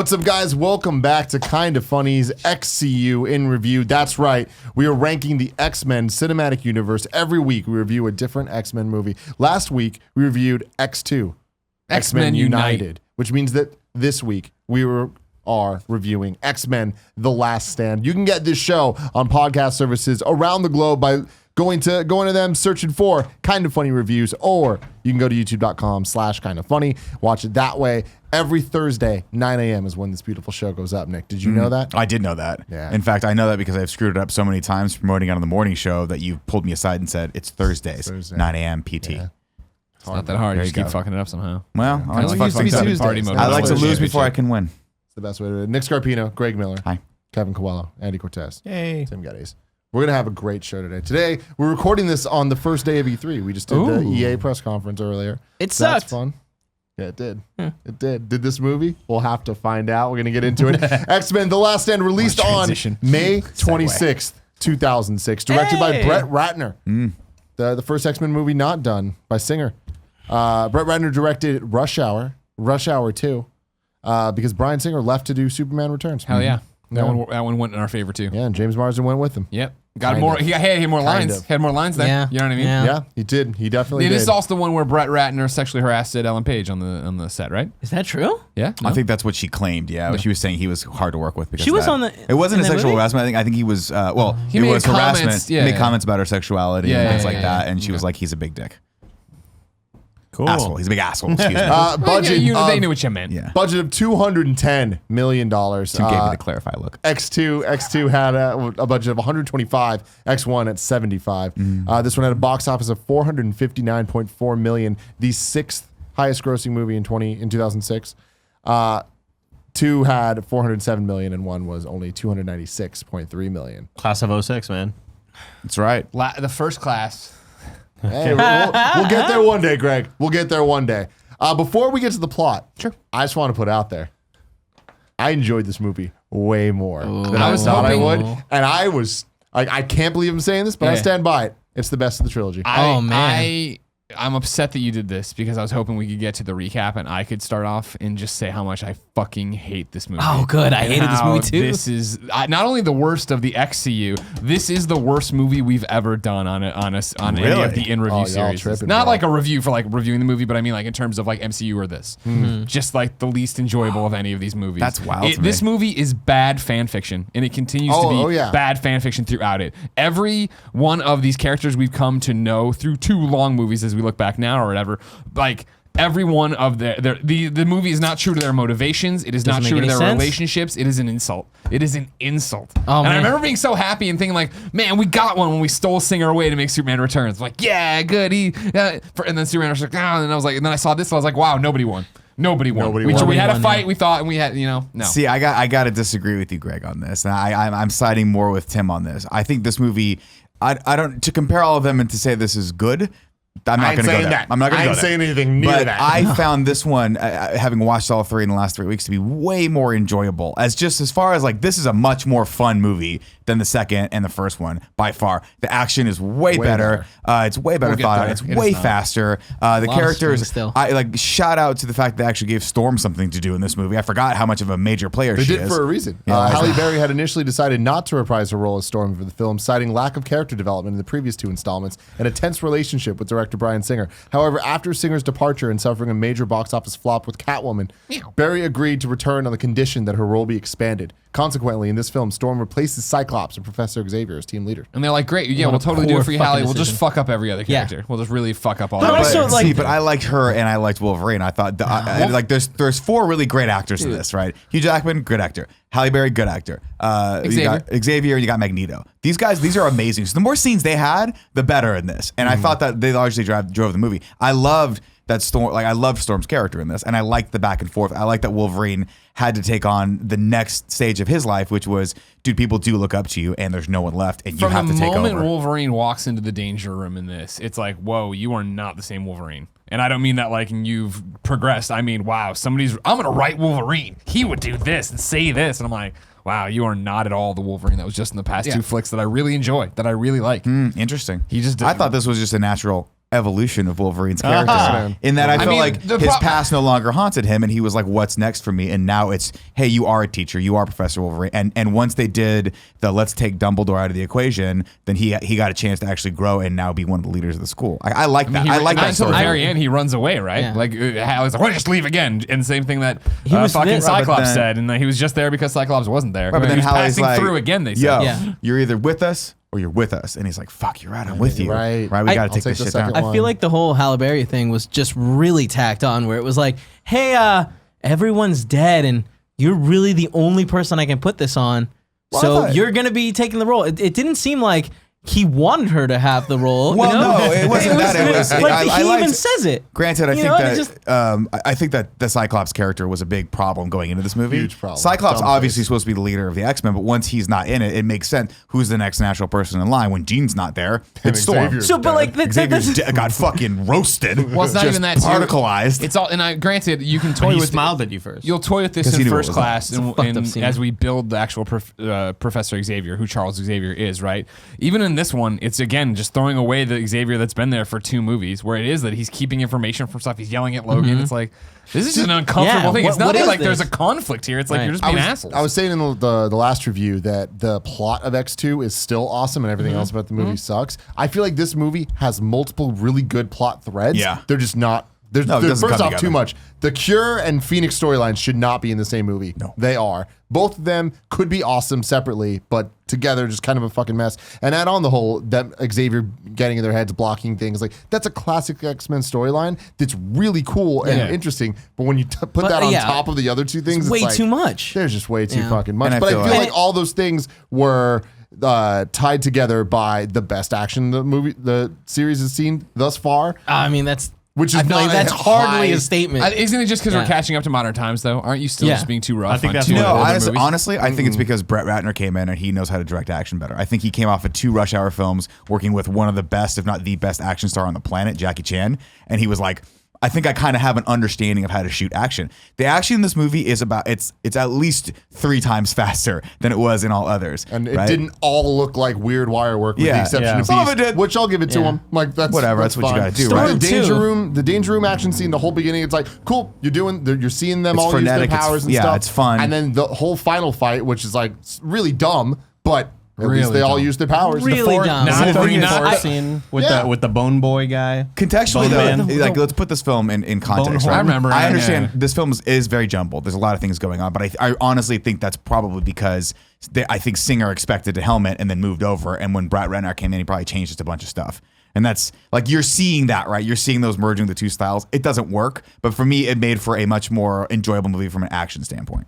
What's up, guys? Welcome back to Kinda Funny's XCU in Review. That's right. We are ranking the X-Men cinematic universe. Every week, we review a different X-Men movie. Last week, we reviewed X2, X-Men United, which means that this week, we are reviewing X-Men The Last Stand. You can get this show on podcast services around the globe by going to them, searching for Kinda Funny Reviews, or you can go to youtube.com/kindafunny, watch it that way. Every Thursday, 9 a.m. is when this beautiful show goes up, Nick. Did you know that? I did know that. Yeah. In fact, I know that because I've screwed it up so many times promoting it on the morning show that you pulled me aside and said, it's Thursdays, 9 a.m. PT. Yeah. It's not that hard. You There just you keep go. fucking it up somehow. Well, I like, It used to be party mode. I like to lose before I can win. It's the best way to do it. Nick Scarpino, Greg Miller, Hi. Kevin Coelho, Andy Cortez, Yay. Tim Gettys. We're going to have a great show today. Today, we're recording this on the first day of E3. We just did the EA press conference earlier. It So that's sucked. fun. Yeah, it did. It did. Did this movie? We'll have to find out. We're going to get into it. X-Men The Last Stand released on May 26th, 2006. Directed by Brett Ratner. The first X-Men movie not done by Singer. Brett Ratner directed Rush Hour 2, because Bryan Singer left to do Superman Returns. Hell yeah. That one went in our favor too. Yeah, and James Marsden went with him. Yep. Got Kind more. of. He had more Kind lines. of. Had more lines there. Yeah. You know what I mean? Yeah. Yeah, he did. He definitely This did. is also the one where Brett Ratner sexually harassed Ellen Page on the set, right? Is that true? Yeah. I think that's what she claimed. Yeah, she was saying he was hard to work with because She was of that. on the- It wasn't in a that sexual movie? harassment. I think he was. He it made was comments, harassment. yeah, He made yeah. comments about her sexuality and Yeah, things yeah, like yeah, that, yeah. and she was like, "He's a big dick." Cool. Asshole. He's a big asshole. Excuse me. Budget. they knew what you meant. Yeah. Budget of $210 million. Who gave me the clarify look? X2 had a budget of 125. X1 at 75. This one had a box office of 459.4 million, the sixth highest grossing movie in 2006. 2 had 407 million, and 1 was only 296.3 million. Class of 06, man. That's right. The first class. Hey, we'll get there one day, Greg. We'll get there one day. Before we get to the plot, I just want to put out there, I enjoyed this movie way more than I thought I would. And I can't believe I'm saying this, but I Yeah. stand by it. It's the best of the trilogy. Oh, man. I'm upset that you did this because I was hoping we could get to the recap and I could start off and just say how much I fucking hate this movie. Oh, good. I And hated this how movie, too. This is not only the worst of the XCU, this is the worst movie we've ever done on any of the in review y'all series. tripping, Not bro. like a review for like reviewing the movie, but I mean like in terms of like MCU or this. Just like the least enjoyable of any of these movies. That's wild to me. This movie is bad fan fiction, and it continues to be bad fan fiction throughout it. Every one of these characters we've come to know through 2 long movies as we look back now or whatever, like every one of the movie is not true to their motivations. It is not Doesn't true make to any their sense. relationships. It is an insult. It is an insult. Oh, and I man. remember being so happy and thinking like, man, we got one when we stole Singer away to make Superman Returns. Like, yeah, good. And then Superman was like, and I was like, and then I saw this, and I was like, wow, nobody won. Nobody won. We had a won, fight. yeah. We thought, and we had, no. See, I got to disagree with you, Greg, on this. And I'm siding more with Tim on this. I think this movie, I don't, to compare all of them and to say this is good, I'm not going to go there. I'm not going to go there. saying anything near But that. I found this one, having watched all 3 in the last 3 weeks, to be way more enjoyable. As far as like, this is a much more fun movie than the second and the first one by far. The action is way better. It's way better thought out. It's way faster. The characters, still. I like shout out to the fact they actually gave Storm something to do in this movie. I forgot how much of a major player They she did is. for a reason. Yeah. Halle Berry had initially decided not to reprise her role as Storm for the film, citing lack of character development in the previous 2 installments and a tense relationship with director Bryan Singer. However, after Singer's departure and suffering a major box office flop with Catwoman, Berry agreed to return on the condition that her role be expanded. Consequently, in this film, Storm replaces Cyclops and Professor Xavier as team leader. And they're like, great, yeah, What we'll a totally do poor it for you, fucking Halle. We'll just decision. fuck up every other Yeah. character. We'll just really fuck up all But of also, them. like- but I liked her and I liked Wolverine. I thought like there's 4 really great actors in this, right? Hugh Jackman, good actor. Halle Berry, good actor. You got Xavier, you got Magneto. These guys, these are amazing. So the more scenes they had, the better in this. And I thought that they largely drove the movie. I loved that Storm, like I loved Storm's character in this, and I liked the back and forth. I liked that Wolverine had to take on the next stage of his life, which was, dude, people do look up to you, and there's no one left, and you have to take over. From the moment Wolverine walks into the danger room in this, it's like, whoa, you are not the same Wolverine. And I don't mean that like you've progressed. I mean, wow, I'm gonna write Wolverine. He would do this and say this, and I'm like, wow, you are not at all the Wolverine that was just in the past 2 flicks that I really enjoy, that I really like. Interesting. He just I thought this was just a natural evolution of Wolverine's character in that I feel like his past no longer haunted him, and he was like, what's next for me? And now it's, hey, you are a teacher, you are Professor Wolverine. And once they did the let's take Dumbledore out of the equation, then he got a chance to actually grow and now be one of the leaders of the school. I like that. I like that until story. the very end, he runs away, right? Yeah. Like Hallie's like, "Why don't you just leave again?" And the same thing that was fucking there- Cyclops said, and he was just there because Cyclops wasn't there. Right, but then he was Hallie's passing like, through again. They yo, said, Yeah. you're either with us or you're with us. And he's like, fuck, you're right, I'm with you. Right. We got to I'll take take this the shit second down. one. I feel like the whole Halle Berry thing was just really tacked on, where it was like, hey, everyone's dead, and you're really the only person I can put this on. Well, So I thought- you're going to be taking the role. It didn't seem like he wanted her to have the role. Well, you know? no, it wasn't that. It was like I he liked- even says it. Granted, I You think know, and that it just- I think that the Cyclops character was a big problem going into this movie. Huge problem. Cyclops Dumb obviously face. supposed to be the leader of the X-Men, but once he's not in it, it makes sense. Who's the next natural person in line? When Jean's not there, it's Storm. Xavier's So, but like Xavier's that's got fucking roasted. Well, it's not just even that too. particleized. It's all, and granted, you can But toy he with smiled at you first. You'll toy with this 'Cause he in knew what first was up. class, It's a fucked up scene. as we build the actual Professor Xavier, who Charles Xavier is, right? Even in this one, it's again just throwing away the Xavier that's been there for 2 movies, where it is that he's keeping information from stuff. He's yelling at Logan. It's like, this is just an uncomfortable thing. It's what not is like there's this? a conflict here. It's like Right. you're just being assholes. I was saying in the last review that the plot of X2 is still awesome and everything else about the movie sucks. I feel like this movie has multiple really good plot threads. Yeah. They're just not. There's, No, it there's doesn't first come off together. too much. The Cure and Phoenix storylines should not be in the same movie. No. They are. Both of them could be awesome separately, but together just kind of a fucking mess. And add on the whole that Xavier getting in their heads, blocking things. Like that's a classic X-Men storyline that's really cool and Yeah. interesting. But when you put that on top of the other 2 things, it's way like, too much. There's just way too Yeah. fucking much. And I But I feel feel like- like all those things were tied together by the best action the series has seen thus far, I mean, that's which is I feel like not that's a hardly high- a statement. Isn't it just because we're Yeah. catching up to modern times, though? Aren't you still Yeah. just being too rough? I think on that's 2 what No, it older is. movies? honestly, I think it's because Brett Ratner came in and he knows how to direct action better. I think he came off of 2 Rush Hour films working with one of the best, if not the best action star on the planet, Jackie Chan. And he was like, I think I kind of have an understanding of how to shoot action. The action in this movie is about, it's at least 3 times faster than it was in all others. And it right? didn't all look like weird wire work with Yeah. the exception Yeah. of Some of Beast, it did. which I'll give it to Yeah. him. Like that's Whatever, that's what you fine. gotta do, But right? The danger Too. room, action scene, the whole beginning, it's like cool. You're seeing them It's all use their frenetic, it's- powers and yeah, stuff. it's fun. And then the whole final fight, which is like really dumb, but at least Really they all dumb. use their powers. Really dumb. Not The Wolverine, Wolverine not- scene with Yeah. the Bone Boy guy. Contextually, Bone though, Man. like let's put this film in context. Bonehorn. Right? I remember I it, understand yeah. this film is very jumbled. There's a lot of things going on, but I honestly think that's probably because I think Singer expected a helmet and then moved over, and when Brett Ratner came in, he probably changed just a bunch of stuff. And that's like you're seeing that, right? You're seeing those merging the 2 styles. It doesn't work, but for me, it made for a much more enjoyable movie from an action standpoint.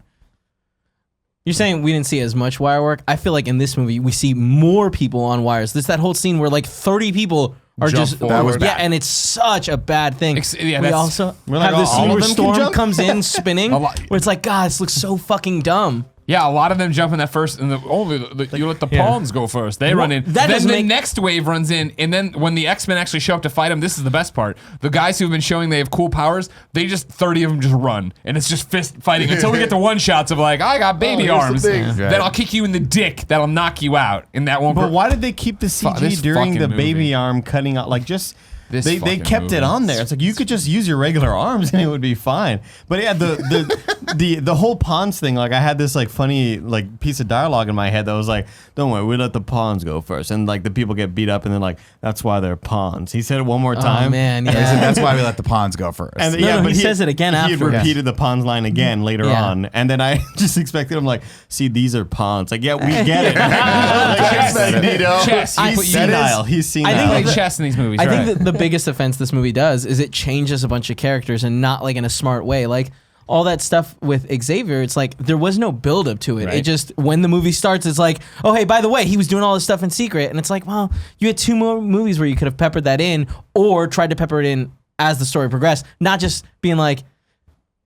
You're saying we didn't see as much wire work. I feel like in this movie we see more people on wires. There's that whole scene where like 30 people are Jump just forward. That was yeah, bad. and it's such a bad thing. Yeah, we that's- also We're like, have this all scene of where them can Storm jump? comes in spinning, A lot- where it's like, God, this looks so fucking dumb. Yeah, a lot of them jump in that first, and you let the pawns go first. They run in. that Then doesn't the make- next wave runs in, and then when the X-Men actually show up to fight them, this is the best part. The guys who've been showing they have cool powers, 30 of them just run, and it's just fist fighting until we get to one shots of like, I got baby here's the arms. thing. Yeah. Then I'll kick you in the dick. That'll knock you out, and that won't. But why did they keep the CG this during the fucking movie. baby arm cutting out? Like just This they fucking kept movie. it on there. It's like you could just use your regular arms and it would be fine. But yeah, the whole pawns thing. Like I had this like funny like piece of dialogue in my head that was like, "Don't worry, we let the pawns go first," and like the people get beat up, and then like that's why they're pawns. He said it one more time. Oh man, He said, yeah. that's why we let the pawns go first. And No, he says it again He after. had repeated the pawns line again later Yeah. on, and then I just expected him like, "See, these are pawns." Like, yeah, we get it. Chess. Magneto. Chess. I- He's He's senile. He's senile. I think play that- chess in these movies. I right? think that the biggest offense this movie does is it changes a bunch of characters and not like in a smart way. Like all that stuff with Xavier, it's like there was no build up to it. It Right. just when the movie starts, it's like, oh hey, by the way, he was doing all this stuff in secret, and it's like, well, you had 2 more movies where you could have peppered that in or tried to pepper it in as the story progressed, not just being like,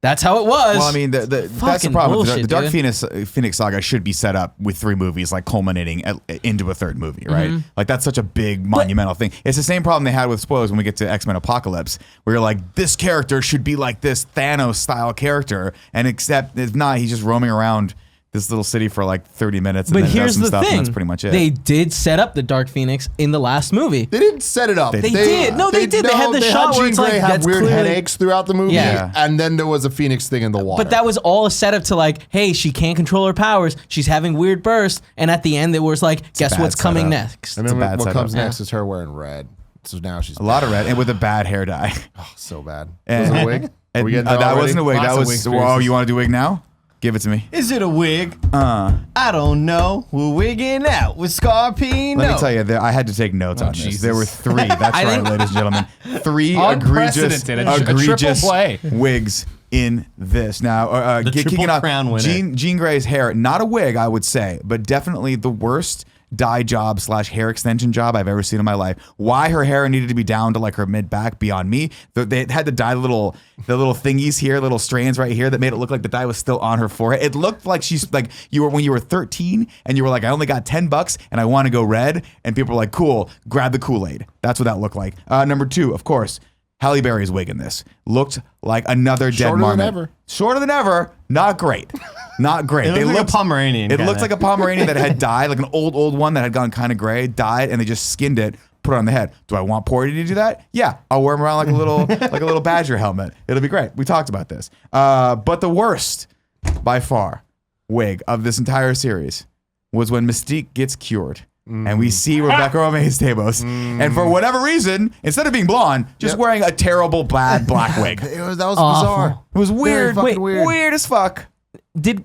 that's how it was. Well, I mean, that's the Fucking problem. bullshit, The Dark dude. Phoenix saga should be set up with 3 movies, like culminating into a 3rd movie, right? Like that's such a big monumental thing. It's the same problem they had with spoilers when we get to X-Men Apocalypse, where you're like, this character should be like this Thanos style character, and except if not, he's just roaming around this little city for like 30 minutes and But then does here's some the stuff, thing. and that's pretty much it. They did set up the Dark Phoenix in the last movie. They didn't set it up. They did. No, they did. They had the they shot had where Jean it's Grey like, have that's weird clearly- headaches throughout the movie, Yeah. and then there was a Phoenix thing in the water. But that was all a setup to like, hey, she can't control her powers. She's having weird bursts. And at the end, it was like, guess bad what's coming setup. next? and then bad what comes setup. next is her wearing red. So now she's a lot of red and with a bad hair dye. oh, so bad. And- Was it a wig? Are we getting there that already? wasn't a wig. Lots That of was. wig Oh, experiences. you want to do wig now? Give it to me. Is it a wig? I don't know. We're wigging out with Scarpino. Let me tell you, I had to take notes on this. Jesus. There were 3. That's right, think- ladies and gentlemen. 3 egregious, Unprecedented. A triple play. wigs in this. Now, The kicking Triple off, Crown winner. Jean Grey's hair, not a wig, I would say, but definitely the worst dye job / hair extension job I've ever seen in my life. Why her hair needed to be down to like her mid back beyond me. They had to dye the little thingies here, little strands right here that made it look like the dye was still on her forehead. It looked like she's like when you were 13 and you were like, I only got $10 and I want to go red, and people were like, cool, grab the Kool-Aid. That's what that looked like. Number 2, of course, Halle Berry's wig in this looked like another dead Shorter than marmot. ever. Shorter than ever. Not great. Not great. It looked like a Pomeranian. It kinda. looked like a Pomeranian that had died, like an old one that had gone kind of gray, died, and they just skinned it, put it on the head. Do I want Porty to do that? Yeah, I'll wear him around like a little badger helmet. It'll be great. We talked about this. But the worst, by far, wig of this entire series was when Mystique gets cured. And we see Rebecca Romijn Stamos, and for whatever reason, instead of being blonde, just wearing a terrible bad black wig. It That was Awful. bizarre. was weird, fucking weird. weird as fuck.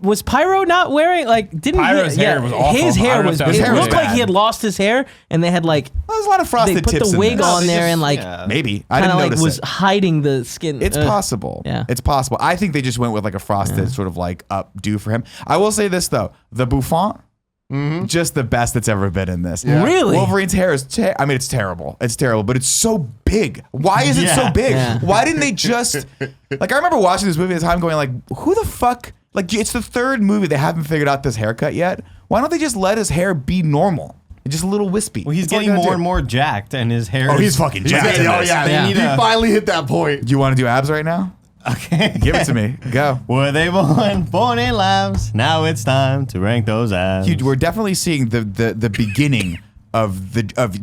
Was Pyro not wearing like? Didn't Pyro's he, hair was awful. His I hair don't know was. if that was It hair was looked like bad. he had lost his hair, and they had like Well, there's a lot of frosted they put tips the in wig this. on there and like Maybe I kind didn't of like notice was it. hiding the skin. It's possible. Yeah. It's possible. I think they just went with like a frosted sort of like updo for him. I will say this though, the bouffant, just the best that's ever been in this. Yeah. Really? Wolverine's hair is, I mean, it's terrible. It's terrible, but it's so big. Why is it so Yeah. big? Yeah. Why didn't they just, like, I remember watching this movie at the time going like, who the fuck, like, it's the 3rd movie they haven't figured out this haircut yet. Why don't they just let his hair be normal? Just a little wispy. Well, he's That's all getting you gotta more do. and more jacked, and his hair. Oh, is- he's fucking jacked. Oh yeah, They need he a- finally hit that point. Do you want to do abs right now? Okay. Give it to me. Go. Were they born in labs? Now it's time to rank those abs. Huge. We're definitely seeing the beginning of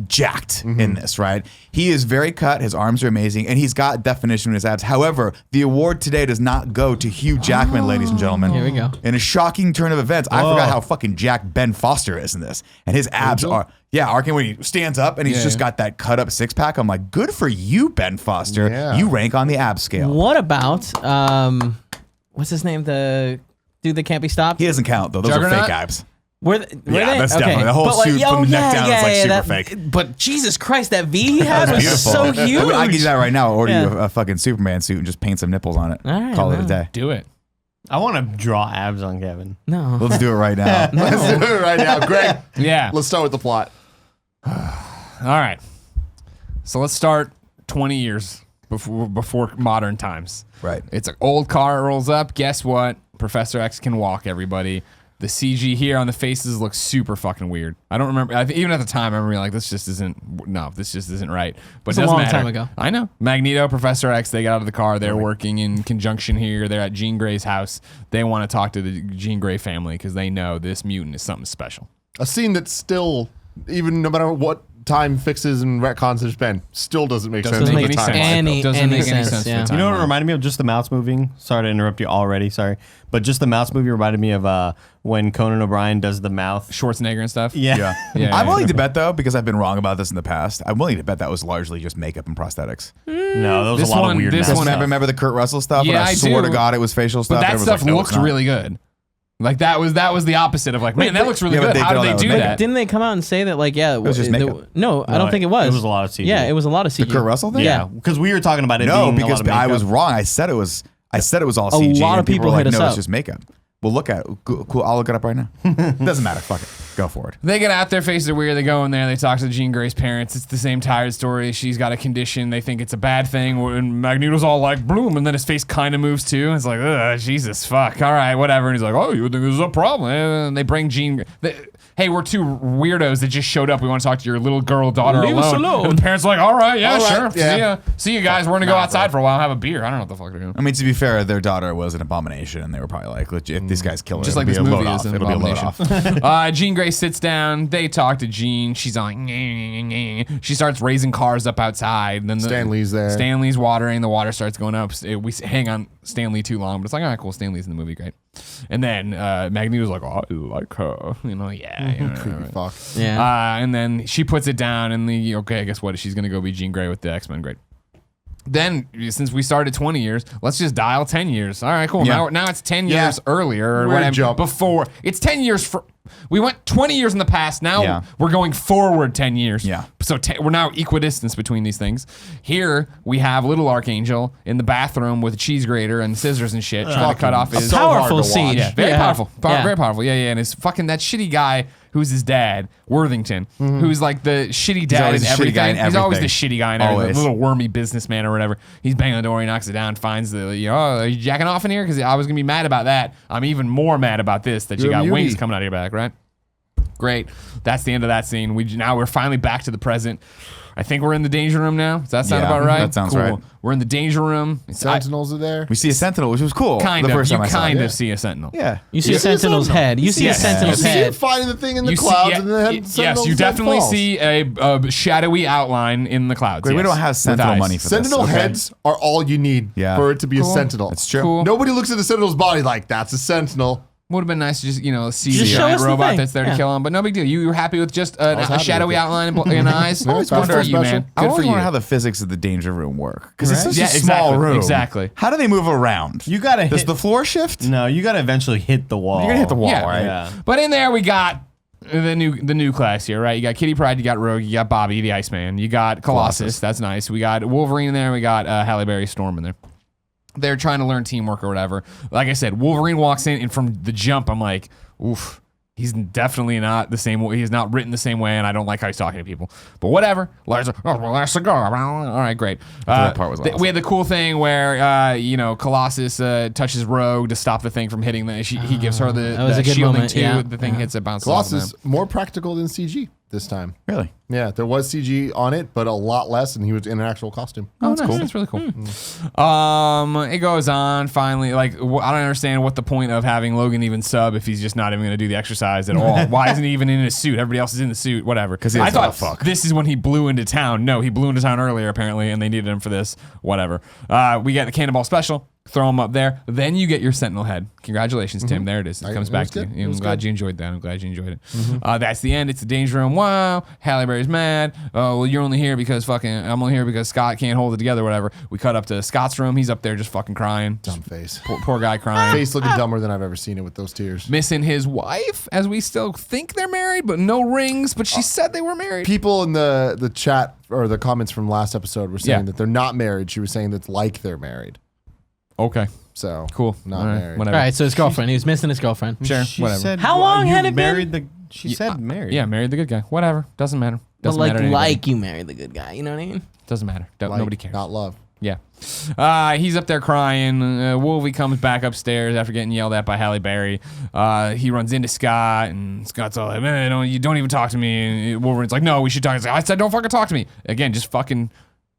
jacked in this, right? He is very cut. His arms are amazing, and he's got definition in his abs. However, the award today does not go to Hugh Jackman, ladies and gentlemen. Here we go. In a shocking turn of events, I forgot how fucking jacked Ben Foster is in this, and his abs are. Yeah, Arkin when he stands up and he's just got that cut up 6-pack. I'm like, good for you, Ben Foster. Yeah. You rank on the ab scale. What about what's his name? The dude that can't be stopped. He doesn't count though. Those are Juggernaut? fake abs. Were they? Yeah, that's definitely- the whole But, suit from the neck down is, like, super that- fake. But Jesus Christ, that V he had was Beautiful. so huge. I can do that right now. I'll order Yeah. you a fucking Superman suit and just paint some nipples on it. All right, Call it a wow. day. Do it. I want to draw abs on Kevin. No. Let's do it right now. Let's do it right now, Greg. Yeah. Let's start with the plot. All right. So let's start 20 years before modern times. Right. It's an old car rolls up. Guess what? Professor X can walk, everybody. The CG here on the faces looks super fucking weird. I don't remember. Even at the time, I remember being like, this just isn't right. But It's it a doesn't long matter. time ago. I know. Magneto, Professor X, they got out of the car. They're working in conjunction here. They're at Jean Grey's house. They want to talk to the Jean Grey family because they know this mutant is something special. A scene that still, even no matter what time fixes and retcons there's been, still doesn't make sense. Doesn't for make the any sense. timeline. Doesn't make any sense, sense. yeah. For You know what it timeline. reminded me of? Just the Mouse movie. Sorry to interrupt you already. Sorry, but just the Mouse movie reminded me of when Conan O'Brien does the mouth. Schwarzenegger and stuff. Yeah. Yeah, I'm yeah. willing to bet though, because I've been wrong about this in the past. I'm willing to bet that was largely just makeup and prosthetics. No, there was This a lot one- of weird. this mouse one- stuff. Remember the Kurt Russell stuff? Yeah, and I I swear do. to God, it was facial stuff. But that Everyone's stuff like, no, it's looked not. really good. Like that was the opposite of like, man, that looks really Yeah, but good. they How did all did that they do with that? Didn't they come out and say that like it was just makeup. No, I don't think it was. It was a lot of CG. Yeah, it was a lot of CG. The Kurt Russell thing? Yeah, because we were talking about it. No, being because a lot of I was makeup. wrong. I said it was all A CG. lot and of people were like, hit us no, up. it's just makeup. Well, look at it. Cool. I'll look it up right now. Doesn't matter. Fuck it. Go for it. They get out there, faces are weird. They go in there, they talk to Jean Grey's parents. It's the same tired story. She's got a condition. They think it's a bad thing. And Magneto's all like, bloom. And then his face kind of moves too. And it's like, ugh, Jesus, fuck. All right, whatever. And he's like, oh, you would think this is a problem. And they bring Jean. hey, we're two weirdos that just showed up. We want to talk to your little girl daughter Leave us alone. And the parents are like, all right, yeah, All sure. right, yeah. See you guys. We're going to go outside for a while and have a beer. I don't know what the fuck they're doing. I mean, to be fair, their daughter was an abomination, and they were probably like, if these guys kill her, Just it'll like be this a movie load is off. an It'll be a load abomination. off. Jean Grey sits down. They talk to Jean. She's like, she starts raising cars up outside. And then Stanley's there. Stanley's watering. The water starts going up. We hang on Stanley too long, but it's like, all right, cool. Stanley's in the movie, great. And then Magneto's like, oh, I like her. Creepy fuck. Yeah. And then she puts it down, and okay, I guess what? She's gonna go be Jean Grey with the X-Men, great. Then, since we started 20 years, let's just dial 10 years. All right, cool. Yeah. Now it's 10 Yeah. years earlier or Weird whatever. jump. Before it's 10 years for. We went 20 years in the past. Now we're going forward 10 years. Yeah. So we're now equidistance between these things. Here we have little Archangel in the bathroom with a cheese grater and scissors and shit, trying to cut off his so hard Powerful to watch. scene. yeah, very powerful. Yeah. Very powerful. Yeah. And it's fucking that shitty guy who's his dad, Worthington, who's like the shitty dad always in the shitty everything. guy in He's always the everything. shitty guy in everything. Always. The little wormy businessman or whatever. He's banging the door, he knocks it down, finds the, oh, are you jacking off in here? Because I was going to be mad about that. I'm even more mad about this, that you You're a got mutie. wings coming out of your back, right? Great. That's the end of that scene. Now we're finally back to the present. I think we're in the danger room now. Does that sound Yeah, about right? that sounds cool. right. We're in the danger room. Sentinels are there. We see a Sentinel, which was cool. Kind the of. first You time I saw kind it. of see a Sentinel. Yeah. You see You a see a Sentinel's Sentinel. head. You see a Yes. Sentinel's You see head. it finding the thing in the You clouds, and then yes, Sentinel's you head definitely falls. see a shadowy outline in the clouds. Great, we yes, don't have with Sentinel eyes. money for Sentinel this. okay? heads are all you need Yeah. for it to be Cool. a Sentinel. That's true. Cool. Nobody looks at the Sentinel's body like that's a Sentinel. Would have been nice to just see Just a show giant us the robot thing. that's there to Yeah. kill him, but no big deal. You were happy with just was a happy shadowy with it. outline in eyes. I always Good wonder for you, man. I Good always for you. wonder how the physics of the danger room work because it's such Yeah, a small exactly, room. exactly. How do they move around? You gotta Does hit. the floor shift? No, you gotta eventually hit the wall. You're gonna hit the wall, Yeah. right? Yeah. But in there we got the new class here, right? You got Kitty Pryde, you got Rogue, you got Bobby the Iceman, you got Colossus. That's nice. We got Wolverine in there. We got Halle Berry Storm in there. They're trying to learn teamwork or whatever. Like I said, Wolverine walks in, and from the jump, I'm like, oof. He's definitely not the same way. He's not written the same way, and I don't like how he's talking to people. But whatever. Last cigar. All right, great. that part was awesome. We had the cool thing where Colossus touches Rogue to stop the thing from hitting the. He gives her the was a good shielding moment, too. yeah. The thing hits it, bounces off of Colossus them. more practical than CG this time. Really? Yeah, there was CG on it, but a lot less, and he was in an actual costume. Oh, that's cool. That's really cool. It goes on finally. Like, I don't understand what the point of having Logan even sub if he's just not even going to do the exercise at all. Why isn't he even in his suit? Everybody else is in the suit. Whatever. Because I thought fuck. this is when he blew into town. No, he blew into town earlier apparently, and they needed him for this. Whatever. We get the Cannonball special. Throw him up there. Then you get your Sentinel head. Congratulations, Tim. There it is. It comes it back was to good. you. It was I'm glad good. you enjoyed that. I'm glad you enjoyed it. That's the end. It's the danger room. Wow. Halle Berry's mad. Oh, well, you're only here because I'm only here because Scott can't hold it together, whatever. We cut up to Scott's room. He's up there just fucking crying. Dumb face. Poor guy crying. Face looking dumber than I've ever seen it with those tears. Missing his wife, as we still think they're married, but no rings. But she said they were married. People in the chat or the comments from last episode were saying Yeah. that they're not married. She was saying that's like they're married. Okay. So Cool. Not All right, married. Whatever. All right, so his girlfriend. He was missing his girlfriend. Sure. She Whatever. said, How long you had it been? married She said married. Yeah, married the good guy. Whatever. Doesn't matter. But Doesn't matter to anybody. like you married the good guy. You know what I mean? Doesn't matter. Like, Nobody cares. Not love. Yeah. He's up there crying. Wolvie comes back upstairs after getting yelled at by Halle Berry. He runs into Scott, and Scott's all like, man, you don't even talk to me. And Wolverine's like, no, we should talk. He's like, I said, don't fucking talk to me. Again, just fucking...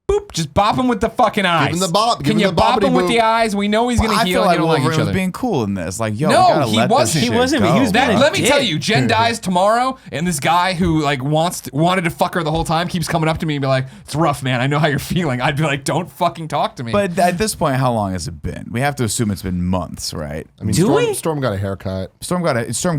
Boop, just bop him with the fucking eyes. him the bop. Give Can him you the bop him boppity with boop. the eyes? We know he's going to I heal. feel like You don't like Wolverine each was other. being cool in this. Like, yo, No, we gotta he let wasn't. This He shit wasn't, but go, he was being bro. a Let me dick. tell you, Jen dies tomorrow, and this guy who like wanted to fuck her the whole time keeps coming up to me and be like, "It's rough, man. I know how you're feeling." I'd be like, "Don't fucking talk to me." But at this point, how long has it been? We have to assume it's been months, right? I mean, Do we? Storm got a haircut. Storm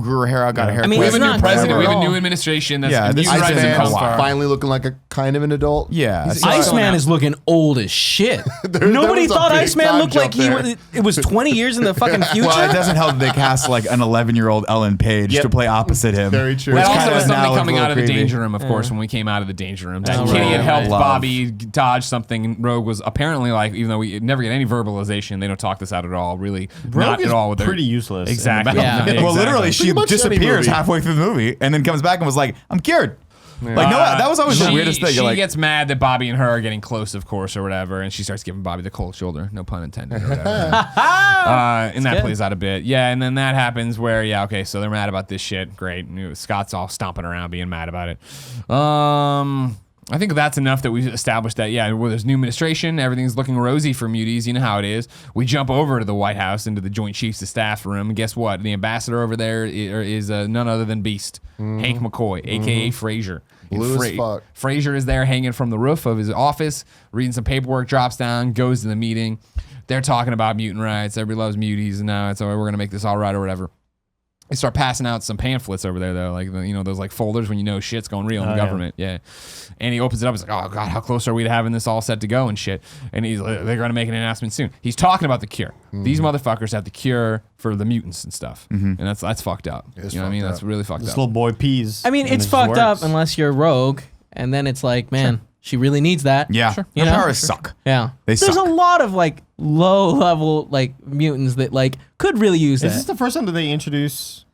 grew her hair out, got a haircut. I mean, we have it's a new not president. We have a terrible. new administration. That's Yeah, this new is rising been a comes while. far. Finally looking like a kind of an adult. Yeah. He's- so- Ice- Iceman is looking old as shit. There Nobody was a thought big Iceman time looked like jump he there. was. It was 20 years in the fucking future. well, it doesn't help that they cast like an 11-year-old Ellen Page Yep. to play opposite him. Very true. which That It's also kinda was now something looks coming a out of the little creepy. danger room, of course, when we came out of the danger room. That Oh, Kitty had right. helped Love. Bobby dodge something. Rogue was apparently like, even though we never get any verbalization, they don't talk this out at all. Really, Rogue not is at all with their pretty useless. Exactly. Yeah. No, Well, exactly. literally, she Pretty much any disappears movie. halfway through the movie and then comes back and was like, "I'm cured." Like no, that was always the weirdest thing. She gets mad that Bobby and her are getting close, of course, or whatever, and she starts giving Bobby the cold shoulder. No pun intended. Or whatever. And that plays out a bit. Yeah, and then that happens where okay, so they're mad about this shit. Great. Scott's all stomping around being mad about it. I think that's enough that we've established that, where there's new administration, everything's looking rosy for muties. You know how it is. We jump over to the White House into the Joint Chiefs of Staff room, and guess what? The ambassador over there is none other than Beast, Hank McCoy, a.k.a. Frazier. Blue as fuck. Frazier is there hanging from the roof of his office, reading some paperwork, drops down, goes to the meeting. They're talking about mutant rights. Everybody loves muties, and now it's all right, we're going to make this all right or whatever. They start passing out some pamphlets over there, though, like those like folders when shit's going real in the government. Yeah. And he opens it up. He's like, "Oh God, how close are we to having this all set to go and shit?" And he's like, "They're going to make an announcement soon." He's talking about the cure. These motherfuckers have the cure for the mutants and stuff, and that's fucked up. You know what I mean? That's really fucked up. This little boy pees. I mean, it's fucked up unless you're rogue, and then it's like, man, she really needs that. Yeah, sure. Their powers suck. Yeah, There's a lot of like low level like mutants that like could really use that. Is this the first time that they introduce?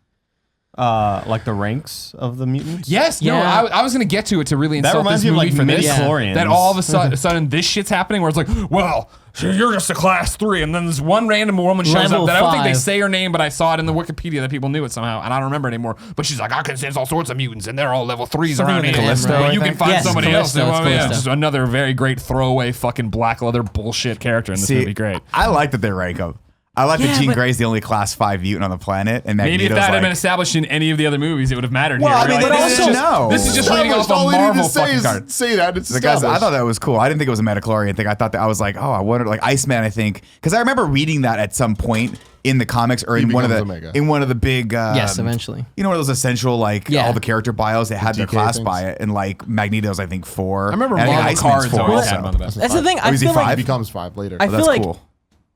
Like the ranks of the mutants? Yes, Yeah. no, I was going to get to it to really That insult this reminds me of movie like for this. midi-chlorians. That all of a sudden this shit's happening where it's like, well, you're just a class 3, and then this one random woman shows Level up that I don't think they 5. say her name, but I saw it in the Wikipedia that people knew it somehow, and I don't remember it anymore. But she's like, I can sense all sorts of mutants, and they're all level 3s Something around with here. Callisto, Well, I you can think. find Yes, somebody else. Callisto, it's Well, yeah, Callisto. just another very great throwaway fucking black leather bullshit character in this movie. Great. I like that they rank them. I like that Yeah, Jean but- Grey's the only class 5 mutant on the planet, and Maybe if Magneto's that had like, been established in any of the other movies, it would have mattered. Well, here. I mean, We're they this is didn't just- know. This is just reading off a All they need Marvel to say fucking is card. say that. It's the guys, I established. thought that was cool. I didn't think it was a Metachlorian thing. I thought that I was like, oh, I wonder, like Iceman. I think because I remember reading that at some point in the comics or He in one of becomes the Omega. in one of the big Yes, eventually. You know, one of those essential like Yeah. all the character bios. They had their GK class things. by it, and like Magneto's I think 4. I remember and Marvel Iceman's cards 4 always had also. him on the best. That's the thing. I is he feel 5? He like becomes 5 later. I Oh, feel that's like cool.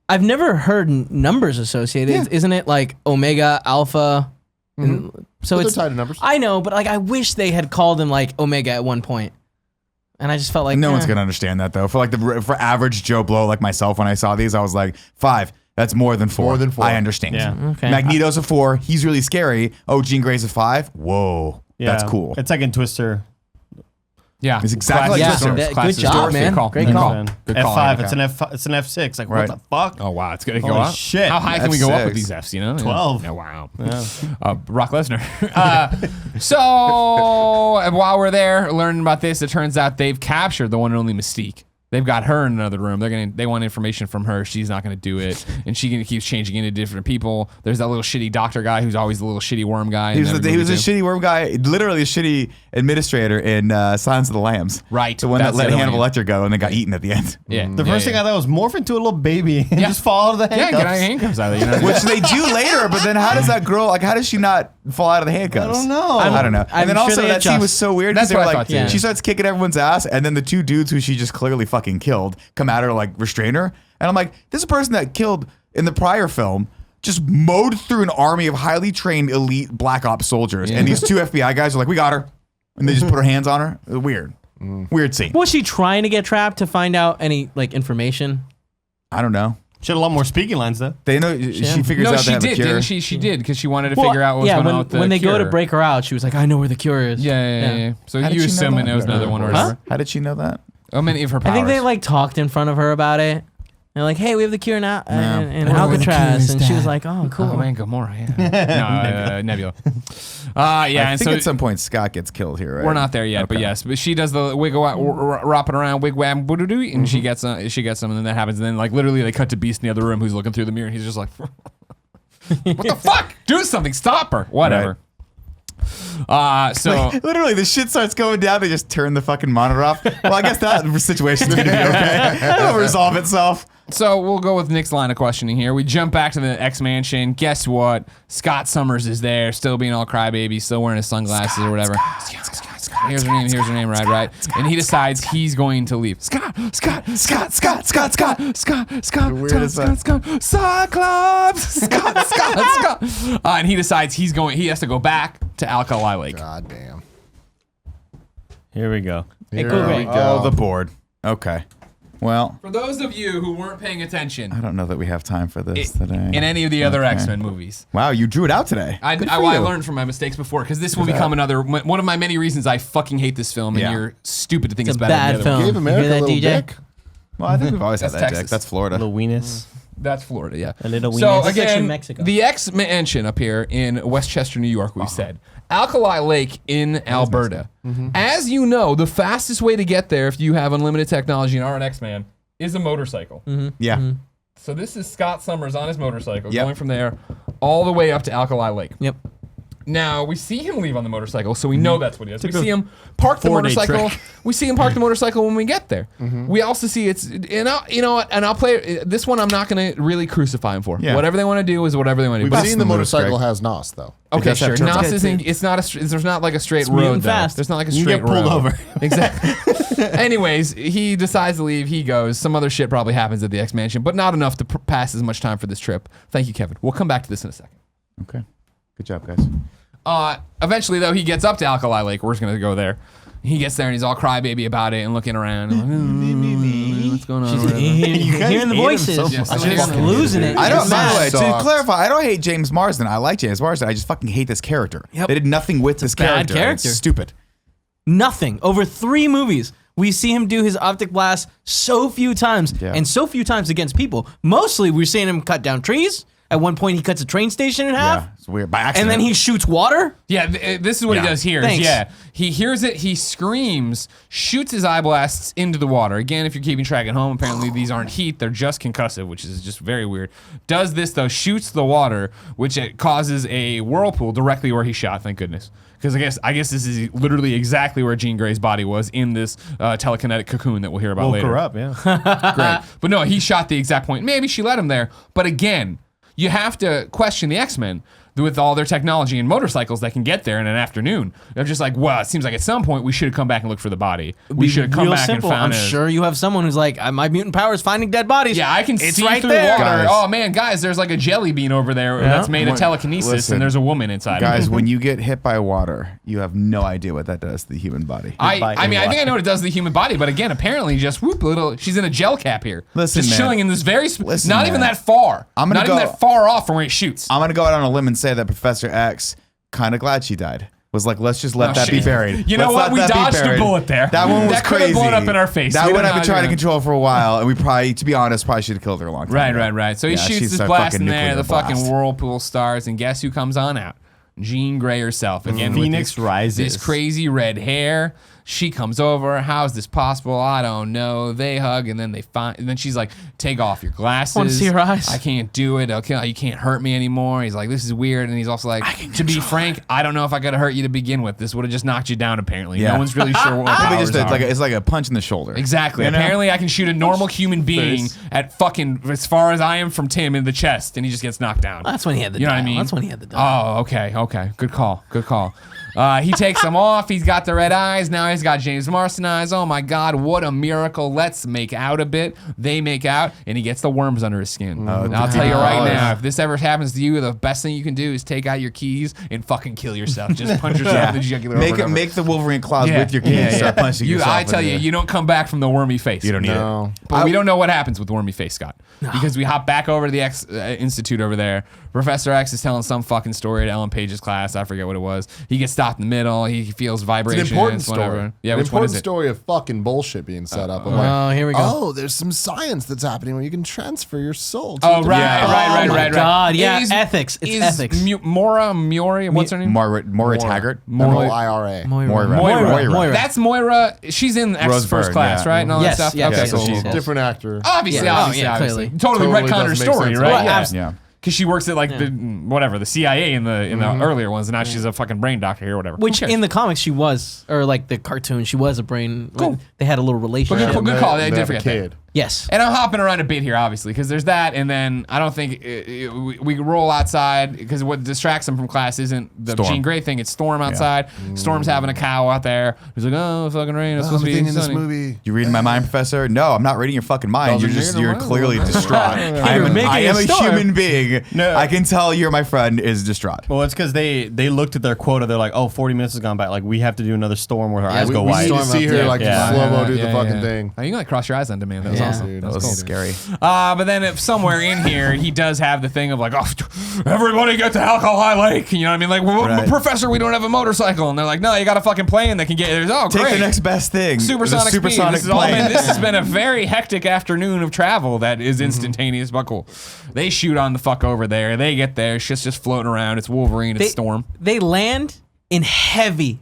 I've never heard numbers associated. Isn't it like Omega, Alpha? And so But they're it's tied to numbers. I know, but like I wish they had called him like Omega at one point, and I just felt like No one's eh. gonna understand that though. For average Joe Blow like myself, when I saw these, I was like 5. That's more than 4. More than 4. I understand. Yeah. Okay. Magneto's a 4. He's really scary. Oh, Jean Grey's a 5. Whoa, that's cool. It's like in Twister. Yeah, It's exactly like Yeah, Twister. that- Class good job, Dorothy. man. Good call. Great Good call. call. Good call. F5. Okay. It's an F. It's an F6. Like Right. what the fuck? Oh wow, it's gonna go Holy up. shit. How high can we go up with F6. these Fs? You know, 12. Yeah, wow. Brock Lesnar. So while we're there learning about this, it turns out they've captured the one and only Mystique. They've got her in another room. They want information from her. She's not gonna do it, and she keeps changing into different people. There's that little shitty doctor guy who's always the little shitty worm guy. He was a shitty worm guy, literally a shitty administrator in Silence of the Lambs. Right. The one That's that let the other Hannibal one. Lecter go and then got eaten at the end. Yeah. The first thing I thought was morph into a little baby and Yeah. just fall out of the Yeah, handcuffs. get out of handcuffs out of there. You know? Which they do later, but then how does that girl, like, how does she not fall out of the handcuffs? I don't know. I don't know. I'm And then sure also they that scene adjust. was so weird That's because they were what I like, thought, too. she starts kicking everyone's ass, and then the 2 dudes who she just clearly fucking killed come at her like restrain her. And I'm like, this is a person that killed in the prior film just mowed through an army of highly trained elite black ops soldiers, and these 2 FBI guys are like, we got her, and they just put their hands on her. Weird. Weird scene. Was she trying to get trapped to find out any like information? I don't know. She had a lot more speaking lines though. They know she figures No, out she they have a did, cure. didn't she? She did because she wanted to figure out what was yeah, going when, on with the when they go to cure. break her out, she was like, "I know where the cure is." Yeah. So How did you she know assuming that? it was another one or Huh? whatever. How did she know that? Oh, many of her powers. I think they like talked in front of her about it. They're like, "Hey, we have the cure now in Oh, where the cure Alcatraz," is and she was at. like, "Oh, cool." Oh man, Gamora. Yeah. No, Nebula. Yeah, I and think so at some point Scott gets killed here, right? we're not there yet, but Okay. yes, but she does the wiggle, wrapping around, wigwam, boodoo, and she gets them, and then that happens, and then like literally they cut to Beast in the other room who's looking through the mirror, and he's just like, "What the fuck? Do something! Stop her! Whatever." So Literally, the shit starts going down. They just turn the fucking monitor off. Well, I guess that situation's gonna be okay. It'll resolve itself. So we'll go with Nick's line of questioning here. We jump back to the X Mansion. Guess what? Scott Summers is there, still being all crybaby, still wearing his sunglasses or whatever. Here's her name, right? And he decides he's going to leave. Scott, Cyclops, Scott. And he decides he has to go back to Alkali Lake. God damn. Here we go. Hey, Here cool, we great. go. Oh, the board. Okay. Well, For those of you who weren't paying attention I don't know that we have time for this today. in any of the other X-Men movies, Wow, you drew it out today. I learned from my mistakes before, because this will become one of my many reasons I fucking hate this film, and Yeah. you're stupid to think it's a better than bad the other film. one. Gave You America hear that, a little DJ? dick. Well, I think we've always had That's that, Jack. Texas. That's Florida. Little weenus. That's Florida, yeah. A little So weenus. That's actually again, Mexico. the X Mansion up here in Westchester, New York, we said. Alkali Lake in Alberta. As you know, the fastest way to get there if you have unlimited technology and are an X-Man is a motorcycle. Yeah. So this is Scott Summers on his motorcycle Yep. going from there all the way up to Alkali Lake. Yep. Now we see him leave on the motorcycle, so we know that's what he does. We see him park the 4-day motorcycle. trick. We see him park the motorcycle when we get there. We also see I'll play this one. I'm not going to really crucify him for. Yeah. Whatever they want to do is whatever they want to do. We've But- seen the Moose, motorcycle Greg. has NOS though. Okay, does have sure. turbos. Nos isn't. It's not a. There's not like a straight mutant road. Though. fast. There's not like a You straight get pulled road. over. Exactly. Anyways, he decides to leave. He goes. Some other shit probably happens at the X Mansion, but not enough to pass as much time for this trip. Thank you, Kevin. We'll come back to this in a second. Okay. Good job, guys. Eventually, though, he gets up to Alkali Lake. We're just gonna go there. He gets there and he's all crybaby about it and looking around. Like, what's going on? Whatever. Hearing the hate him voices. so much. Just Fucking losing it. I don't. Just By the mad. way, to Sucks. clarify, I don't hate James Marsden. I like James Marsden. I just fucking hate this character. Yep. They did nothing with this bad character. character. It's stupid. Nothing. Over 3 movies, we see him do his optic blast so few times, Yeah. and so few times against people. Mostly, we're seeing him cut down trees. At one point, he cuts a train station in half, Yeah, it's weird. By accident. and then he shoots water. Yeah, this is what he Yeah. does here. Thanks. Yeah, he hears it, he screams, shoots his eye blasts into the water. Again, if you're keeping track at home, apparently these aren't heat, they're just concussive, which is just very weird. Does this, though, shoots the water, which it causes a whirlpool directly where he shot, thank goodness. Because I guess this is literally exactly where Jean Grey's body was in this telekinetic cocoon that we'll hear about later. Woke her up, yeah. Great. But no, he shot the exact point. Maybe she let him there. But again, you have to question the X-Men with all their technology and motorcycles that can get there in an afternoon. They're just like, well, it seems like at some point we should have come back and looked for the body. We should have come Real back simple. and found I'm it. sure you have someone who's like, my mutant power is finding dead bodies. Yeah, I can It's see right through there. water. Guys. Oh man, guys, there's like a jelly bean over there that's made of When- telekinesis, listen, and there's a woman inside. Guys, of it. when you get hit by water, you have no idea what that does to the human body. I mean, I think I know what it does to the human body, but again, apparently, just whoop, little. She's in a gel cap here, Listen, just man. chilling in this very, Listen, not even man. that far. I'm gonna not even go- that far off from where he shoots. I'm gonna go out on a limb and say that Professor X, kind of glad she died. Was like, let's just let Oh, that be shit. buried. You know Let's what? let We that be dodged a buried. bullet there. That one was That could crazy. have blown up in our face. That We one don't I've been know, trying to yeah. control for a while, and we probably, to be honest, probably should have killed her a long time ago. Right. So he Yeah, shoots she's this a blast fucking in there. nuclear The fucking blast. whirlpool starts, and guess who comes on out? Jean Grey herself again. Phoenix with rises. This crazy red hair. She comes over. How is this possible? I don't know. They hug, and then and then she's like, "Take off your glasses. Wanna see her eyes? I can't do it. Okay, you can't hurt me anymore." He's like, "This is weird," and he's also like, "To be frank, I don't know if I could have hurt you to begin with. This would have just knocked you down. Apparently, Yeah. no one's really sure what my Maybe powers just are." it's like a punch in the shoulder. Exactly. You know? Apparently, I can shoot a normal human being at fucking as far as I am from Tim in the chest, and he just gets knocked down. That's when he had the You know what I dial. mean? That's when he had the dial. Oh, okay. Good call. He takes them off. He's got the red eyes. Now he's got James Marsden eyes. Oh my God, what a miracle. Let's make out a bit. They make out, and he gets the worms under his skin. And I'll tell you right now, if this ever happens to you, the best thing you can do is take out your keys and fucking kill yourself. Just punch yourself in the jugular. Make the Wolverine claws with your keys. Start punching yourself. I tell in you, the- you don't come back from the wormy face. You don't need No. it. But we don't know what happens with Wormy Face, Scott. Because we hop back over to the X Institute over there. Professor X is telling some fucking story to Ellen Page's class. I forget what it was. He gets stopped in the middle. He feels It's vibrations. an important whatever. story. Yeah, an which one important is it? story of fucking bullshit being set up. I'm Oh, like, here we go. oh, there's some science that's happening where you can transfer your soul. To Oh, right, different- right. God, yeah, ethics. It's ethics. Mori, what's her name? Moira Taggart. MOIRA. Moira. That's Moira. She's in X Rose first Byrne, class, yeah. right? And all Yes, that stuff. yes, okay, yes, so yes, she's yes. Different actor. obviously, Yeah. obviously. Clearly. Totally Totally retcon her doesn't make story, sense. right? Well, Yeah. abs- Yeah. Because she works at like the CIA in the earlier ones, and now she's a fucking brain doctor here, or whatever. Which Who cares? in the comics she was, or like the cartoon, she was a brain. Cool. They had a little relationship. But good call. I They did have a forget that. kid. Yes. And I'm hopping around a bit here, obviously, because there's that, and then I don't think we roll outside because what distracts him from class isn't the Storm. Jean Grey thing; it's Storm outside. Storm's having a cow out there. He's like, "Oh, fucking rain! It's supposed to be Everything in this sunny." movie. You reading my mind, Professor? No, I'm not reading your fucking mind. No, You're you're clearly right. distraught. You're making I a am a storm. human being. No. I can tell you're my friend is distraught. Well, it's because they looked at their quota. They're like, oh, 40 minutes has gone by. Like, we have to do another storm where her eyes we, go we wide. need to Storm see up her there. like Yeah. slow mo do Yeah, the fucking yeah. thing. Oh, you can like cross your eyes on demand. That was awesome. Dude, That was scary. But then if somewhere in here, he does have the thing of like, oh, everybody get to Alkali Lake. You know what I mean? Like, Right. Professor, we don't have a motorcycle. And they're like, no, you got a fucking plane that can get there. Oh, Take great. the next best thing. Supersonic speed. Supersonic plane. This has been a very hectic afternoon of travel that is instantaneous, but cool. They shoot on the fuck over there. They get there. Shit's just floating around. It's Wolverine. It's Storm. They land in heavy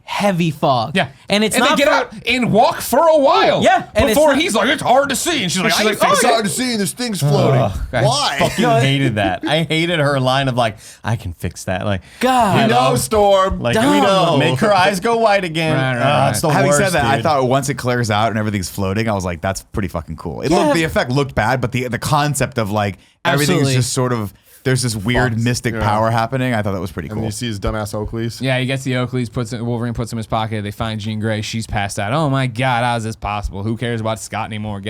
fog. Yeah. And it's and not they get out and walk for a while. Yeah, and Before it's not- he's like, it's hard to see. And she's like, It's hard to see. There's things floating. Why? fucking hated that. I hated her line of like, I can fix that. Like, God. We know, Storm. like Dumb. we know. Make her eyes go white again. Right. It's the Having worst, said that, I dude. thought once it clears out and everything's floating, I was like, that's pretty fucking cool. The effect looked bad, but the concept of like everything's Absolutely. just sort of there's this weird mystic power happening. I thought that was pretty And cool. you see his dumbass Oakleys. Yeah, he gets the Oakleys, Wolverine puts him in his pocket. They find Jean Grey. She's passed out. Oh my God, how is this possible? Who cares about Scott anymore?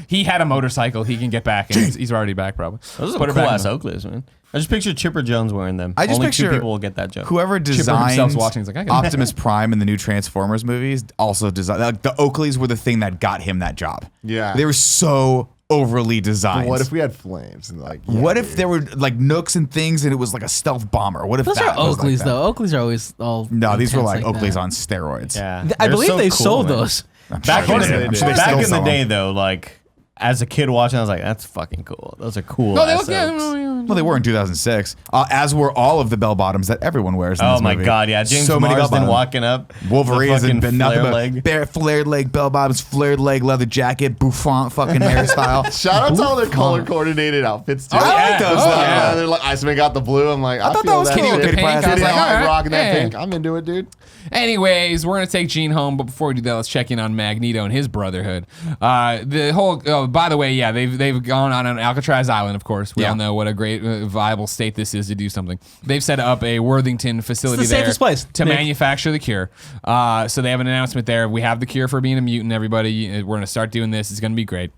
He had a motorcycle. He can get back, and he's already back probably. Those are Put her cool back ass in the- Oakleys, man. I just picture Chipper Jones wearing them. I just Only picture two people will get that joke. Whoever himself's designed watching, he's like, I can- Optimus Prime in the new Transformers movies also designed. Like, the Oakleys were the thing that got him that job. Yeah. They were so overly designed. What if we had flames and like? What if there were like nooks and things and it was like a stealth bomber? What if Those are that was Oakleys, like that? though. Oakleys are always all. No, these were intense like Oakleys that. on steroids. Yeah, I they're believe so they cool, sold man. those. Back in they did. the, I'm sure they back still in the sell day, them. though, like as a kid watching, I was like, "That's fucking cool. Those are cool." No, they ass look. Yeah, Oaks. Well, they were in 2006, as were all of the bell bottoms that everyone wears. In Oh this my movie. god, yeah, James so many bell Marsden bottoms. walking up. Wolverine the has fucking been nothing flare but leg. bare flared leg bell bottoms, flared leg leather jacket, bouffant fucking hairstyle. Shout out to all their color coordinated outfits too. I like those. Oh, though. yeah. They're like Iceman got the blue. I'm like, I thought feel that was that cool. shit. Kitty Pink, Pryde I was did like, it. all right, rocking that yeah. pink. I'm into it, dude. Anyways, we're gonna take Jean home, but before we do that, let's check in on Magneto and his brotherhood. The whole. Oh, by the way, yeah, they've gone on an Alcatraz Island. Of course, we all know what a great viable state this is to do something. They've set up a Worthington facility It's the there safest place, to Nick. manufacture the cure. So they have an announcement there. We have the cure for being a mutant. Everybody, we're gonna start doing this. It's gonna be great.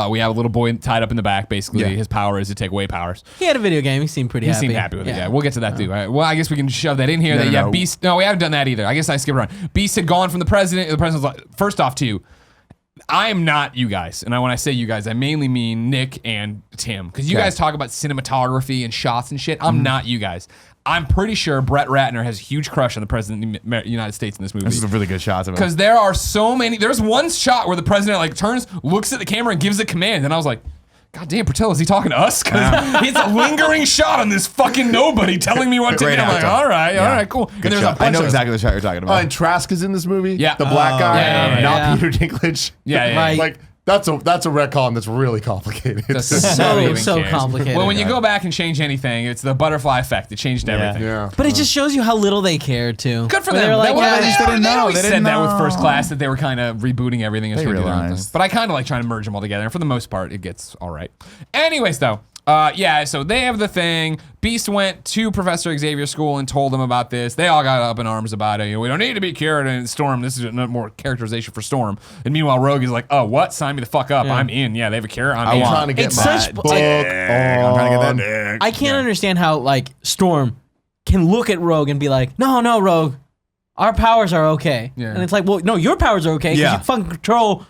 We have a little boy tied up in the back. Basically, Yeah. his power is to take away powers. He had a video game. He seemed pretty He happy. seemed happy with it. Yeah, we'll get to that too. All right. Well, I guess we can shove that in here. No. Beast. No, we haven't done that either. I guess I skipped around. Beast had gone from the president. The president was like, first off, too, I am not you guys. And when I say you guys, I mainly mean Nick and Tim. Because you Okay. guys talk about cinematography and shots and shit. I'm not you guys. I'm pretty sure Brett Ratner has a huge crush on the president of the United States in this movie. This is a really good shot of him. Because there are so many. There's one shot where the president like turns, looks at the camera, and gives a command, and I was like, "God damn, Patel, is he talking to us?" Because it's a lingering shot on this fucking nobody telling me what to do. Great I'm like, actor. all right, Yeah. cool. Good And there's a shot. I bunch know of exactly the shot you're talking about. And Trask is in this movie. Yeah. The black guy, yeah, not yeah. Peter Dinklage. Yeah. Right. Like that's a retcon that's really complicated. That's So complicated. Well, when you go back and change anything, it's the butterfly effect. It changed everything. yeah. But it just shows you how little they care too. Good for Where them. They're like, They yeah, just didn't know. They They said didn't that with know. First Class that they were kind of rebooting everything and They trying to do their own thing. realized. But I kind of like trying to merge them all together. And for the most part, it gets all right. Anyways, though. So they have the thing. Beast went to Professor Xavier's school and told them about this. They all got up in arms about it. You know, we don't need to be cured. And Storm, this is no more characterization for Storm. And meanwhile, Rogue is like, oh, what? Sign me the fuck up. Yeah. I'm in. Yeah, they have a cure. I'm I'm in. trying to get It's my such- book I'm trying to get that dick. I can't understand how like Storm can look at Rogue and be like, no, Rogue, our powers are okay. Yeah. And it's like, well, no, your powers are okay because Yeah. you fucking control.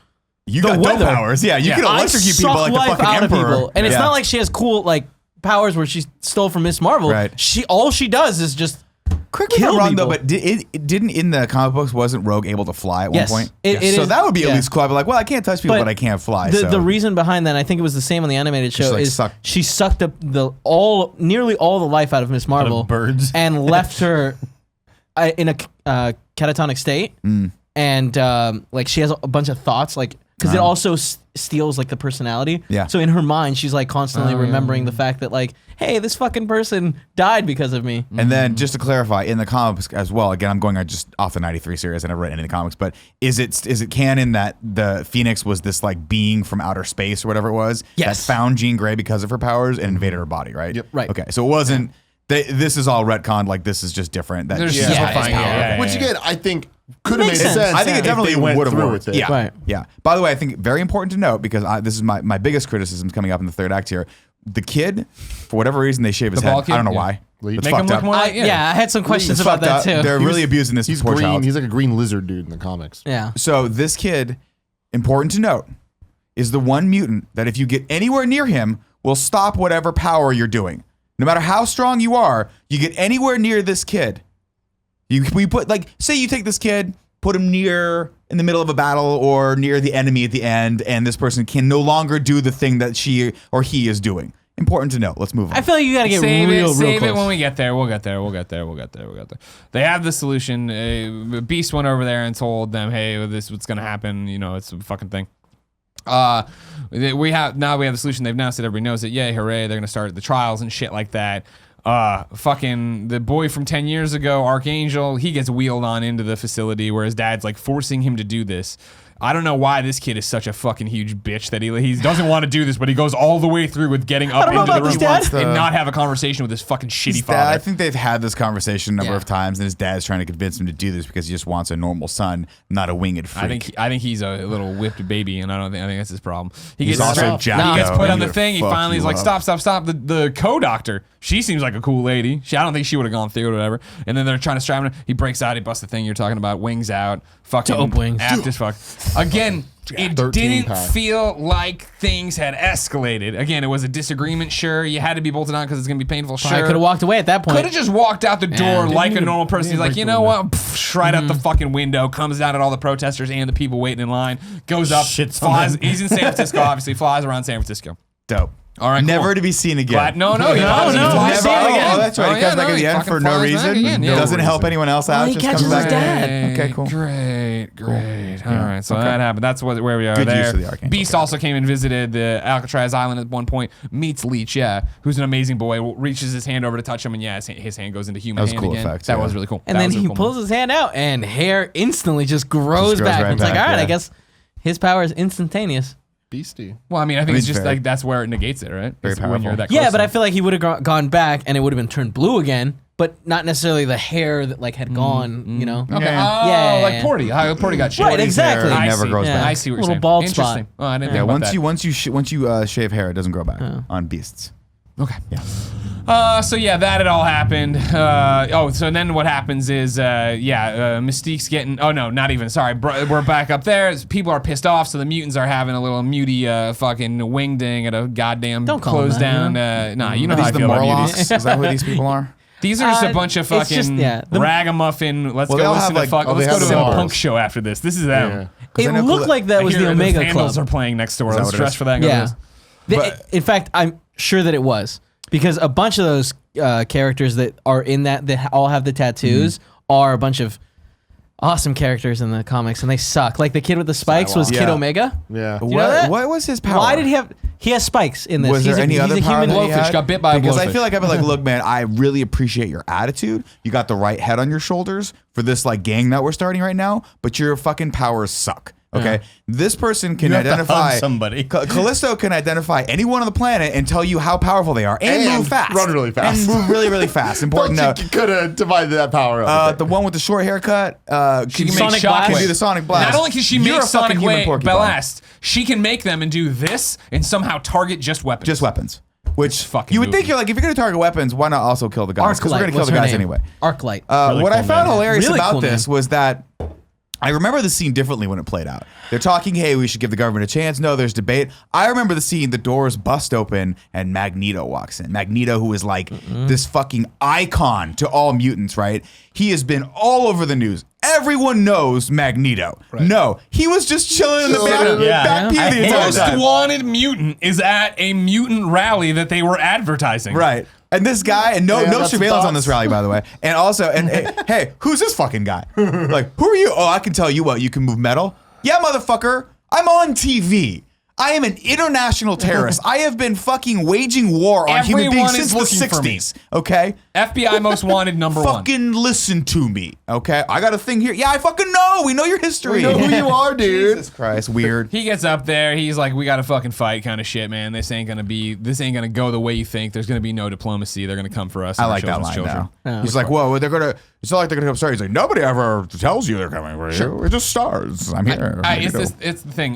You the got weather. no powers. Yeah, you Yeah. can I electrocute suck people like the life fucking out emperor. of people, and it's Yeah. not like she has cool like powers where she stole from Miss Marvel. Right. All she does is just Correct me if kill I'm wrong people. though, but didn't in the comic books wasn't Rogue able to fly at Yes. one point? It so is- that would be at yeah. least cool. I'd be like, well, I can't touch people, but I can't fly. The, so. the reason behind that, I think it was the same on the animated show, like, is sucked- she sucked up nearly all the life out of Miss Marvel birds. and left her in a catatonic state, and like she has a bunch of thoughts, like because it also steals like the personality. Yeah. So in her mind, she's like constantly remembering the fact that like, hey, this fucking person died because of me. And then just to clarify, in the comics as well, again, I'm going just off the 93 series. I never read any of the comics, but is it canon that the Phoenix was this like being from outer space or whatever it was Yes. that found Jean Grey because of her powers and invaded her body, right? Yep. Right. Okay, so it wasn't. This is all retconned. Like this is just different. That There's she's just just a fine- power. yeah. Which again, I think could have made Makes sense. sense. I think it if definitely they went would have through worked. with it. Yeah, Right. yeah. By the way, I think very important to note because this is my biggest criticism coming up in the third act here. The kid, for whatever reason, they shave his The head. bald kid? I don't know Yeah. why. Make It's Make him fucked look up. more like I had some questions It's about fucked that up. too. They're really abusing this He's poor green. child. He's like a green lizard dude in the comics. Yeah. So this kid, important to note, is the one mutant that if you get anywhere near him will stop whatever power you're doing. No matter how strong you are, you get anywhere near this kid. We put say you take this kid, put him near in the middle of a battle or near the enemy at the end, and this person can no longer do the thing that she or he is doing. Important to note. Let's move on. I feel like you got to get real close. Save it when we get there. We'll get there. They have the solution. Beast went over there and told them, hey, this is what's going to happen. It's a fucking thing. We have the solution. They've announced it. Everybody knows it. Yay, hooray. They're going to start the trials and shit like that. Fucking the boy from 10 years ago, Archangel, he gets wheeled on into the facility where his dad's forcing him to do this. I don't know why this kid is such a fucking huge bitch that he doesn't want to do this, but he goes all the way through with getting up into the room and not have a conversation with his fucking shitty father. I think they've had this conversation a number of times, and his dad's trying to convince him to do this because he just wants a normal son, not a winged freak. I think he's a little whipped baby, and I think that's his problem. He's also jacked. He gets put on the thing. He finally is like, stop. The co-doctor, she seems like a cool lady. I don't think she would have gone through it or whatever. And then they're trying to strap him. He breaks out. He busts the thing you're talking about. Wings out. Fucking dope wings. Apt as fuck. Again, it didn't feel like things had escalated. Again, it was a disagreement. Sure, you had to be bolted on because it's gonna be painful. Sure, I could have walked away at that point. Could have just walked out the door like a normal person. He's like, you know what? Pff, right out the fucking window. Comes down at all the protesters and the people waiting in line. Goes up. Flies. He's in San Francisco. Obviously, flies around San Francisco. Dope. All right, never to be seen again. No. Never. Oh, that's right. He comes back at the end for no reason. Doesn't help anyone else out. He Just catches comes back. his dad. Okay, cool. Great. All right, so that happened. That's where we are. Good there. use of the Archangel. Beast also came and visited the Alcatraz Island at one point. Meets Leech, who's an amazing boy. Reaches his hand over to touch him, and his hand goes into human hand cool again. effects, that was really cool. And then he pulls his hand out, and hair instantly just grows back. right It's like, back, all right, yeah. I guess his power is instantaneous. Beastie. Well, I think it's just very- that's where it negates it, right? Very It's when you're powerful. that Yeah, close but to I feel like he would have gone back, and it would have been turned blue again, but not necessarily the hair that had gone. Okay. Yeah. Oh, like Porty. How Porty got shaved. Right, exactly. Hair I never see. grows Yeah. back. I see what you're Little saying. bald Interesting. spot. Oh, I didn't Yeah, think about that. once you shave hair, it doesn't grow back on beasts. Okay. So that had all happened. So then what happens is, Mystique's getting. Oh no, not even. Sorry, we're back up there. People are pissed off, so the mutants are having a little muty fucking wing ding at a goddamn Don't call closed them down. Nah, you know Are how I these the feel about muties. Morlocks? Is that who these people are? These are just a bunch of it's just- fucking the- ragamuffin. Let's Well, go they'll listen have, to like- let's they go have to the some bars. punk show after this. This is them. It I know looked like that was the Omega Vandals Club. are playing next door. that Let's what it stress is? for that. and go to Yeah. this. In fact, I'm sure that it was because a bunch of those characters that are in that all have the tattoos are a bunch of awesome characters in the comics, and they suck. Like the kid with the spikes was Kid Yeah. Omega. Yeah. You know that? What was his power? Why did he have? He has spikes in this. Was there any he's other a power human that he Blowfish had? got bit by a Because I blowfish. feel like I've been like, look, man, I really appreciate your attitude. You got the right head on your shoulders for this gang that we're starting right now, but your fucking powers suck. Okay, this person can You have to identify hug somebody. Callisto can identify anyone on the planet and tell you how powerful they are and move fast, run really fast. and move really, really fast. Important note. You could have divided that power up. The one with the short haircut, She can make Sonic Shockwave. can do the Sonic Blast. Not only can she You're make a Sonic fucking human porcupine. Blast, she can make them and do this and somehow target just weapons. Just weapons. Which fucking you would think movie. you're like, if you're going to target weapons, why not also kill the guys? Because we're going to kill What's the her guys name? anyway. Arclight. What I cool found name. hilarious Really about cool this name. was that I remember the scene differently when it played out. They're talking, hey, we should give the government a chance. No, there's debate. I remember the scene, the doors bust open and Magneto walks in. Magneto, who is like this fucking icon to all mutants, right? He has been all over the news. Everyone knows Magneto. No, he was just chilling in the back pew the entire Most time. wanted mutant is at a mutant rally that they were advertising. Right. And this guy, and no got some surveillance on thoughts. this rally, by the way. And also, hey, who's this fucking guy? Like, who are you? Oh, I can tell you what, you can move metal? Yeah, motherfucker, I'm on TV. I am an international terrorist. I have been fucking waging war on human Everyone beings is since the looking for me. 60s, okay? FBI most wanted number one. Fucking listen to me, okay? I got a thing here. Yeah, I fucking know. We know your history. We know who you are, dude. Jesus Christ, weird. He gets up there. He's like, "We got to fucking fight," kind of shit, man. This ain't gonna go the way you think. There's gonna be no diplomacy. They're gonna come for us. I and our like that children's line children. now. He's like, whoa, they're gonna. It's not like they're gonna come start. He's like, nobody ever tells you they're coming for you. We're just stars. I'm here. It's the thing.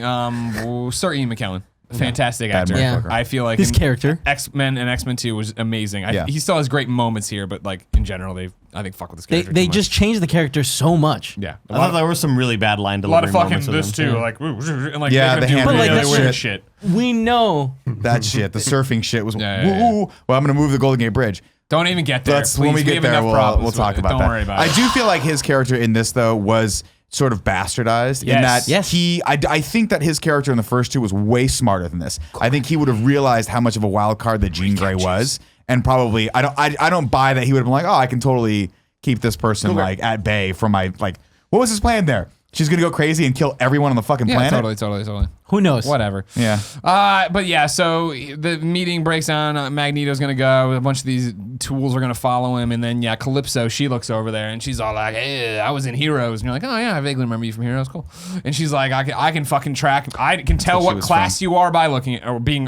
Sir Ian McKellen. fantastic Bad actor. Yeah. I feel like His character. X-Men and X-Men 2 was amazing. Yeah. He still has great moments here, but like in general, I think fuck with this character. They too just changed the character so much. much. I thought there were some really bad line a lot delivery of fucking moments with this him. too, like and like Yeah, making the him do hand really grenade weird shit. shit. We know. That shit, the surfing shit was. Yeah, yeah, yeah. Woo. Well, I'm gonna move the Golden Gate Bridge. Don't even get there. That's please. when we get have there. enough problems We'll talk with it. about Don't that. worry about I it. do feel like his character in this though was sort of bastardized in Yes. that Yes. I think that his character in the first two was way smarter than this. I think he would have realized how much of a wild card that Jean Grey was, and probably I don't buy that he would have been like, oh, I can totally keep this person like at bay from my like. What was his plan there? She's gonna go crazy and kill everyone on the fucking Yeah, planet. totally. Who knows? Whatever. Yeah. But yeah, so the meeting breaks down. Magneto's gonna go. A bunch of these tools are gonna follow him, and then Calypso, she looks over there and she's all like, "Hey, I was in Heroes," and you're like, "Oh yeah, I vaguely remember you from Heroes. Cool." And she's like, "I can fucking track. I can tell she what was class from. you are by looking at or being."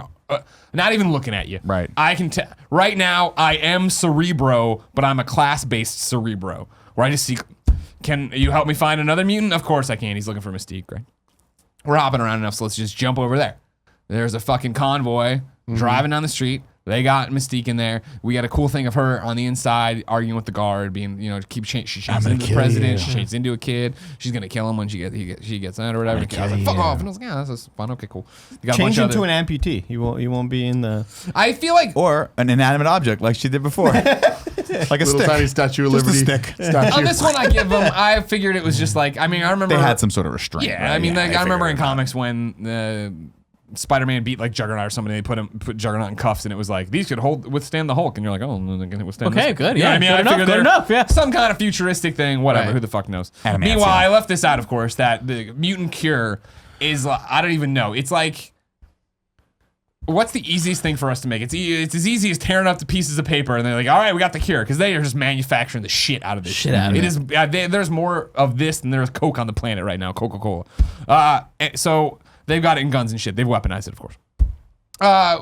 Not even looking at you. Right. I can tell. Right now, I am Cerebro, but I'm a class-based Cerebro. Where I just see. Can you help me find another mutant? Of course I can. He's looking for Mystique, right? We're hopping around enough, so let's just jump over there. There's a fucking convoy driving down the street. They got Mystique in there. We got a cool thing of her on the inside arguing with the guard, being, she changes into the president. She changes into a kid. She's gonna kill him when she gets out or whatever. I was like, fuck off. And I was like, yeah, this is fun. Okay, cool. You got Change him to an amputee. You won't be in the. I feel like Or an inanimate object like she did before, like a Little stick. tiny Statue of Just a Liberty. stick. Statue. on this one I give them. I figured it was just like I remember They had some sort of restraint. Yeah, right? I mean, I remember in figured it out. comics when Spider-Man beat like Juggernaut or something, they put Juggernaut in cuffs, and it was like these could withstand the Hulk, and you're like, oh, they can withstand. Okay, this. good, You know yeah, what I mean, good I enough, figured good they're enough, yeah. some kind of futuristic thing, whatever. Right. Who the fuck knows? Adamantium. Meanwhile, I left this out, of course, that the mutant cure is I don't even know. It's like. What's the easiest thing for us to make? It's as easy as tearing up the pieces of paper, and they're like, all right, we got the cure, because they are just manufacturing the shit out of this. Shit out of it. it. Is there's more of this than there's Coke on the planet right now, Coca-Cola. So they've got it in guns and shit. They've weaponized it, of course.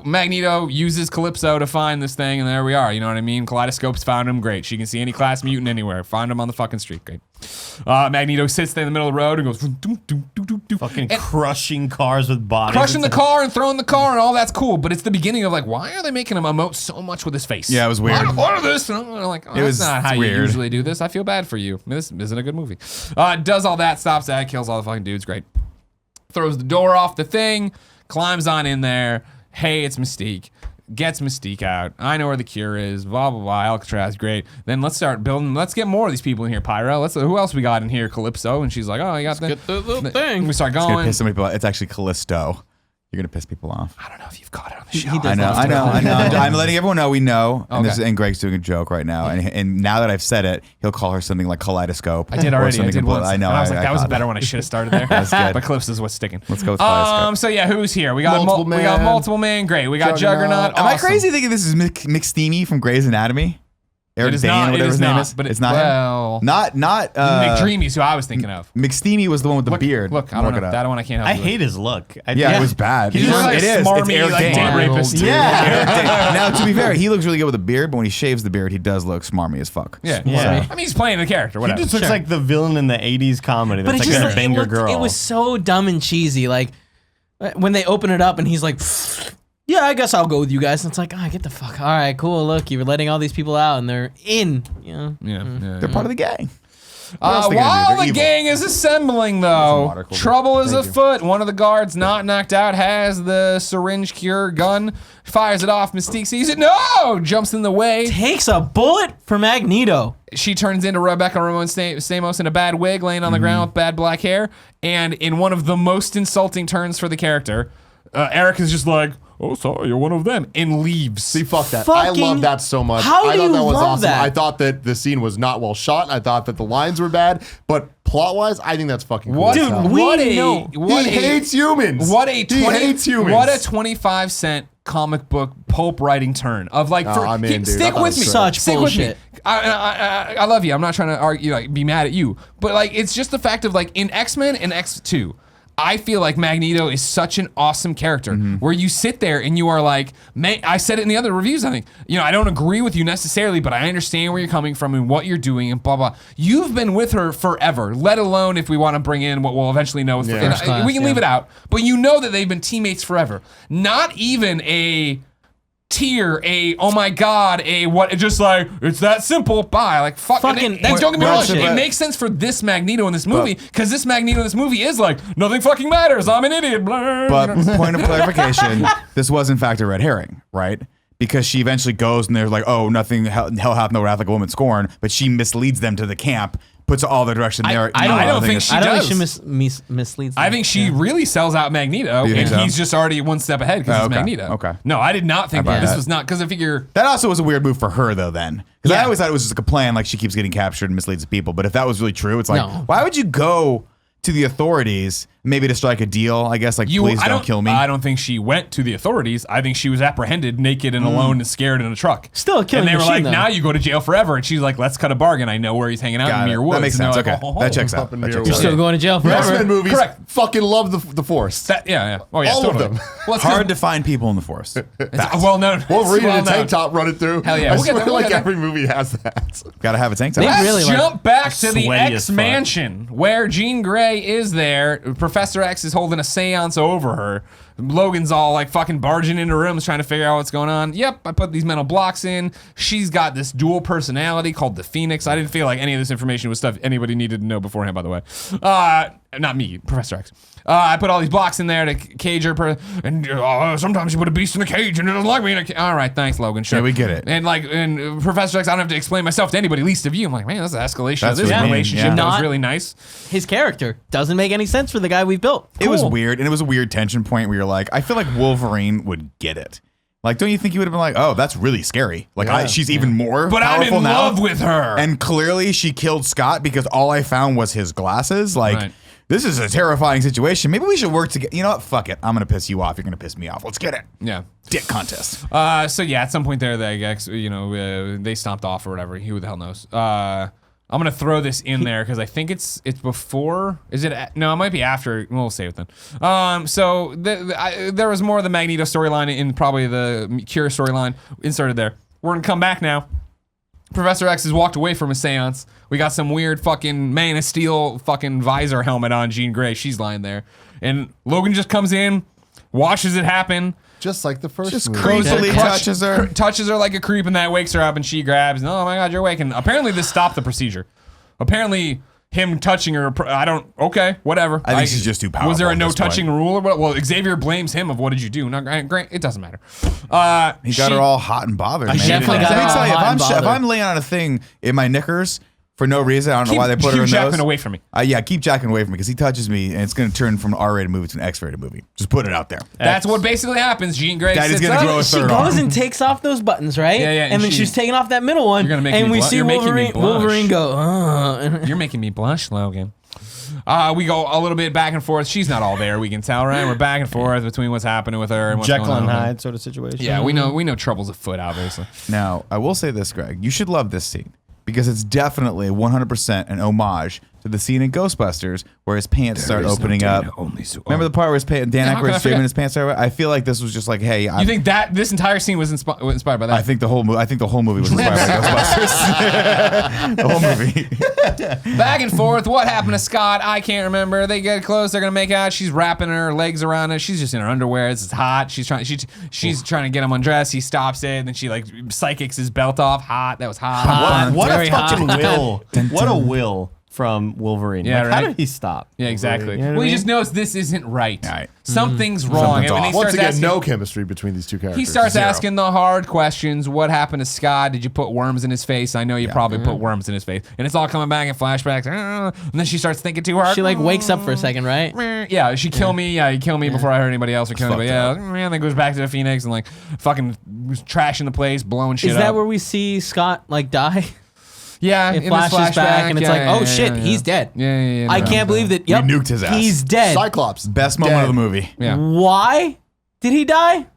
Magneto uses Calypso to find this thing, and there we are. You know what I mean? Kaleidoscope's found him. Great. She can see any class mutant anywhere. Find him on the fucking street. Great. Magneto sits there in the middle of the road and goes, doom, doom, doom, doom, doom. Fucking And crushing cars with bodies. crushing the It's car and throwing the car and all that's cool. But it's the beginning of like, why are they making him emote so much with his face? Yeah, it was weird. What are this? And I'm like, oh, that's not how you weird. usually do this. I feel bad for you. This isn't a good movie. Does all that, stops that, kills all the fucking dudes. Great. Throws the door off the thing, climbs on in there. Hey, it's Mystique. Gets Mystique out. I know where the cure is. Blah, blah, blah. Alcatraz, great. Then let's start building. Let's get more of these people in here, Pyro. Who else we got in here? Calypso. And she's like, oh, you got Get the little thing. We start It's gonna going. piss some people off. It's actually Callisto. You're gonna piss people off. I don't know if you've caught it on the show. He does I know. love to- I'm letting everyone know we know. And, Okay. and Greg's doing a joke right now. And now that I've said it, he'll call her something like Kaleidoscope. I did or already. I something did completely- once. I know. And I was like, that was a caught better it. one. I should have started there. That's good. But Clips is what's sticking. Let's go with Kaleidoscope. So yeah, who's here? We got Multiple we got Man. Multiple Man. Great. We got Juggernaut. Juggernaut. Am I Awesome. crazy thinking this is McSteamy from Grey's Anatomy? Eric It is Dane, not. It whatever is his name not. is. But it's not well, him. Not Nick Dreamy's who I was thinking of. McSteamy was the one with the beard. Look, I don't Look know. it up. That one I can't help I you with. hate his look. Yeah, it was bad. He's just like it is. smarmy, It's Eric like Dane. date rapist. Too. Eric Dane. Now, to be fair, he looks really good with a beard, but when he shaves the beard, he does look smarmy as fuck. Yeah. Yeah. I mean, he's playing the character. He Whatever. just looks like the villain in the 80s comedy. But That's it's like just a banger looked- girl. It was so dumb and cheesy. Like when they open it up and he's like, yeah, I guess I'll go with you guys. And it's like, get the fuck. All right, cool. Look, you're letting all these people out and they're in. You know? Yeah. They're part of the gang. What else they gonna do? While They're the evil. gang is assembling, Some though, water, cool. trouble is Thank you. afoot. One of the guards, not knocked out, has the syringe cure gun, fires it off. Mystique sees it. No! Jumps in the way. Takes a bullet for Magneto. She turns into Rebecca Ramon Stamos in a bad wig, laying on the ground with bad black hair. And in one of the most insulting turns for the character, Eric is just like, oh, sorry, you're one of them, and leaves. See, fuck that. I Fucking- love that so much. How I do thought you that was love awesome. that? I thought that the scene was not well shot. I thought that the lines were bad, but plot-wise, I think that's fucking cool. What, as Dude, hell. we what a know. what he a hates humans. what a he 20, hates humans. what a 25-cent comic book pulp writing turn of like. For, I'm in, dude. I Stick thought with it me. was Such Stick bullshit. with me. I love you. I'm not trying to argue, like, be mad at you, but like, it's just the fact of like in X-Men and X2. I feel like Magneto is such an awesome character where you sit there and you are like, man, I said it in the other reviews, I think, I don't agree with you necessarily, but I understand where you're coming from and what you're doing and blah, blah. You've been with her forever, let alone if we want to bring in what we'll eventually know. We can leave it out, but you know that they've been teammates forever. Not even a tier, oh my god, what, just like, it's that simple, bye. Like, fucking don't get me wrong, it makes sense for this Magneto in this movie, because this Magneto in this movie is like, nothing fucking matters, I'm an idiot. But point of clarification, this was in fact a red herring, right? Because she eventually goes and they're like, oh, nothing, hell hath no wrath like a woman scorn, but she misleads them to the camp, puts all the direction there. I don't think she does. Misleads them. I think she really sells out Magneto, and he's just already one step ahead because he's Magneto. Okay. No, I did not think that. This was not, because I figure... That also was a weird move for her, though, then. Because I always thought it was just like a plan, like she keeps getting captured and misleads people. But if that was really true, it's like, why would you go to the authorities, maybe to strike a deal, I guess, like, please don't kill me? I don't think she went to the authorities. I think she was apprehended, naked and alone and scared in a truck. Still a killing machine, machine, And they were like, though. now you go to jail forever. And she's like, let's cut a bargain. I know where he's hanging out in Muir Woods. That makes sense. Like, Okay. That checks out. You're still going to jail The forever. X-Men movies Correct. fucking love the Force. Oh, yeah, All totally. of them. Well, it's Hard to find people in the forest. well known. Wolverine in a well known. tank top running through. Hell yeah. I We'll get swear there, we'll like get there. every movie has that. Gotta have a tank top. Let's really, like, jump back to the sweaty X as fuck. mansion where Jean Grey is there. Professor X is holding a seance over her. Logan's all like fucking barging into rooms trying to figure out what's going on. Yep, I put these mental blocks in. She's got this dual personality called the Phoenix. I didn't feel like any of this information was stuff anybody needed to know beforehand, by the way. Not me, Professor X. I put all these blocks in there to cage her, and sometimes you put a beast in a cage and it doesn't like me in a cage. All right, thanks, Logan. Sure, Yeah, we get it. And Professor X, I don't have to explain myself to anybody, least of you. I'm like, man, that's an escalation of this what I mean, relationship. yeah. That was Not- really nice. His character doesn't make any sense for the guy we've built. It was Cool. weird, and it was a weird tension point where you're like, I feel like Wolverine would get it. Like, don't you think he would have been like, oh, that's really scary? Like, she's even more But I'm powerful in now. love with her. And clearly she killed Scott because all I found was his glasses. Like, Right. this is a terrifying situation. Maybe we should work together. You know what? Fuck it. I'm going to piss you off. You're going to piss me off. Let's get it. Yeah. Dick contest. So yeah, at some point there, they stomped off or whatever. Who the hell knows? I'm gonna throw this in there because I think it's before. Is it? No, it might be after. We'll save it then. So there was more of the Magneto storyline in probably the Cure storyline inserted there. We're gonna come back now. Professor X has walked away from a seance. We got some weird fucking Man of Steel fucking visor helmet on Jean Grey. She's lying there, and Logan just comes in, watches it happen. Just like the first Just movie. creepily touches her like a creep, and that wakes her up, and she grabs. And, oh my god, you're awake! And apparently this stopped the procedure. Apparently him touching her. Okay, whatever. I think she's just too powerful Was there a at no this touching point. rule or what? Well, Xavier blames him of what did you do? Now, Grant, it doesn't matter. He got her all hot and bothered. Man. definitely Let got me her tell you, all hot and if bothered. I'm laying on a thing in my knickers for no reason, I don't know why they put her in Jackman those. away from me. Yeah, keep Jackman away from me because he touches me and it's going to turn from an R-rated movie to an X-rated movie. Just put it out there. That's what basically happens. Jean Grey Daddy's sits gonna up. grow a She third goes arm. and takes off those buttons, right? Yeah, yeah, And and then she- she's taking off that middle one. You're gonna make and me we blush. see You're making me Wolverine blush. go, You're making me blush, Logan. We go a little bit back and forth. She's not all there. We can tell, right? We're back and forth between what's happening with her and what's Jekyll going on. and with her. Hyde sort of situation. Yeah, we know trouble's afoot, obviously. Now, I will say this, Greg. You should love this scene because it's definitely 100% an homage to the scene in Ghostbusters where his pants start opening up. Remember the part where his Dan Yeah, how could I Aykroyd's shaving his pants out? I feel like this was just like, hey, You think that this entire scene was inspired by that? I think the whole movie was inspired by Ghostbusters. The whole movie. Back and forth. What happened to Scott? I can't remember. They get close. They're gonna make out. She's wrapping her legs around it. She's just in her underwear. It's hot. She's trying to get him undressed. He stops it. And then she like psychics his belt off. Hot. That was hot. What Very a fucking hot. will. What a will from Wolverine. Yeah, Like, how right. did he stop? Yeah, exactly. You know what Well, I he mean? just knows this isn't right. All right. Something's wrong. Something's And when he off. Once starts again, asking, no chemistry between these two characters. he starts Zero. asking the hard questions. What happened to Scott? Did you put worms in his face? I know you probably put worms in his face. And it's all coming back in flashbacks. And then she starts thinking too hard. She like wakes up for a second, right? Yeah, she kill me. Yeah, you kill me before I heard anybody else or kill anybody else. fucked And then goes back to the Phoenix and like fucking trashing the place, blowing shit Is up. that where we see Scott like die? Yeah, It in this flashes back and it's yeah, like, yeah, oh yeah, shit, yeah. he's dead. Yeah. I can't believe that. Yep, nuked his ass. He's dead. Cyclops. Best moment Dead. of the movie. Yeah. Why did he die?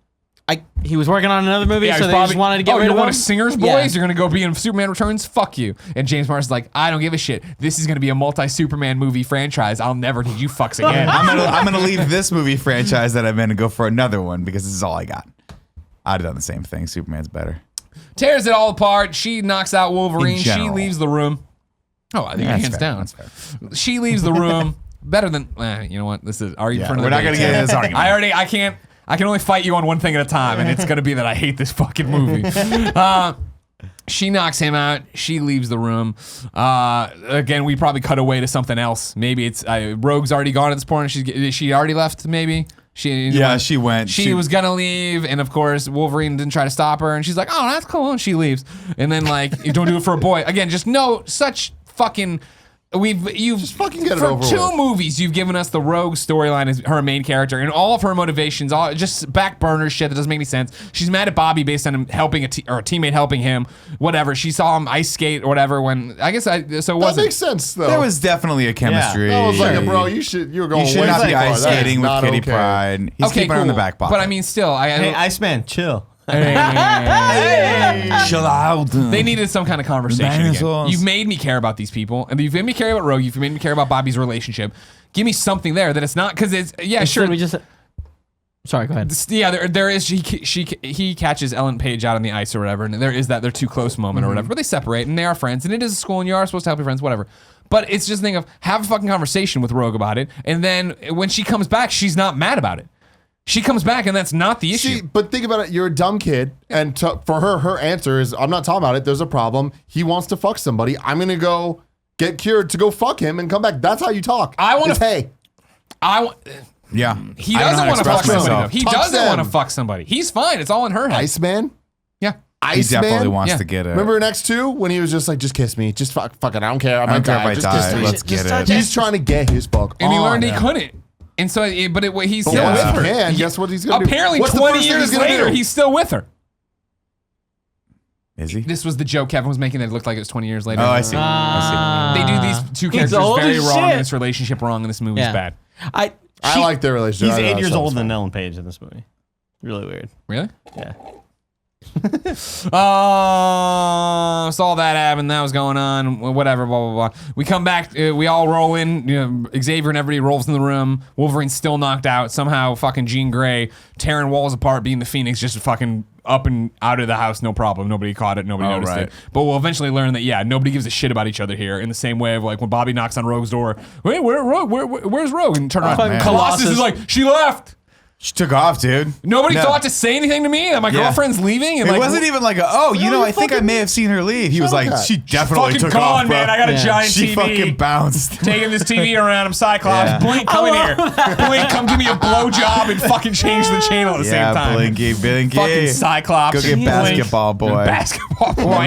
he was working on another movie, Yeah, so he's they just wanted to get rid you're of one him. of Singer's boys? Yeah. You're going to go be in Superman Returns? Fuck you. And James Marsden's like, I don't give a shit. This is going to be a multi-Superman movie franchise. I'll never need you fucks again. I'm gonna leave this movie franchise that I'm in and go for another one because this is all I got. I'd have done the same thing. Superman's better. Tears it all apart. She knocks out Wolverine. In She general. leaves the room. Oh, I think That's hands fair. down. That's fair. She leaves the room. Better than you know what? This is argument for We're another not gonna day. get into this argument. I can only fight you on one thing at a time, and it's gonna be that I hate this fucking movie. She knocks him out. She leaves the room. Again, we probably cut away to something else. Maybe it's Rogue's already gone at this point. She already left. Maybe she went. She was gonna leave, and of course Wolverine didn't try to stop her. And she's like, "Oh, that's cool." And she leaves. And then like, you don't do it for a boy. Again, just no such fucking. You've Just fucking get it for over two with. movies. You've given us the Rogue storyline as her main character, and all of her motivations, all just back burner shit that doesn't make any sense. She's mad at Bobby based on him helping a teammate helping him, whatever. She saw him ice skate or whatever. When I guess so it That wasn't. makes sense though. There was definitely a chemistry. That was like, bro, you were going You should way not too be far. ice That is skating with not Kitty okay. Pryde. He's keeping her in the back pocket. But I mean, still, Hey, Iceman, chill. chill out. They needed some kind of conversation again. Dinosaurs. You've made me care about these people, and you've made me care about Rogue. You've made me care about Bobby's relationship. Give me something there that it's not because it's sure. We just. Sorry, go ahead. Yeah, there is. He catches Ellen Page out on the ice or whatever, and there is that they're too close moment or whatever. But they separate and they are friends, and it is a school, and you are supposed to help your friends, whatever. But it's just a thing of have a fucking conversation with Rogue about it, and then when she comes back, she's not mad about it. She comes back, and that's not the issue. See, but think about it. You're a dumb kid, and for her answer is, "I'm not talking about it. There's a problem. He wants to fuck somebody. I'm gonna go get cured to go fuck him and come back." That's how you talk. I wanna- It's, hey, Yeah. He I don't know doesn't how want to express fuck somebody. myself. Though. He Touch doesn't them. want to fuck somebody. He's fine. It's all in her head. Iceman. Yeah. He Iceman. definitely wants Yeah. to get it. Remember in X2 when he was just like, "Just kiss me. Just fuck it. I don't care. I I don't might care die. if I Just kiss die. me." Let's get touch it. He's trying to get his fuck And he on. learned he couldn't. And so, he's still Yeah, with he her. can. Guess what he's gonna do? Apparently, What's the 20 first thing years he's gonna later, do? he's still with her. Is he? This was the joke Kevin was making that it looked like it was 20 years later. Oh, I see. I They do these two He's characters old very as wrong, shit. and this relationship wrong, and this movie's Yeah. bad. I like their relationship. He's I 8 thought years that was older fun. than Ellen Page in this movie. Really weird. Really? Yeah. So all that happened, that was going on, whatever, blah, blah, blah. We come back, we all roll in, Xavier and everybody rolls in the room. Wolverine's still knocked out. Somehow fucking Jean Grey tearing walls apart, being the Phoenix, just fucking up and out of the house, no problem. Nobody caught it, nobody noticed right. it. But we'll eventually learn that, nobody gives a shit about each other here, in the same way of like when Bobby knocks on Rogue's door, wait, where's Rogue? And turn around, man. Colossus is like, she left. She took off, dude. Nobody No. thought to say anything to me that my girlfriend's leaving. And It like, wasn't even like, I think I may have seen her leave. He was like, that. she definitely fucking took gone, off, bro. man. I got a giant She TV. fucking bounced. Taking this TV around. I'm Cyclops. Yeah. Blink, come in here. Blink, come give me a blowjob and fucking change the channel at the same time. Blinky. Fucking Cyclops. Go get Blink, basketball boy. and basketball boy.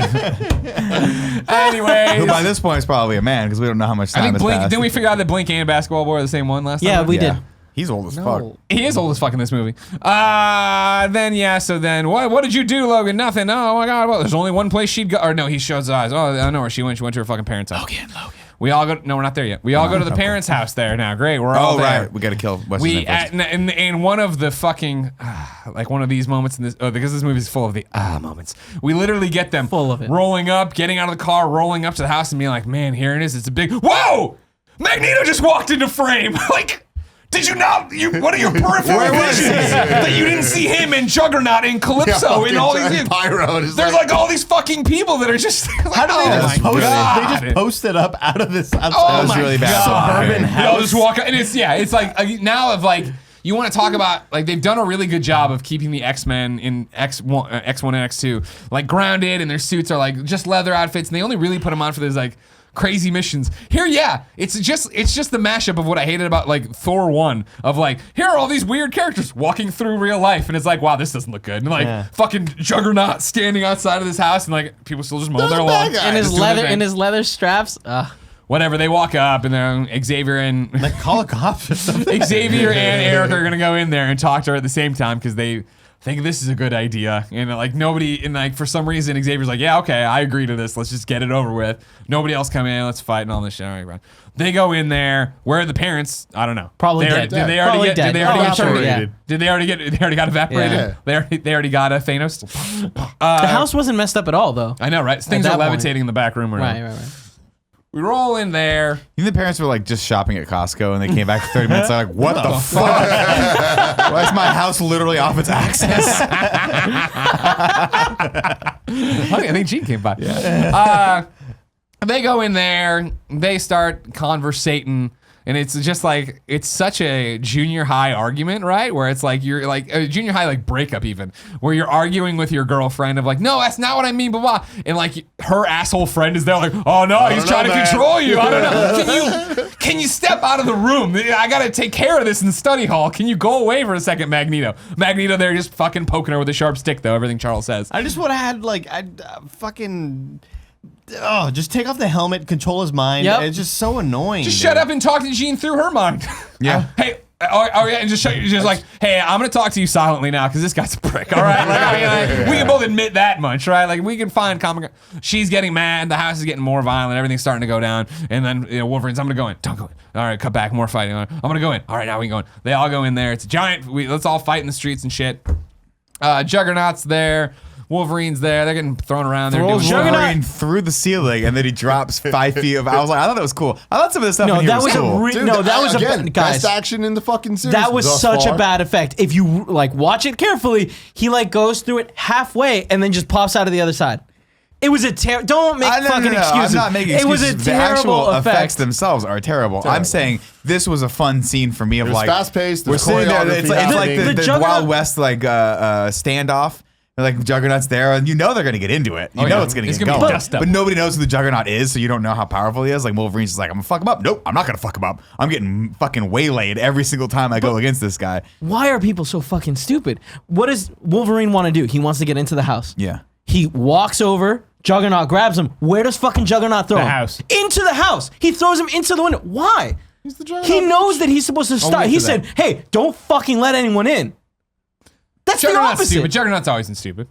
Anyway, Who by this point is probably a man because we don't know how much time I think has Blink. passed. Didn't we figure out that Blink and basketball boy are the same one last time? Yeah, we did. He's old as fuck. He is old as fuck in this movie. So then, what did you do, Logan? Nothing. Oh my God. Well, there's only one place she'd go. Or no, he shows his eyes. Oh, I know where she went. She went to her fucking parents' house. Logan. We all go. No, we're not there yet. We all go to the parents' house there now. Great. We're all there. Right. We got to kill what's his We name first. in one of the fucking like one of these moments in this because this movie is full of the moments. We literally get them Full of it. rolling up, getting out of the car, rolling up to the house, and being like, "Man, here it is. It's a big whoa! Magneto just walked into frame. Like, did you not? What are your peripheral visions that you didn't see him and Juggernaut and Calypso and all these? Pyro. There's like all these fucking people that are just. How do they just post? They just posted up out of this. Outside. Oh That was my really bad. Suburban They all house. just walk out, and it's now of like you want to talk about like they've done a really good job of keeping the X-Men in X1 and X2 like grounded, and their suits are like just leather outfits, and they only really put them on for those like crazy missions. Here, it's just the mashup of what I hated about like Thor 1 of like here are all these weird characters walking through real life, and it's like wow, this doesn't look good, and like fucking Juggernaut standing outside of this house, and like people still just mowing their lawn In his just doing leather, their thing. in his leather straps. Whatever, they walk up and then Xavier and Like call a cops or something. Xavier and Eric are gonna go in there and talk to her at the same time because they think this is a good idea. And like nobody, and like for some reason, Xavier's like, yeah, okay, I agree to this. Let's just get it over with. Nobody else come in. Let's fight and all this shit. All right, they go in there. Where are the parents? I don't know. Probably dead. Did they already get? Did they already get evaporated? Did they already get? They already got evaporated. Yeah. They already got a Thanos. The house wasn't messed up at all, though. I know, right? Things are levitating in the back room. Right. We roll in there. You think the parents were like just shopping at Costco and they came back for 30 minutes. They're like, what the fuck? Why is my house literally off its axis? I think Gene came by. They go in there. They start conversating. And it's just like, it's such a junior high argument, right? Where it's like, you're like, a junior high like breakup even, where you're arguing with your girlfriend of like, no, that's not what I mean, blah, blah. And like, her asshole friend is there like, oh no, he's trying to control you. I don't know. Can you step out of the room? I gotta take care of this in the study hall. Can you go away for a second, Magneto? Magneto there just fucking poking her with a sharp stick though, everything Charles says. I just would have had like, just take off the helmet, control his mind. Yep. It's just so annoying. Just shut up and talk to Jean through her mind. Yeah. Hey, yeah, and just like, hey, I'm gonna talk to you silently now because this guy's a prick. All right, like, we can both admit that much, right? Like, we can find common. She's getting mad. The house is getting more violent. Everything's starting to go down. And then Wolverine's, I'm gonna go in. Don't go in. All right, cut back. More fighting. I'm gonna go in. All right, now we can go in. They all go in there. It's a giant. Let's all fight in the streets and shit. Juggernaut's there. Wolverine's there. They're getting thrown around. They're doing Wolverine through the ceiling, and then he drops 5 feet. I thought that was cool. I thought some of the stuff No, in here that was cool. That was guys. best action in the fucking series. That was thus such far. a bad effect. If you like watch it carefully, he like goes through it halfway and then just pops out of the other side. It was a don't make fucking excuses. I'm not making It excuses. was a The terrible actual effects effect. themselves are terrible. I'm saying this was a fun scene for me of It was like fast-paced, We're there's sitting there. choreography It's like happening. the The Juggernaut- Wild West like standoff. Like Juggernaut's there, and you know they're gonna get into it. You know it's gonna get gonna be going. dust up. But nobody knows who the Juggernaut is, so you don't know how powerful he is. Like Wolverine's just like, I'm gonna fuck him up. Nope, I'm not gonna fuck him up. I'm getting fucking waylaid every single time I go against this guy. Why are people so fucking stupid? What does Wolverine want to do? He wants to get into the house. Yeah. He walks over. Juggernaut grabs him. Where does fucking Juggernaut throw him? house. Into the house. He throws him into the window. Why? He's the Juggernaut. He knows that he's supposed to stop. get He to said, that. hey, don't fucking let anyone in. That's the Juggernaut's opposite. stupid. Juggernaut's always been stupid.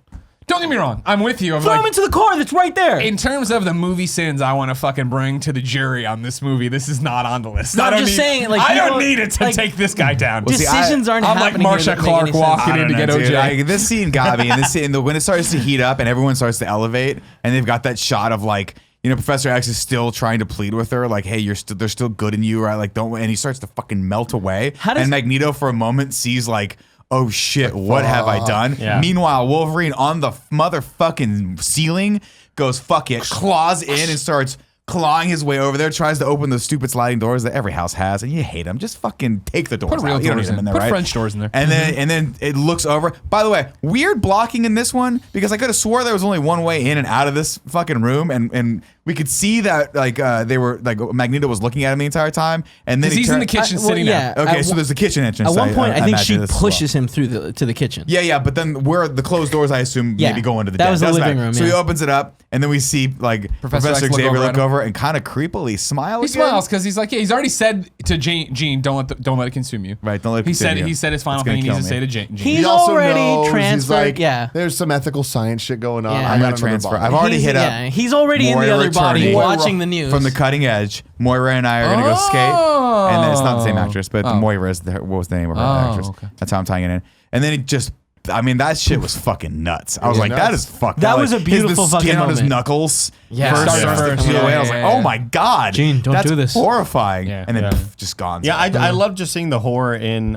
Don't get me wrong. I'm with you. I'm Throw him like, into the car that's right there. in terms of the movie sins I want to fucking bring to the jury on this movie, this is not on the list. No, I I'm don't just need, saying, like, I don't people- need it to like, take this guy down. see, Decisions aren't I'm like happening here Marsha that make Clark any sense. walking in to get Dude, OJ. like, this scene got me, and this scene, when it starts to heat up and everyone starts to elevate, and they've got that shot of like, Professor X is still trying to plead with her, like, hey, there's still good in you, right? Like, don't, and he starts to fucking melt away. And Magneto for a moment sees like, oh shit, what have I done? Yeah. Meanwhile, Wolverine on the motherfucking ceiling goes, fuck it, claws in and starts clawing his way over there, tries to open those stupid sliding doors that every house has, and you hate them. Just fucking take the doors Put real out. You don't doors need them in. there, Put right? French doors in there. And then it looks over. By the way, weird blocking in this one because I could have swore there was only one way in and out of this fucking room, and we could see that like they were like Magneto was looking at him the entire time, and then He's in the kitchen sitting yeah. there. Okay, so there's the kitchen entrance. At one point, I think she imagine this as well. pushes him through to the kitchen. Yeah, but then where the closed doors, I assume, Yeah, maybe go into the that den. was the Doesn't living matter. room, So he yeah. opens it up, and then we see like Professor Professor X Xavier look look over over and kind of creepily smile. He again. smiles because he's like, yeah, he's already said to Gene, don't let it consume you. Right, don't let it he consume said you. He said his final It's thing he gonna needs to kill say me. to Gene. He's He also already knows, transferred. He's like, yeah. there's some ethical science shit going on. Yeah. I I'm got gonna another transfer. body. I've already He's- hit up. yeah, he's already in the Moira other body returning. watching the news. From the cutting edge, Moira and I are gonna go skate, and then it's not the same actress, but Moira is what was the name of her actress? okay. That's how I'm tying it in. And then it just, I mean, that shit was fucking nuts. I was like, that is fucked. That up. was a Like, beautiful the fucking skin on his moment. knuckles. Yeah. first Started starts to first. peel away. I was Yeah, like, yeah, oh yeah. my god, Gene, don't that's do this. horrifying. Yeah. And then Yeah. just gone. Yeah, I love just seeing the horror in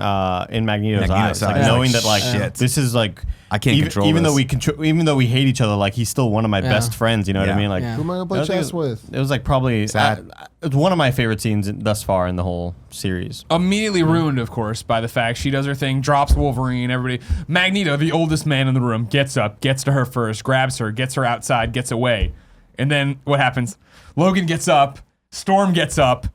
Magneto's eyes, like eyes. knowing Like, that like shit. this is like I can't even, control even this. even though we hate each other, like he's still one of my best friends. You know what I Yeah. mean? Like Yeah. Who am I gonna I play think chess with? it was like probably Sad. it's one of my favorite scenes thus far in the whole series. Immediately ruined, of course, by the fact she does her thing, drops Wolverine, everybody. Magneto, the oldest man in the room, gets up, gets to her first, grabs her, gets her outside, gets away. And then what happens? Logan gets up, Storm gets up.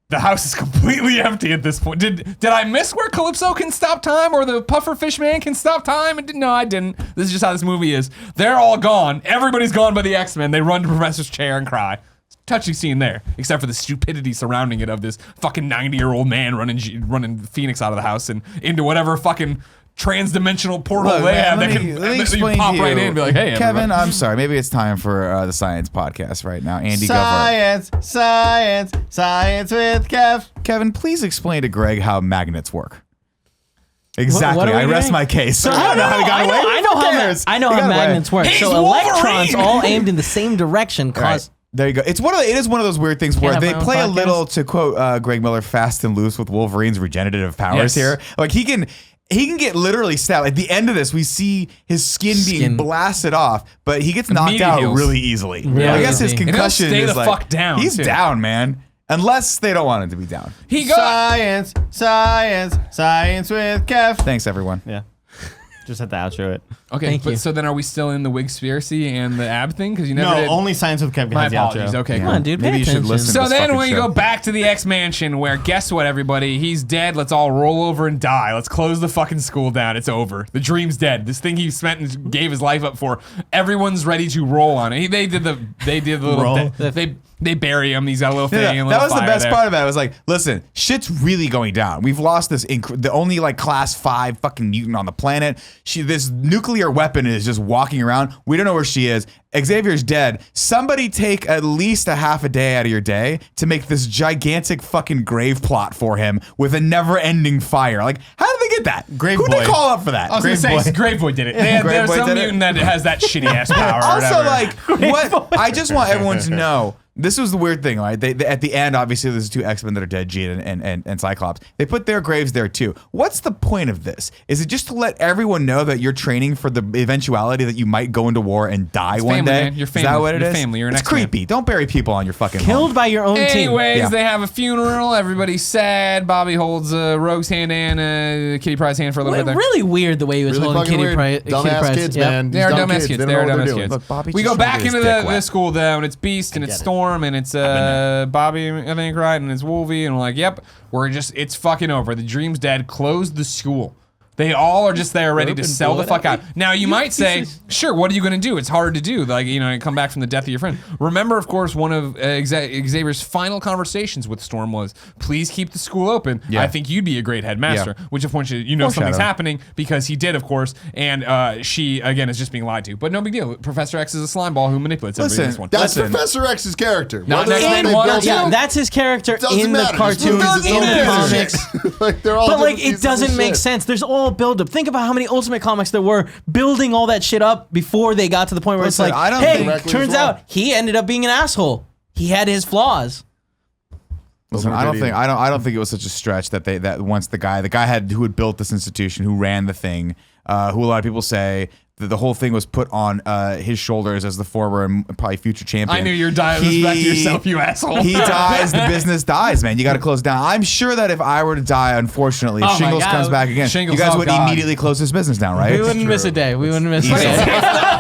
The house is completely empty at this point. Did I miss where Calypso can stop time or the puffer fish man can stop time? No, I didn't. This is just how this movie is. They're all gone. Everybody's gone by the X-Men. They run to Professor's chair and cry. Touching scene there, except for the stupidity surrounding it of this fucking 90-year-old man running Phoenix out of the house and into whatever fucking trans-dimensional portal Look, they man, have let that me can explain you pop to you. right in and be like, hey, Kevin, everybody. I'm sorry. Maybe it's time for the science podcast right now. Andy, Science with Kev. Kevin, please explain to Greg how magnets work. Exactly. What are we I rest doing? my case. So I don't know how he got away. I know how magnets work. He's So Wolverine! electrons all aimed in the same direction cause. Right. There you go. It is one of those weird things where have they my own play a podcast? little, to quote Greg Miller, fast and loose with Wolverine's regenerative powers Yes. here. Like he can get literally stabbed. At the end of this, we see his skin being blasted off, but he gets knocked Immediate out heals. really easily. Really I guess his easy. And he'll concussion stay is the like, fuck down, he's too. down, man. Unless they don't want him to be down. He got Science with Kev. Thanks, everyone. Yeah. Just had to outro it. okay. Thank But you. so then, are we still in the Wigspiracy and the ab thing? Because you never No, did. only Science with Kev My has the apologies. outro. Okay, Come cool. on, dude. Maybe Pay you should attention. listen. So this then fucking we show. go back to the X Mansion where guess what, everybody? He's dead. Let's all roll over and die. Let's close the fucking school down. It's over. The dream's dead. This thing he spent and gave his life up for. Everyone's ready to roll on it. They did the little Roll. they bury him. He's got a little thing. Yeah, and a that little was the fire best there. part about it. It was like, listen, shit's really going down. We've lost this the only like class 5 fucking mutant on the planet. This nuclear weapon is just walking around. We don't know where she is. Xavier's dead. Somebody take at least a half a day out of your day to make this gigantic fucking grave plot for him with a never-ending fire. Like, how did they get that? Grave Who'd Boy. they call up for that? I was going to say, Grave Boy did it. Grave There's Boy some did it. mutant that has that shitty ass power. or Also, whatever. like, what? I just want everyone to know. This was the weird thing, right? They at the end, obviously, there's 2 X-Men that are dead, Jean and Cyclops. They put their graves there too. What's the point of this? Is it just to let everyone know that you're training for the eventuality that you might go into war and die It's one family, day? man. You're Is that family. what it You're is? family. You're an it's X-Man. creepy. Don't bury people on your fucking Killed home. by your own team. Anyways, Yeah. they have a funeral. Everybody's sad. Bobby holds Rogue's hand and Kitty Pryde's hand for a little bit there. Really weird the way he was Really holding fucking Kitty weird. Pryde. Dumbass kids, man. They are These dumb dumbass kids. They They don't are know what dumbass they're doing. kids. Look, Bobby We just go trying to back get his into dick the wet. school though, and it's Beast and it's Storm and it's Bobby, I think, right, and it's Wolvie, and we're like, yep, it's fucking over. The dream's dead. Close the school. They all are just there ready to sell the fuck out. Now, you might say, sure, what are you going to do? It's hard to do. Like, come back from the death of your friend. Remember, of course, one of Xavier's final conversations with Storm was, please keep the school open. Yeah. I think you'd be a great headmaster, which, of course, something's Foreshadow. happening because he did, of course, and she, again, is just being lied to. But no big deal. Professor X is a slime ball who manipulates everybody in this one. That's Listen. Professor X's character. Not Whether or X-Men they 1 or built 2. it, Yeah, that's his character doesn't in the matter. Just cartoons, build his in own the pieces of comics. shit. Like, they're all But different like, it pieces of doesn't make shit. sense. There's all build up. Think about how many Ultimate comics there were building all that shit up before they got to the point where Listen, it's like, I don't hey, think- Directly turns as well. out he ended up being an asshole. He had his flaws. Listen, I don't think it was such a stretch that once the guy who had built this institution, who ran the thing, who a lot of people say that the whole thing was put on his shoulders as the former and probably future champion. I knew you're dying. Respect yourself, you asshole. He dies, the business dies, man. You got to close down. I'm sure that if I were to die, unfortunately, if Oh my Shingles God. comes back again, Shingles, you guys oh would God. immediately close this business down, right? We wouldn't miss a day. We wouldn't miss a Easily. day.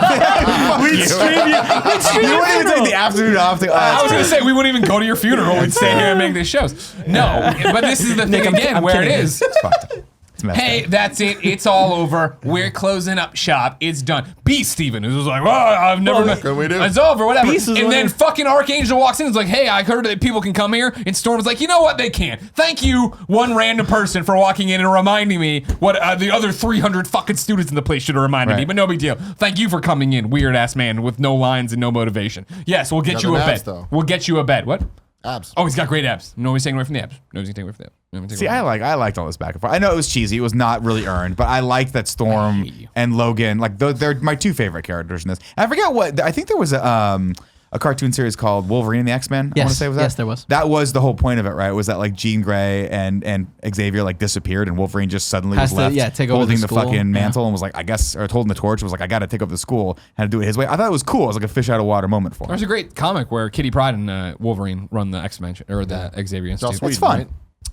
We'd stream you. You wouldn't even take the afternoon off. I was going to say, we wouldn't even go to your funeral. We'd stay here and make these shows. No, but this is the thing again, I'm where it kidding. is. It's fucked up. It's messed Hey, up. that's it. It's all over. We're closing up shop. It's done. Beast Steven, who was like, well, I've never What can we do? It's over, whatever. Beast is And then wondering- fucking Archangel walks in and is like, hey, I heard that people can come here. And Storm's like, you know what? They can. Thank you, one random person, for walking in and reminding me what the other 300 fucking students in the place should have reminded me. Right. But no big deal. Thank you for coming in, weird ass man with no lines and no motivation. Yes, we'll get you a Nothing bed. abs, though. We'll get you a bed. What? Abs. Oh, he's got great abs. Nobody's taking away from the abs. Nobody's taking away from the abs. See, I liked all this back and forth. I know it was cheesy. It was not really earned, but I liked that Storm and Logan, like they're my 2 favorite characters in this. And I forget what I think there was a cartoon series called Wolverine and the X-Men. I want to say was that. Yes, there was. That was the whole point of it, right? Was that like Jean Grey and Xavier like disappeared and Wolverine just suddenly Has was to, left yeah, take over holding the the school. fucking mantle Yeah. and was like, I guess, or holding the torch, was like, I got to take over the school, had to do it his way. I thought it was cool. It was like a fish out of water moment for him. There's a great comic where Kitty Pryde and Wolverine run the X-Men or the Xavier It's all Institute. Sweden, fun. right?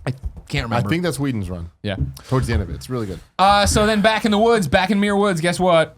I can't I remember. think that's Whedon's run. Yeah. Towards the end of it. It's really good. So then back in the woods, back in Muir Woods, guess what?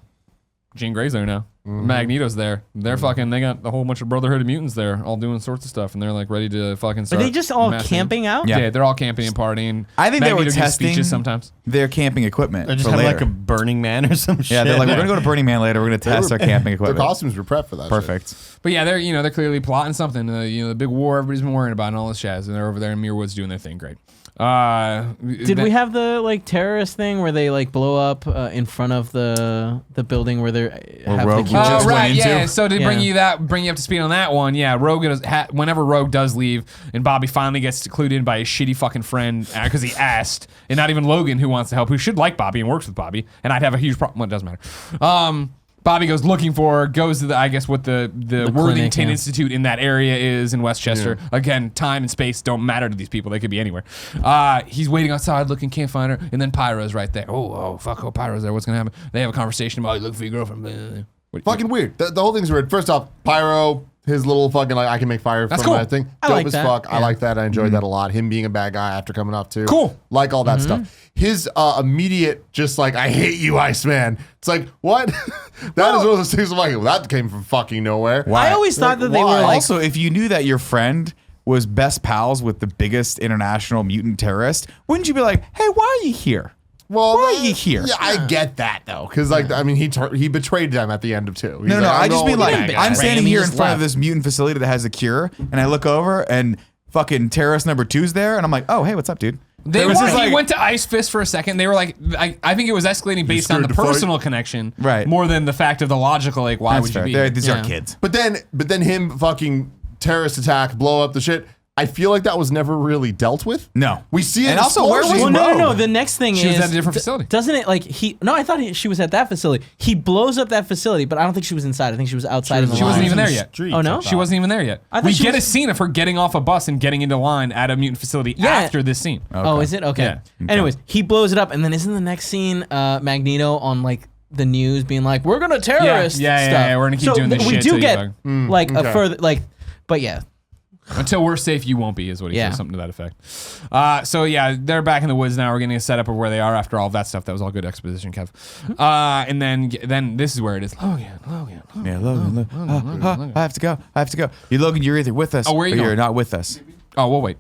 Jean Grey's there now. Mm-hmm. Magneto's there. They're fucking, they got a whole bunch of Brotherhood of Mutants there, all doing sorts of stuff, and they're like ready to fucking Are start. they just all massing. camping out? Yeah, they're all camping and partying. I think they were Magneto gives testing speeches sometimes. their camping equipment Or just for have later. like a Burning Man or some shit. yeah, they're like, we're gonna go to Burning Man later. We're gonna test our camping Their equipment. costumes were prepped for that. shit. Perfect. But yeah, they're clearly plotting something. The big war everybody's been worrying about and all this jazz, and they're over there in Muir Woods doing their thing. Great. Did we have the like terrorist thing where they like blow up in front of the building where they're have Rogue the just Oh, went right, into? yeah. So to bring you up to speed on that one, yeah. Whenever Rogue does leave, and Bobby finally gets clued in by his shitty fucking friend because he asked, and not even Logan who wants to help, who should like Bobby and works with Bobby, and I'd have a huge problem. Well, it doesn't matter. Bobby goes looking for her, goes to what the Worthington clinic, yeah. Institute in that area is in Westchester. Yeah. Again, time and space don't matter to these people. They could be anywhere. He's waiting outside looking, can't find her. And then Pyro's right there. Oh, fuck, Pyro's there. What's going to happen? They have a conversation about, look for your girlfriend. Fucking weird. The whole thing's weird. First off, Pyro, his little fucking, like, I can make fire That's from cool. that thing. I Dope like as that. fuck. Yeah. I like that. I enjoyed that a lot. Him being a bad guy after coming up, too. Cool. Like all that stuff. His immediate, just like, I hate you, Iceman. It's like, what? That is one of those things I'm like, well, that came from fucking nowhere. I always thought that they were why? like. Also, if you knew that your friend was best pals with the biggest international mutant terrorist, wouldn't you be like, hey, why are you here? Well, Why are you here? Yeah, I get that though, because like I mean, he betrayed them at the end of 2. He's No, like, I I'm just mean going like with that I'm guy. standing Randomly here in just front of left. this mutant facility that has a cure, and I look over and fucking terrorist number 2's there, and I'm like, oh hey, what's up, dude? He like- went to Ice Fist for a second. They were like, I think it was escalating based on the scared to fight? personal connection, Right. more than the fact of the logical, like, why That's would fair. you be? These are Yeah. kids. But then him fucking terrorist attack, blow up the shit. I feel like that was never really dealt with. No. We see it. And in also, where was explosions. Well, no. Rogue? The next thing She is was at a different facility. Doesn't it like he? No, I thought she was at that facility. He blows up that facility, but I don't think she was inside. I think she was outside in the She wasn't line. even there yet. Streets, Oh, no? I She thought. wasn't even there yet. I thought We she get was- a scene of her getting off a bus and getting into line at a mutant facility Yeah. after this scene. Oh, is it? Okay. Yeah. Anyways, he blows it up, and then isn't the next scene Magneto on like the news being like, "We're gonna terrorist Yeah, stuff." yeah, we're gonna keep doing this We shit do till you get bug. like a okay. further like, but yeah. Until we're safe, you won't be, is what he Yeah. says, something to that effect. So yeah, they're back in the woods now. We're getting a setup of where they are after all of that stuff. That was all good exposition, Kev. And then this is where it is. Logan. Yeah, Logan. I have to go. You, Logan, you're either with us Oh, where are you or you're going? not with us. Oh, we'll wait.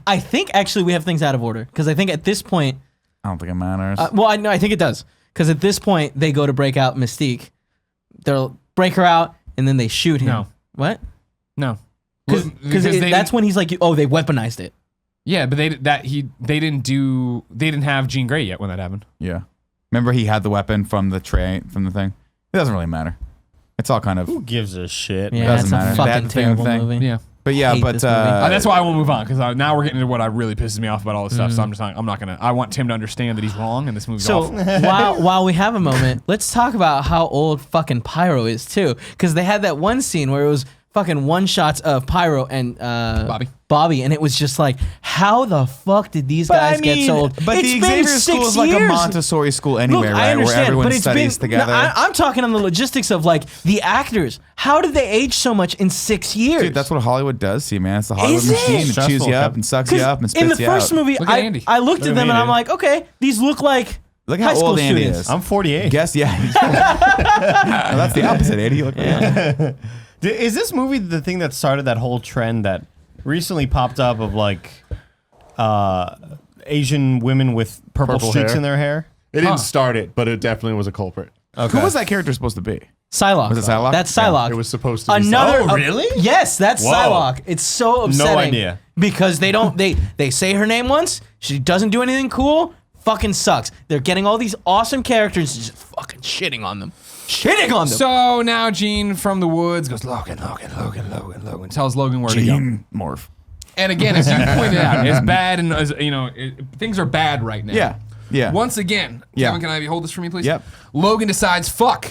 I think actually we have things out of order because I think at this point, I don't think it matters. well, I think it does because at this point they go to break out Mystique. They'll break her out and then they shoot him. No. What? No. Because that's when he's like, oh, they weaponized it. Yeah, but they didn't have Jean Grey yet when that happened. Yeah. Remember he had the weapon from the thing? It doesn't really matter. It's all kind of. Who gives a shit? Yeah, Doesn't it's a matter. fucking That thing- terrible thing. movie. Yeah. But yeah, hate but this movie. That's why I won't move on because now we're getting into what really pisses me off about all this stuff. So I'm not gonna. I want Tim to understand that he's wrong and this movie's So awful. while we have a moment, let's talk about how old fucking Pyro is too, because they had that one scene where it was fucking one shots of Pyro and Bobby, and it was just like, how the fuck did these guys get so old? But It's the been Xavier 6 school is like a years. Montessori school anyway, Look, right? I understand, Where everyone but it's studies been. together. I'm talking on the logistics of like the actors. How did they age so much in 6 years? Dude, that's what Hollywood does to you, man. It's the Hollywood Is it? machine. It chews Stressful, you up Kev. and sucks you up and spits in the you first out. movie, Look at Andy. I looked Look at at them me, and I'm dude. like, okay, these look like Look high how school old Andy students. is. I'm 48. Guess, yeah. No, that's the opposite, Andy. You look Is this movie the thing that started that whole trend that recently popped up of like Asian women with purple streaks hair? in their hair? It didn't start it, but it definitely was a culprit. Who was that character supposed to be? Psylocke. Was it Psylocke? That's Psylocke. It was supposed to be. Another. Oh, really? Yes, that's Whoa. Psylocke. It's so upsetting. idea. Because they don't. They say her name once. She doesn't do anything cool. Fucking sucks. They're getting all these awesome characters, just fucking shitting on them. Shitting on them. So now Jean from the woods goes, Logan. Tells Logan where to go. Gene Morph. And again, as you pointed out, it's bad and things are bad right now. Yeah. Yeah. Once again, Yeah. Kevin, can I have you hold this for me, please? Yep. Logan decides, fuck,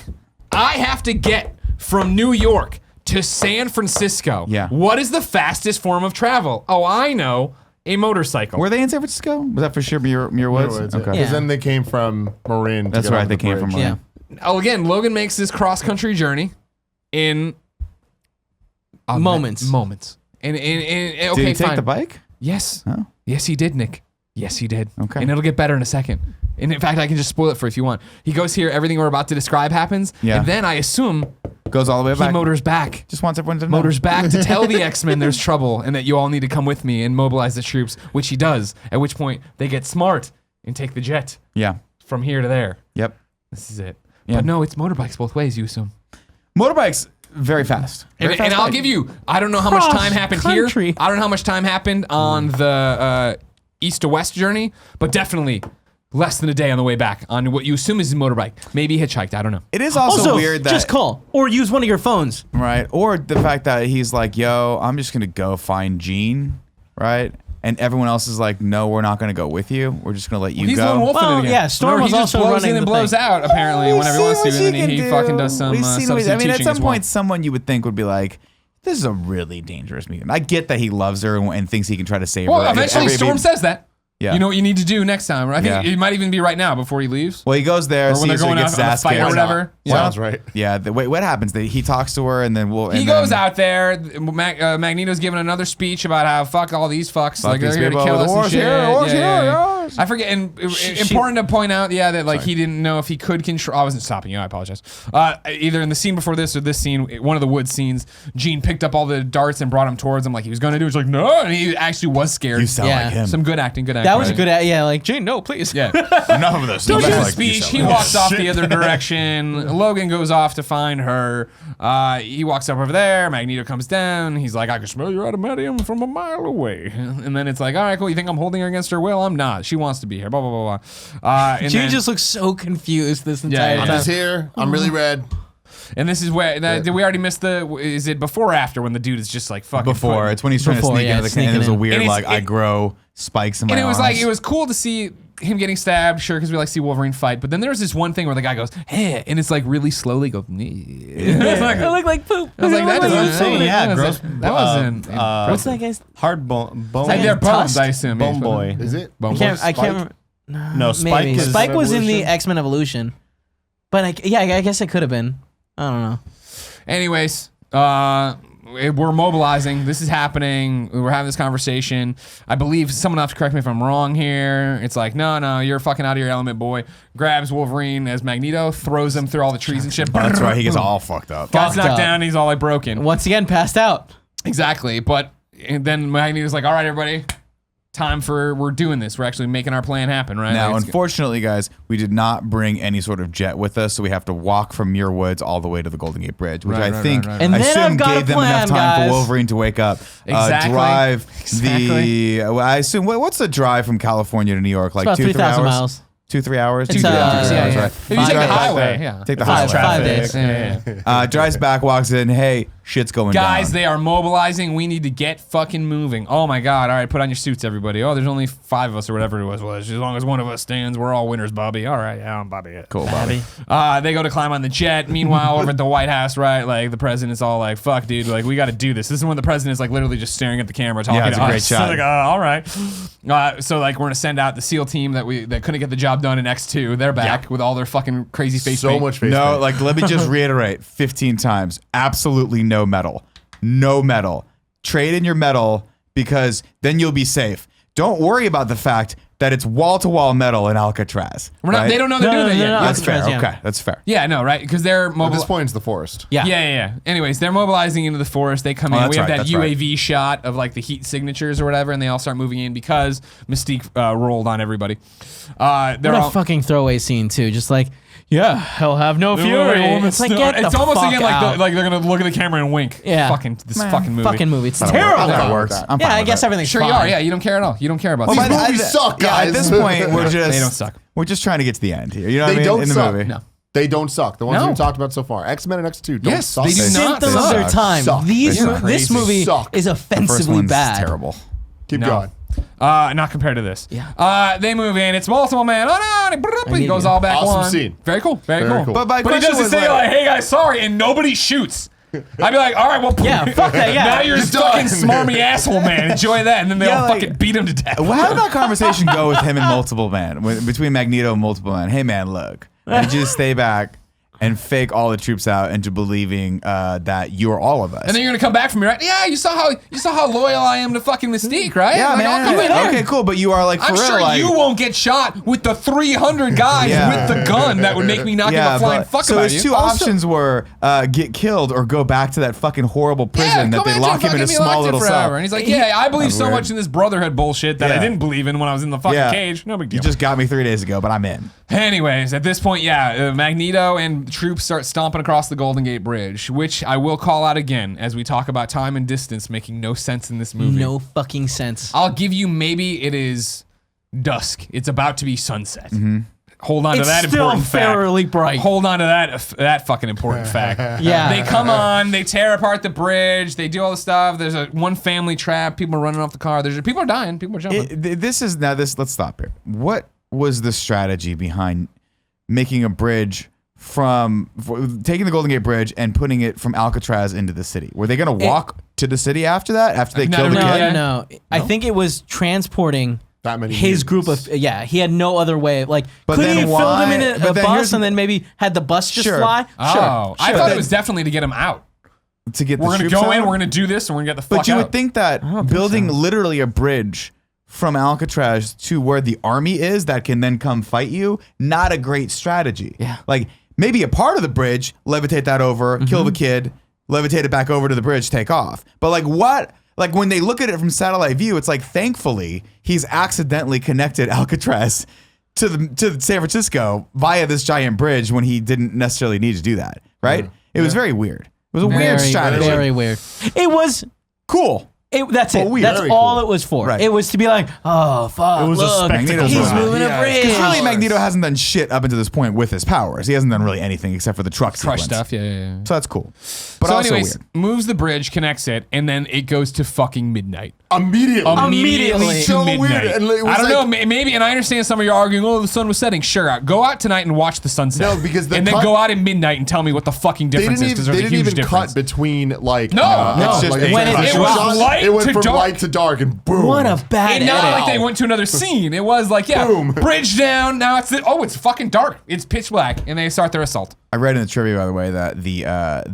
I have to get from New York to San Francisco. Yeah. What is the fastest form of travel? Oh, I know, a motorcycle. Were they in San Francisco? Was that for sure Muir Woods? Okay. Because Yeah. then they came from Marin. That's right. They came from Marin. yeah. Oh, again, Logan makes this cross-country journey in Moments. Moments. And okay, Did he take fine. the bike? Yes. Oh. Yes, he did, Nick. Yes, he did. Okay. And it'll get better in a second. And in fact, I can just spoil it for if you want. He goes here, everything we're about to describe happens. Yeah. And then I assume Goes all the way he back. motors back. Just wants everyone to know. Motors back to tell the X-Men there's trouble and that you all need to come with me and mobilize the troops, which he does. At which point, they get smart and take the jet Yeah. from here to there. Yep. This is it. Yeah. But no, it's motorbikes both ways, you assume. Motorbikes. very fast. And I'll give you, I don't know how much time happened country. here. I don't know how much time happened on the east to west journey, but definitely less than a day on the way back on what you assume is his motorbike. Maybe hitchhiked. I don't know. It is also weird that just call or use one of your phones. Right. Or the fact that he's like, yo, I'm just going to go find Gene. Right. And everyone else is like, no, we're not going to go with you. We're just going to let you He's go. lone wolfing it again. Yeah, Storm was he just also blows running in and the blows thing. out apparently whenever he wants to, and then he fucking does some substitute I mean, at teaching some as well. point, someone you would think would be like, this is a really dangerous medium. I get that he loves her and thinks he can try to save her. Well, eventually Storm says that. Yeah. You know what you need to do next time. I think Yeah. it might even be right now before he leaves. Well, he goes there, Or when they're sees her, going gets out his on a ass fight or kicked. whatever. Sounds right. Yeah. Wait, what happens? He talks to her and then He goes out there. Magneto's giving another speech about how fuck all these fucks. Like they're these here to people. kill The us and war's shit. here, the war's Yeah. here. I forget. And important to point out, that like he didn't know if he could control. I wasn't stopping you. I apologize. Either in the scene before this or this scene, one of the wood scenes, Gene picked up all the darts and brought them towards him like he was going to do. He's like, no, and he actually was scared. You sound like him. Some good acting. Good acting. That was a right? good. Like Gene, no, please. Yeah. Enough of this. He gives Nobody a likes speech. you, He so- walks off the other direction. Logan goes off to find her. He walks up over there. Magneto comes down. He's like, I can smell your adamantium from a mile away. And then it's like, all right, cool. You think I'm holding her against her will? I'm not. She wants to be here. Blah, blah, blah, blah. And Gene then- just looks so confused this entire yeah. I'm time. just here. I'm really red. And this is where, did we already miss is it before or after when the dude is just like fucking Before. putting- It's when he's trying Before, to sneak yeah, into the sneaking can. It was a in. weird, And it's- like, I grow spikes in my And it was like, arms. it was cool to see him getting stabbed, sure, because we like see Wolverine fight. But then there was this one thing where the guy goes, hey, and it's like really slowly goes, it's like, I look like poop. I was like, that That's what I'm doesn't saying. Yeah, that gross. wasn't- that wasn't. What's that guy's? Hard bone. Like they're bones, Tusk? I assume. Bone boy. Is it? Bone I can't. boy? I can't. No, Spike Maybe. is Spike was in the Evolution. X-Men Evolution, but I guess it could have been. I don't know. Anyways, we're mobilizing. This is happening. We're having this conversation. I believe someone will have to correct me if I'm wrong here. It's like, no, you're fucking out of your element, boy. Grabs Wolverine as Magneto, throws him through all the trees and shit. Oh, that's right. He gets all fucked up. Guy's Fucked knocked up. down. He's all like broken. Once again, passed out. Exactly. But and then Magneto's like, all right, everybody. We're doing this. We're actually making our plan happen, right? Now, Like, it's- unfortunately, guys, we did not bring any sort of jet with us, so we have to walk from Muir Woods all the way to the Golden Gate Bridge, which Right, I right, think right, right. And I then assume I've got a gave them enough plan, time guys. for Wolverine to wake up. Exactly. Drive Exactly. well, I assume what's the drive from California to New York? Like About 2-3 3,000 hours? miles. 2-3 hours? It's, 2-3 hours, yeah. right? If you take the Drive back highway, there. yeah. Take the Five highway. days. Yeah. Drives back, walks in. Hey, shit's going Guys, down. they are mobilizing. We need to get fucking moving. Oh my God. All right, put on your suits, everybody. Oh, there's only 5 of us or whatever it was. Well, as long as one of us stands, we're all winners, Bobby. All right, yeah, I'm Bobby. Cool, Bobby. They go to climb on the jet. Meanwhile, over at the White House, right, like the president's all like, fuck, dude, like we got to do this. This is when the president's like literally just staring at the camera talking Yeah, it's to a great us. shot. Like, all right. So like we're going to send out the SEAL team that couldn't get the job done in X2. They're back with all their fucking crazy face So paint. much face No, paint. like let me just reiterate 15 times. Absolutely no metal. No metal. Trade in your metal because then you'll be safe. Don't worry about the fact that it's wall-to-wall metal in Alcatraz. We're not, right? They don't know they're doing that yet. no, That's fair. Alcatraz, yeah. Okay, that's fair. Yeah, no, right? Because they're At mobile. this point, it's the forest. Yeah. Anyways, they're mobilizing into the forest. They come in. that's We have right, that that's right. UAV shot of like the heat signatures or whatever, and they all start moving in because Mystique rolled on everybody. They're What all a fucking throwaway scene too. Just like, yeah, he'll have no fury. It's like, get it's the almost fuck again out. like they're gonna look at the camera and wink. Yeah. Fucking fucking movie. Fucking movie. It's I terrible. don't know if that fine works. with that. I'm fine Yeah, I with guess that. everything's Sure fine. you are. Yeah, you don't care at all. You don't care about These this. But movies suck, Yeah, guys. at this point, we're just They don't suck. We're just trying to get to the end here. You know what They I mean? don't in the suck. movie. No. They don't suck. The ones No. we've talked about so far, X-Men and X2, don't Yes, suck. they do not Symptoms suck. their time. Suck. These, They suck. this Crazy. movie Suck. is The first offensively one's bad. terrible. Keep No. going. Not compared to this. Yeah. They move in. It's multiple man. Oh no! And he goes all back Awesome one. scene. Very cool. Very cool. But my he question doesn't was say like- "Hey guys, sorry," and nobody shoots. I'd be like, "All right, well, Yeah, fuck that, yeah. now you're You're fucking done. smarmy asshole, man. Enjoy that." And then they Yeah, all like- fucking beat him to death. Well, how did that conversation go with him and Multiple Man? Between Magneto and Multiple Man? Hey, man, look. I need you to stay back and fake all the troops out into believing that you're all of us. And then you're gonna come back from me, right? Yeah, you saw how loyal I am to fucking Mystique, right? yeah, Like, man. I'll come back. Okay, cool. But you are like, for I'm real, sure like, you won't get shot with the 300 guys Yeah. with the gun that would make me not give a flying but- fuck so about his you. two options were get killed or go back to that fucking horrible prison go that they back lock to him in a fucking be small locked in little forever. cell. And he's like, yeah, I believe That's so weird. much in this brotherhood bullshit that I Yeah. didn't believe in when I was in the fucking cage. No big deal. You just got me 3 days ago, but I'm in. Anyways, at this point, yeah, Magneto and the troops start stomping across the Golden Gate Bridge, which I will call out again as we talk about time and distance making no sense in this movie. No fucking sense. I'll give you maybe it is dusk. It's about to be sunset. Hold on to that still important fact. fairly bright. Hold on to that fucking important fact. Yeah. They come on, they tear apart the bridge, they do all the stuff. There's one family trap, people are running off the car. People are dying, people are jumping. Let's stop here. What was the strategy behind making a bridge taking the Golden Gate Bridge and putting it from Alcatraz into the city? Were they going to walk to the city after that? After they killed the kid? No. I think it was transporting that many his group of he had no other way. Like, But could he then have filled him in why- a bus and then maybe had the bus just Sure. fly? Oh, I thought it was definitely to get him out. To get We're the gonna troops go in, out? we're gonna do this, and we're gonna get the fuck out. But you would think that building literally a bridge from Alcatraz to where the army is that can then come fight you, not a great strategy. Yeah. Like, maybe a part of the bridge, levitate that over, kill the kid, levitate it back over to the bridge, take off. But like what? Like when they look at it from satellite view, it's like thankfully he's accidentally connected Alcatraz to San Francisco via this giant bridge when he didn't necessarily need to do that. Right? It was very weird. It was a weird strategy. Very weird. It was Cool. That's it. weird. That's Very all cool. it was for. Right. It was to be like, oh fuck, It was a look, spectacle he's for him. moving a bridge. Because really, Magneto hasn't done shit up until this point with his powers. He hasn't done really anything except for the truck Crush sequence. stuff, yeah. So that's cool. But So also anyways, weird. moves the bridge, connects it, and then it goes to fucking midnight. Immediately. to So weird. midnight. And it was I don't know, like- maybe, and I understand some of you are arguing, oh, the sun was setting. Sure, go out tonight and watch the sunset. No, because the and then cut- go out at midnight and tell me what the fucking They difference didn't is, even, because they there's a didn't huge even difference. cut between like No. It's just like a when it transition was shot. light it went to from dark. light to dark and boom. What a bad It's not edit. like they went to another scene. It was like, Boom. bridge down. Now it's fucking dark. It's pitch black, and they start their assault. I read in the trivia, by the way, that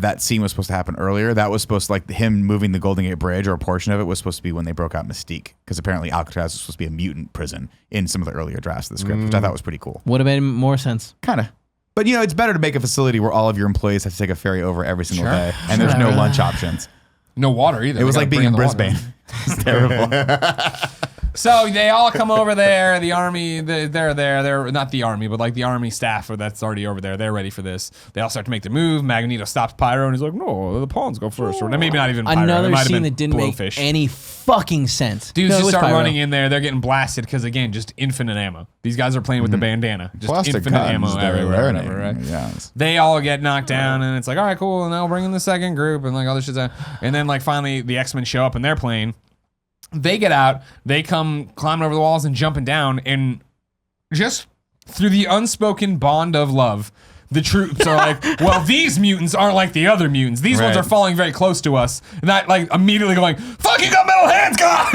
that scene was supposed to happen earlier. That was supposed to, like, him moving the Golden Gate Bridge, or a portion of it was supposed to be when they broke out Mystique, because apparently Alcatraz was supposed to be a mutant prison in some of the earlier drafts of the script, which I thought was pretty cool. Would have made more sense. Kind of. But, you know, it's better to make a facility where all of your employees have to take a ferry over every single day, and there's no lunch options. No water either. It was They like gotta being in bring the water. Brisbane. It's terrible. So they all come over there. The army, they're there. They're not the army, but like the army staff that's already over there. They're ready for this. They all start to make the move. Magneto stops Pyro and he's like, "No, the pawns go first." Or maybe not even Pyro. It Another might have scene been that didn't make Blowfish. any fucking sense. Dudes No, it just was start Pyro. running in there. They're getting blasted because again, just infinite ammo. These guys are playing with the bandana. Just Plastic infinite guns, ammo they're everywhere. learning. Whatever, right? Yeah. They all get knocked down, and it's like, all right, cool. And now we'll bring in the second group, and like other shit's out. And then like finally, the X-Men show up in their plane. They get out. They come climbing over the walls and jumping down, and just through the unspoken bond of love, the troops are like, well, these mutants aren't like the other mutants. These ones Right. are falling very close to us. And not like immediately going, fuck, you got metal hands, God!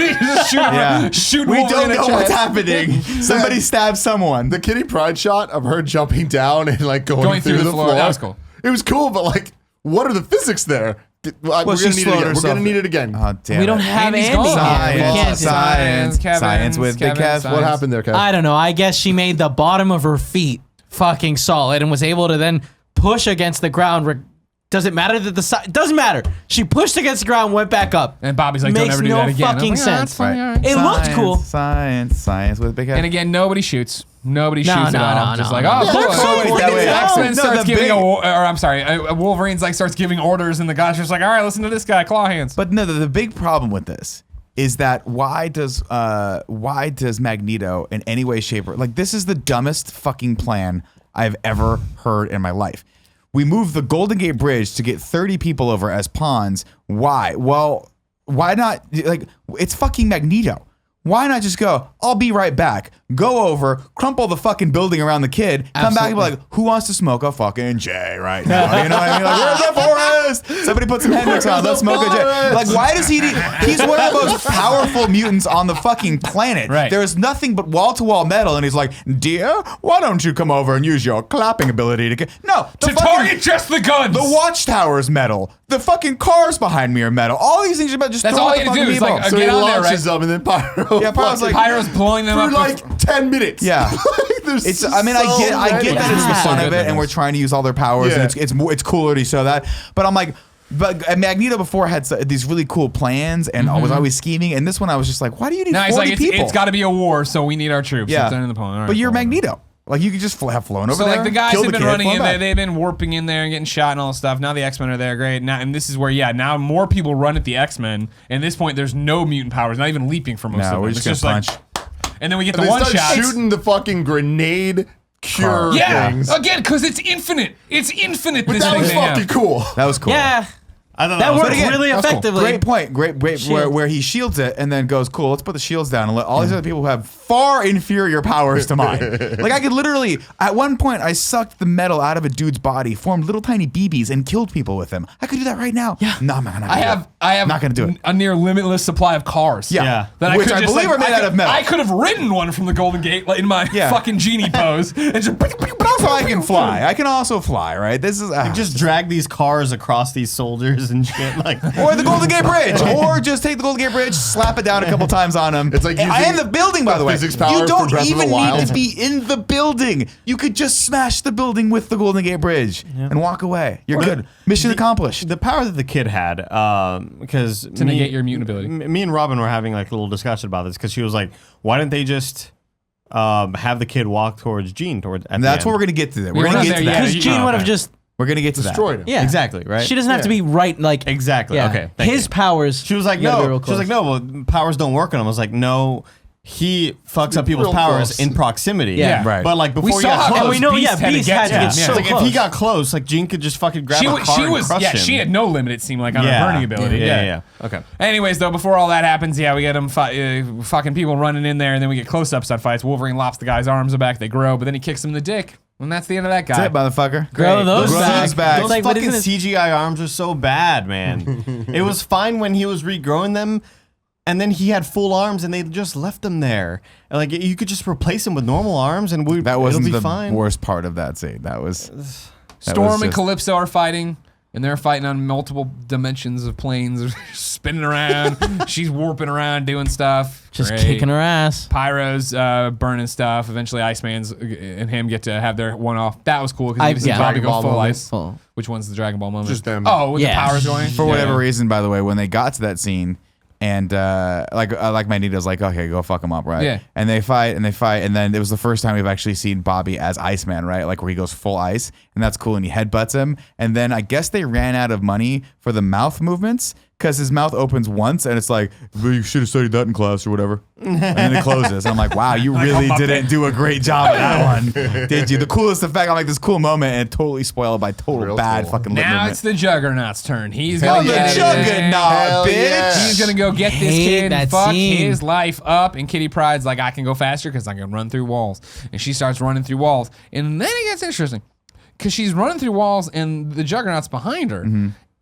just shoot We Wolverine don't in the know what's chest. happening. Somebody stabbed someone. The Kitty Pryde shot of her jumping down and like going through the floor. That was cool. It was cool, but like, what are the physics there? We're gonna she need it slowed again. We're herself. gonna need it again. Oh, damn We it. don't have Andy's Andy. gone. here. We can't do that. Science. Kevin, Science with Big Kev. Kevin, What happened there, Kev? I don't know. I guess she made the bottom of her feet fucking solid and was able to then push against the ground. Does it matter that the side? Doesn't matter. She pushed against the ground, went back up. And Bobby's like, don't Makes ever do no that again. fucking I'm like, "Oh, that's sense. fine, all right." It looked cool. Science with Big Kev. And again, nobody shoots. Nobody No, shoots no, at all. no, Just no, like, no. oh, Yeah, cool. they're cool. That way. The X-Men No, starts the giving, big- or I'm sorry, Wolverine's like starts giving orders, and the guy's just like, all right, listen to this guy, claw hands. But no, the big problem with this is that why does Magneto in any way, shape, or like this is the dumbest fucking plan I've ever heard in my life. We moved the Golden Gate Bridge to get 30 people over as pawns. Why? Well, why not? Like, it's fucking Magneto. Why not just go, I'll be right back. Go over, crumple the fucking building around the kid, come back and be like, who wants to smoke a fucking J right now? You know what I mean? Like, where's the forest? Somebody put some Hendrix on, let's smoke a J. Like, why does he need, he's one of the most powerful mutants on the fucking planet. Right. There's nothing but wall-to-wall metal, and he's like, dear, why don't you come over and use your clapping ability to get, no. to target just the guns. The watchtower's metal. The fucking cars behind me are metal. All these things are metal. Just That's throw all the you gotta fucking do is, like, people. So get he on there, launches them and then Pyro. Yeah, Pyro's like- Pyro's blowing them for up. like 10 minutes. Yeah. It's. I mean, I get that it's the Yeah. fun of it, and we're trying to use all their powers, Yeah. and it's cooler to show that. But I'm like, Magneto before had these really cool plans, and was always scheming. And this one, I was just like, why do you need Now 40 he's like, people? it's got to be a war, so we need our troops. Yeah. It's in the point. All right, But you're cool. Magneto. Like you could just have flown over So there. like the guys kill have the been kid, running flown in there, back. they've been warping in there and getting shot and all this stuff. Now the X-Men are there, great. Now and this is where now more people run at the X-Men. And at this point, there's no mutant powers, not even leaping for most of them. we're It's just gonna punch. and then we get And the they one start shot. shooting the fucking grenade cure Yeah, things. again, because it's infinite. It's infinite. But this that thing was they have. fucking cool. That was cool. Yeah. I don't know. That But worked again, really That's cool. effectively. Great point. Great. Shield. Where he shields it and then goes, cool, let's put the shields down and let all these other people who have far inferior powers to mine. Like I could literally, at one point, I sucked the metal out of a dude's body, formed little tiny BBs, and killed people with them. I could do that right now. Yeah. No, man. I have Not gonna do it. a near limitless supply of cars. Yeah. That Which could I just, believe are made out of metal. I could have ridden one from the Golden Gate in my fucking genie pose and just. But also I can fly. I can also fly, right? This is just drag these cars across these soldiers and shit. Like, or the Golden Gate Bridge, or just take the Golden Gate Bridge, slap it down a couple times on them. It's like I using am the building, by the way. physics power You for don't Breath of the even need Wild. to be in the building. You could just smash the building with the Golden Gate Bridge and walk away. You're good. Mission accomplished. the power that the kid had, because To negate your mutant ability. Me and Robin were having like a little discussion about this because she was like, "Why didn't they just have the kid walk towards Jean towards?" And that's what we're gonna get to. There, we're We're gonna not get there to yet. that. Because you- Jean would have okay. just We're gonna get to Destroyed him. yeah exactly right. She doesn't have to be right like Exactly. Yeah. Okay. Thank His you. powers. She was like, gotta be no. real She was like, close. no. Well, powers don't work on him. I was like, no. He fucks up people's Real powers close. in proximity. Yeah. Right. But like before We he saw got how close, and we know, Beast yeah, had to Beast get had to to him. get Yeah. so like close. if he got close, like Jean could just fucking grab a car and crush him. she had no limit, it seemed like, on her burning ability. Yeah. Okay. Anyways, though, before all that happens, we get them fucking people running in there, and then we get close-ups on fights. Wolverine lops the guy's arms back, they grow, but then he kicks him in the dick, and that's the end of that guy. That's it, motherfucker. Grow those Grow back. those back. Those Like, but fucking isn't it- CGI arms are so bad, man. It was fine when he was regrowing them, and then he had full arms, and they just left them there. And, like you could just replace him with normal arms, and That wasn't it'll be the fine. worst part of that scene. That was Storm and just- Calypso are fighting, and they're fighting on multiple dimensions of planes, spinning around. She's warping around, doing stuff. Just Great. kicking her ass. Pyro's burning stuff. Eventually, Iceman's and him get to have their one off. That was cool because you get to see yeah. Bobby Dragon go Ball full moment. ice. Full. Which one's the Dragon Ball moment? Just them. Oh, with Yeah. the powers going. for whatever reason, by the way, when they got to that scene, and like Magneto's like, okay, go fuck him up, right? Yeah. And they fight, and then it was the first time we've actually seen Bobby as Iceman, right? Like where he goes full ice, and that's cool, and he headbutts him, and then I guess they ran out of money for the mouth movements because his mouth opens once, and it's like, well, you should have studied that in class or whatever, and then it closes. And I'm like, wow, you really didn't do a great job of that one, did you? The coolest effect, I'm like this cool moment, and totally spoiled by total Real bad cool. fucking lip Now movement. it's the Juggernaut's turn. He's Hell gonna the get Juggernaut, Hell bitch. yeah. He's gonna go get this Hate kid and that fuck scene. his life up. And Kitty Pryde's like, I can go faster because I can run through walls. And she starts running through walls. And then it gets interesting because she's running through walls and the Juggernaut's behind her.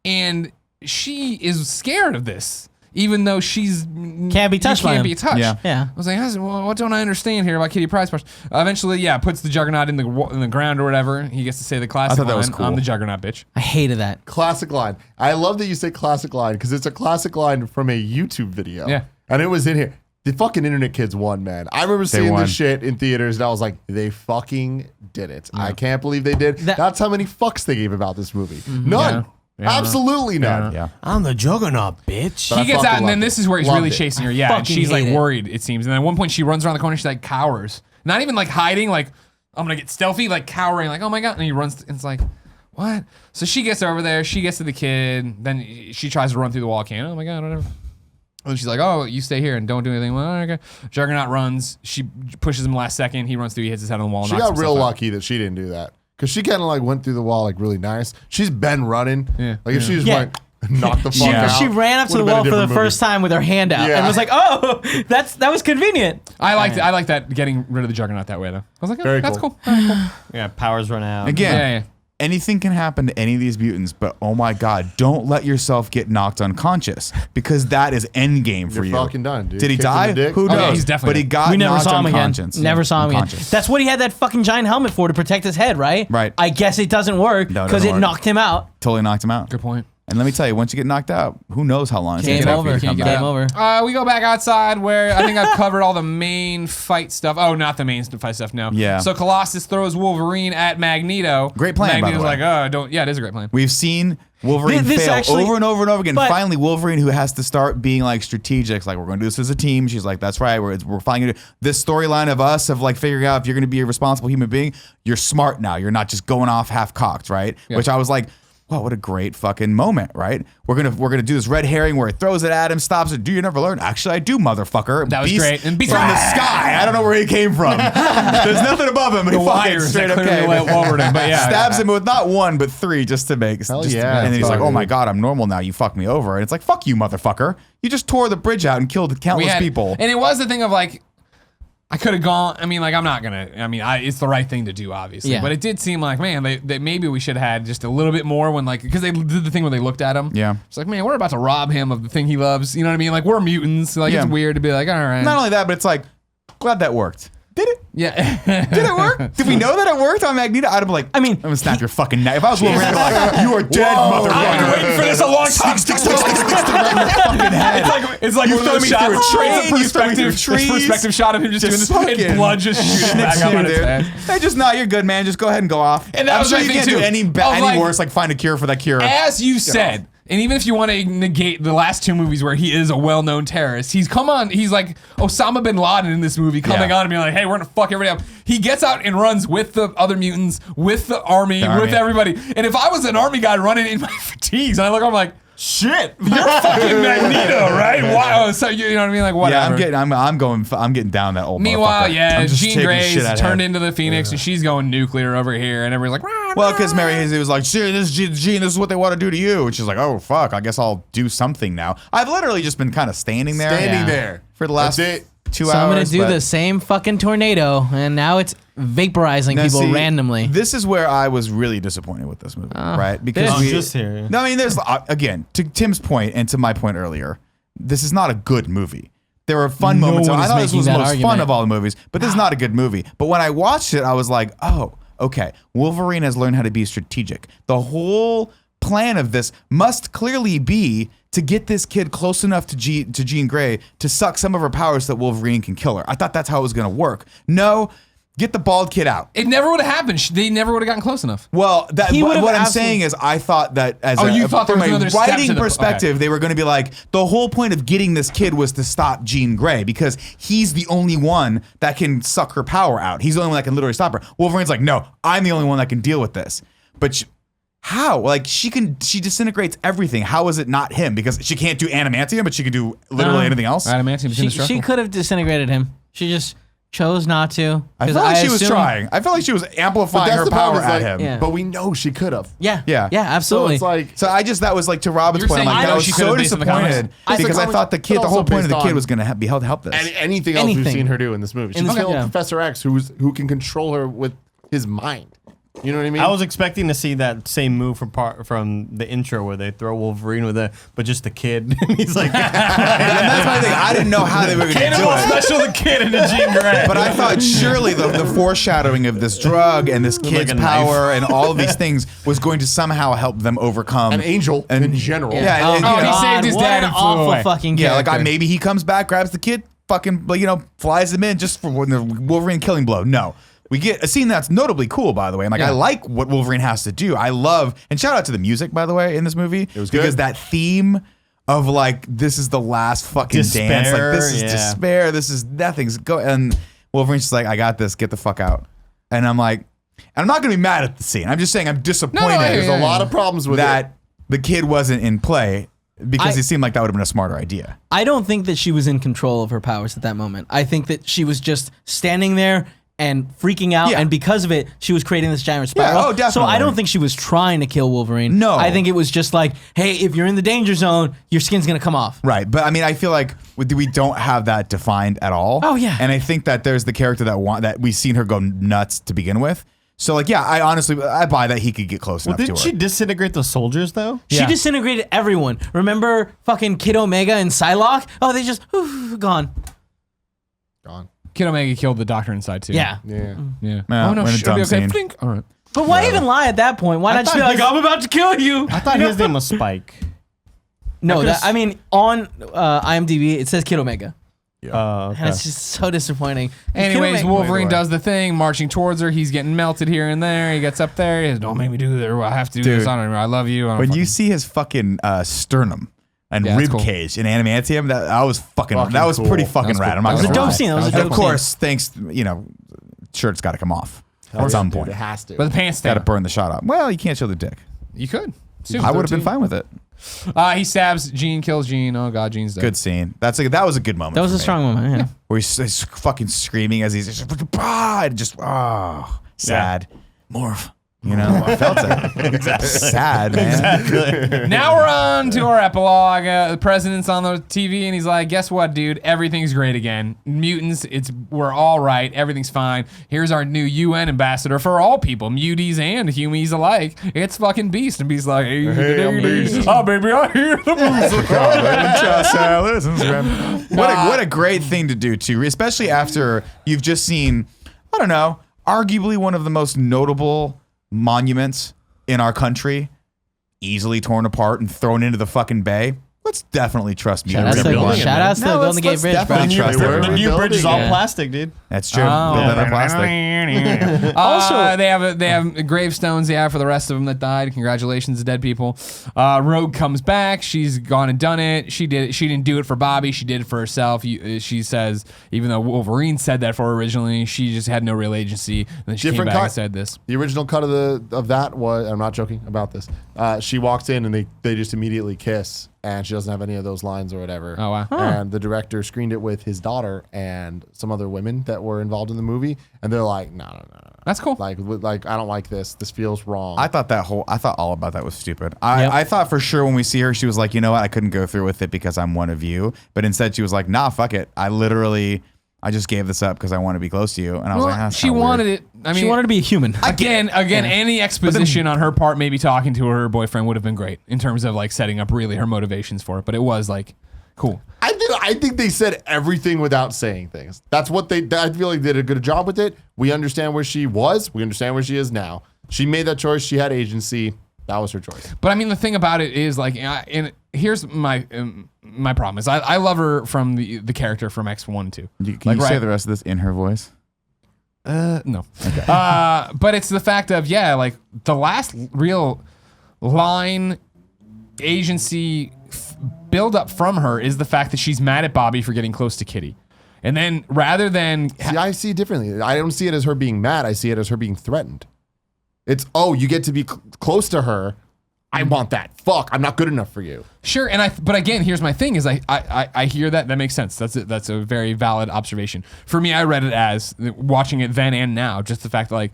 And she is scared of this, even though she's Can't be touched by Can't him. be touched. Yeah. Yeah. I was like, what don't I understand here about Kitty Pryde's part? Eventually, puts the Juggernaut in the ground or whatever. He gets to say the classic thought that line, was cool. I'm the Juggernaut, bitch. I hated that. Classic line. I love that you say classic line because it's a classic line from a YouTube video. Yeah. And it was in here. The fucking internet kids won, man. I remember seeing won. this shit in theaters and I was like, they fucking did it. I can't believe they did. That's how many fucks they gave about this movie. None. Yeah. Absolutely none. Yeah. I'm the Juggernaut, bitch. But I He gets fucking out, and then loved this it. is where he's Loved really it. chasing her. Yeah, and fucking she's like hate it. worried, it seems. And then at one point, she runs around the corner. She like cowers, not even like hiding, like I'm gonna get stealthy, like cowering, like oh my god. And he runs. And it's like what? So she gets over there. She gets to the kid. Then she tries to run through the wall. Can't. Oh my god, whatever. And she's like, oh, you stay here and don't do anything. Well, okay. Juggernaut runs. She pushes him last second. He runs through. He hits his head on the wall. She knocks got himself real out. lucky that she didn't do that. Because she kind of like went through the wall like really nice. She's been running. Yeah. Like if she just Yeah. went knocked the fuck Yeah. out. She ran up to the would've been a wall for the different movie. first time with her hand out Yeah. and was like, "Oh, that was convenient." I like that getting rid of the Juggernaut that way though. I was like, oh, Very that's cool. cool. Very cool. Yeah, powers run out. Again, Yeah, yeah. anything can happen to any of these mutants, but oh my god, don't let yourself get knocked unconscious because that is endgame for You're you. fucking done, dude. Did he Kicked in die? the dick? Who Oh, knows? yeah, he's definitely but he dead. got We never knocked saw him again. unconscious. Never saw him again. Unconscious. That's what he had that fucking giant helmet for, to protect his head, right? Right. I guess it doesn't work No, it because doesn't it work. knocked him out. Totally knocked him out. Good point. And let me tell you, once you get knocked out, who knows how long it's going Game to take for you over. to come Game back. over. We go back outside where I think I've covered all the main fight stuff. Oh, not the main fight stuff, no. Yeah. So Colossus throws Wolverine at Magneto. Great plan, by the Magneto's way. like, oh, don't. Yeah, it is a great plan. We've seen Wolverine failed over and over and over again. Finally, Wolverine, who has to start being like strategic, like we're going to do this as a team. She's like, that's right. We're finally going to do this storyline of us of like figuring out if you're going to be a responsible human being. You're smart now. You're not just going off half cocked, right? Yeah. Which I was like, wow, what a great fucking moment, right? We're gonna do this red herring where it throws it at him, stops it. Do you never learn? Actually, I do, motherfucker. That was great. And Beast from the sky. I don't know where he came from. There's nothing above him. The wires straight up him, but yeah, stabs him with not one but three just to make. And then he's like, "Oh my god, I'm normal now. You fucked me over." And it's like, "Fuck you, motherfucker. You just tore the bridge out and killed countless people." And it was the thing of like, I could have gone. I mean, like, I'm not gonna. I mean, it's the right thing to do, obviously. Yeah. But it did seem like, man, they maybe we should have had just a little bit more when, like, because they did the thing where they looked at him. Yeah. It's like, man, we're about to rob him of the thing he loves. You know what I mean? Like, we're mutants. Like, it's weird to be like, all right. Not only that, but it's like, glad that worked. Did it? Yeah. Did it work? Did we know that it worked on Magneto? I'd be like, I mean, I'm gonna snap your fucking neck. If I was Wolverine, I'd be like, you are dead, motherfucker. I've been waiting for this a long time. Stick right in your fucking head. It's like you one throw of me those through shots. a train. It's a perspective shot of him just doing this, and blood just shooting back up on his head. Hey, just not. You're good, man. Just go ahead and go off. And that I'm was sure my you thing can't too. do any worse. Like find a cure for that cure. As you said. And even if you want to negate the last two movies where he is a well-known terrorist, he's like Osama bin Laden in this movie coming on and being like, hey, we're going to fuck everybody up. He gets out and runs with the other mutants, with the army, with everybody. And if I was an army guy running in my fatigues, and I look, I'm like, shit, you're fucking Magneto, right? Wow. So you know what I mean? Like whatever. Yeah, I'm getting down that old. Meanwhile, Jean Grey's turned into the Phoenix, and she's going nuclear over here, and everyone's like, well, because Mary Hazeley was like, shit, this is what they want to do to you, and she's like, oh fuck, I guess I'll do something now. I've literally just been kind of standing there for the last 2 hours. So I'm gonna do the same fucking tornado, and now it's vaporizing people randomly. This is where I was really disappointed with this movie, right? Because no, I mean, there's again, to Tim's point and to my point earlier, this is not a good movie. There were fun moments. I thought this was the most fun of all the movies, but this is not a good movie. But when I watched it, I was like, oh, okay, Wolverine has learned how to be strategic. The whole plan of this must clearly be to get this kid close enough to Jean Grey to suck some of her powers so that Wolverine can kill her. I thought that's how it was going to work. No, get the bald kid out. It never would have happened. They never would have gotten close enough. Well, what I'm saying is I thought that from a writing perspective, they were going to be like, the whole point of getting this kid was to stop Jean Grey because he's the only one that can suck her power out. He's the only one that can literally stop her. Wolverine's like, no, I'm the only one that can deal with this. But how? Like she disintegrates everything. How is it not him? Because she can't do adamantium, but she can do literally anything else. Adamantium. She could have disintegrated him. She just chose not to. I felt like she was trying. I felt like she was amplifying her power at him. Yeah. But we know she could have. Yeah, So absolutely. it's like, that was like to Robin's point. I'm like, I was so disappointed because I thought the whole point of the kid was going to be held to help this. Anything else we've seen her do in this movie. She killed Professor X, who can control her with his mind. You know what I mean? I was expecting to see that same move from the intro where they throw Wolverine but just the kid. He's like, that's my thing. I didn't know how they were going to do it. Special the kid into Jean Grey. But I thought surely the foreshadowing of this drug and this kid's power and all of these things was going to somehow help them overcome an angel in general. Yeah, he saved his dad and flew away. Fucking yeah, like maybe he comes back, grabs the kid, fucking flies him in just for the Wolverine killing blow. No. We get a scene that's notably cool, by the way. And I like what Wolverine has to do. I love, and shout out to the music, by the way, in this movie. It was good. Because that theme of this is the last fucking dance. Like, this is despair. This is nothing's go. And Wolverine's just like, I got this. Get the fuck out. And I'm like, and I'm not going to be mad at the scene. I'm just saying I'm disappointed. There's a lot of problems with that the kid wasn't in play. Because it seemed like that would have been a smarter idea. I don't think that she was in control of her powers at that moment. I think that she was just standing there and freaking out, and because of it, she was creating this giant spiral. Yeah, oh, definitely. So I don't think she was trying to kill Wolverine. No. I think it was just like, hey, if you're in the danger zone, your skin's gonna come off. Right, but I mean, I feel like we don't have that defined at all. Oh yeah. And I think that there's the character that we've seen her go nuts to begin with. So I buy that he could get close enough to her. Didn't she disintegrate the soldiers though? She disintegrated everyone. Remember fucking Kid Omega and Psylocke? Oh, they just gone. Kid Omega killed the doctor inside too. Yeah. Oh no, she'll be okay. Blink. All right. But why even lie at that point? Why not just be like, I'm about to kill you? I thought his name was Spike. No, on IMDb it says Kid Omega. And it's just so disappointing. Anyways, Wolverine does the thing, marching towards her. He's getting melted here and there. He gets up there. He says, don't make me do this. I have to do this. I love you. When you see his fucking sternum and rib cage in adamantium, that was cool. pretty fucking rad. That was a dope scene. Of course, thanks, shirt's got to come off at some point. It has to. But the pants got to burn the shot off. Well, you can't show the dick. You could. I would have been fine with it. He stabs Jean, kills Jean. Oh God, Jean's dead. Good scene. That was a good moment. That was a strong moment. Yeah. Where he's fucking screaming as he's just sad. Morph. I felt it. Exactly. Sad, man. Exactly. Now we're on to our epilogue. The president's on the TV and he's like, guess what, dude? Everything's great again. Mutants, we're all right. Everything's fine. Here's our new UN ambassador for all people, muties and humies alike. It's fucking Beast. And Beast's like, hey, Beast. Oh, baby, I hear the music. What a great thing to do, too, especially after you've just seen, I don't know, arguably one of the most notable monuments in our country easily torn apart and thrown into the fucking bay. Let's definitely trust me. Shout out to the Golden Gate Bridge, bro. The new bridge is all plastic, dude. That's true. Built out of plastic. Also, they have gravestones. For the rest of them that died. Congratulations, dead people. Rogue comes back. She's gone and done it. She didn't do it for Bobby. She did it for herself. She says, even though Wolverine said that for her originally, she just had no real agency. And then she came back and said this. The original cut of that was, I'm not joking about this. She walks in and they just immediately kiss. And she doesn't have any of those lines or whatever. Oh, wow. And the director screened it with his daughter and some other women that were involved in the movie. And they're like, no. That's cool. Like I don't like this. This feels wrong. I thought all about that was stupid. I thought for sure when we see her, she was like, you know what? I couldn't go through with it because I'm one of you. But instead she was like, nah, fuck it. I just gave this up because I want to be close to you. And I was like, she wanted it. I mean, she wanted to be a human. Again, any exposition on her part, maybe talking to her boyfriend would have been great in terms of like setting up really her motivations for it. But it was like, cool. I think they said everything without saying things. That's what I feel like they did a good job with it. We understand where she was. We understand where she is now. She made that choice. She had agency. That was her choice. But I mean, the thing about it is like, and here's my problem is I love her from the character from X1 and 2. Can you say the rest of this in her voice? No. Okay. But it's the fact of, like the last real line agency build up from her is the fact that she's mad at Bobby for getting close to Kitty. And then rather than... See, I see it differently. I don't see it as her being mad. I see it as her being threatened. It's, you get to be close to her. I want that. Fuck, I'm not good enough for you. Sure, but again, here's my thing: is I hear that makes sense. That's a very valid observation. For me, I read it as watching it then and now, just the fact that like,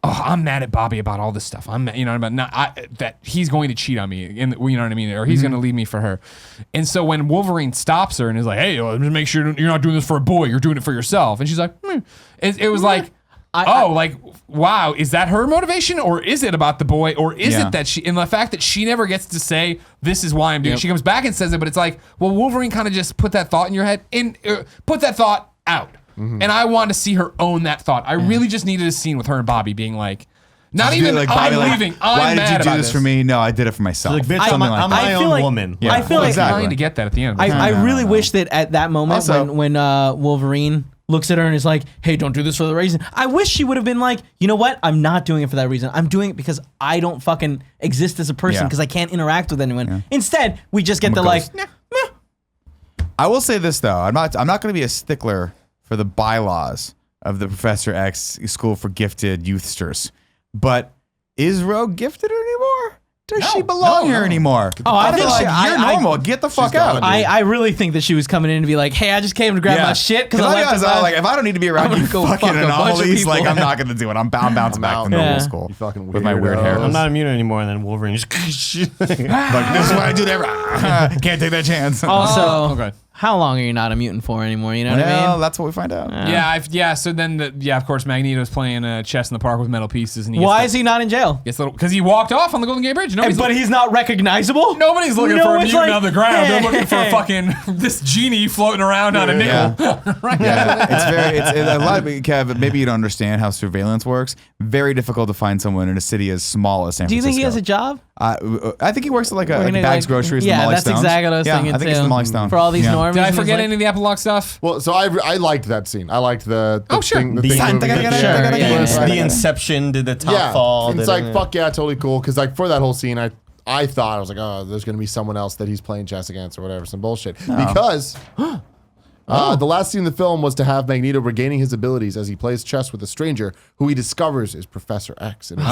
I'm mad at Bobby about all this stuff. That he's going to cheat on me, and you know what I mean, or he's going to leave me for her. And so when Wolverine stops her and is like, hey, just make sure you're not doing this for a boy, you're doing it for yourself, and she's like, it was like. Wow, is that her motivation, or is it about the boy, or is it that and the fact that she never gets to say this is why I'm doing it. She comes back and says it, but it's like, well, Wolverine kind of just put that thought in your head and put that thought out. And I wanted to see her own that thought. I really just needed a scene with her and Bobby being like, not even like, I'm leaving. I'm mad about why did you do this for me? No, I did it for myself. Like, bitch, I'm my own woman. I feel like trying to get that at the end. I really wish that at that moment also, when Wolverine looks at her and is like, hey, don't do this for the reason. I wish she would have been like, you know what? I'm not doing it for that reason. I'm doing it because I don't fucking exist as a person because I can't interact with anyone. Yeah. Instead, we just get I will say this though. I'm not going to be a stickler for the bylaws of the Professor X School for Gifted Youthsters. But is Rogue gifted anymore? Does she belong here anymore? I think you're normal. Get the fuck out. I really think that she was coming in to be like, hey, I just came to grab my shit because I like if I don't need to be around you fucking anomalies, like I'm not gonna do it. I'm bouncing back to normal school. You fucking with my weird hair. I'm not immune anymore. And then Wolverine just like, this is what I do to everyone. Can't take that chance. Also, how long are you not a mutant for anymore? You know what I mean? That's what we find out. So then, of course, Magneto's playing chess in the park with metal pieces. And why is he not in jail? Because he walked off on the Golden Gate Bridge. But he's not recognizable? Nobody's looking for a mutant on the ground. They're looking for fucking this genie floating around on a nickel. It's a lot of, Kev, maybe you don't understand how surveillance works. Very difficult to find someone in a city as small as San Francisco. Do you think he has a job? I think he works at like Bags Groceries. Yeah, the Molly that's Stones. exactly what I was thinking I think too. it's the Molly Stone. For all these normies. Did I and forget it's any of the Epilogue stuff? Well, so I liked that scene. I liked the sure. thing, the The thing sign- moving. The Inception did the top fall. It's did like, it. fuck yeah, totally cool. Because like for that whole scene, I thought, I was like, oh, there's going to be someone else that he's playing chess against or whatever, some bullshit. Because the last scene in the film was to have Magneto regaining his abilities as he plays chess with a stranger who he discovers is Professor X. And Fuck,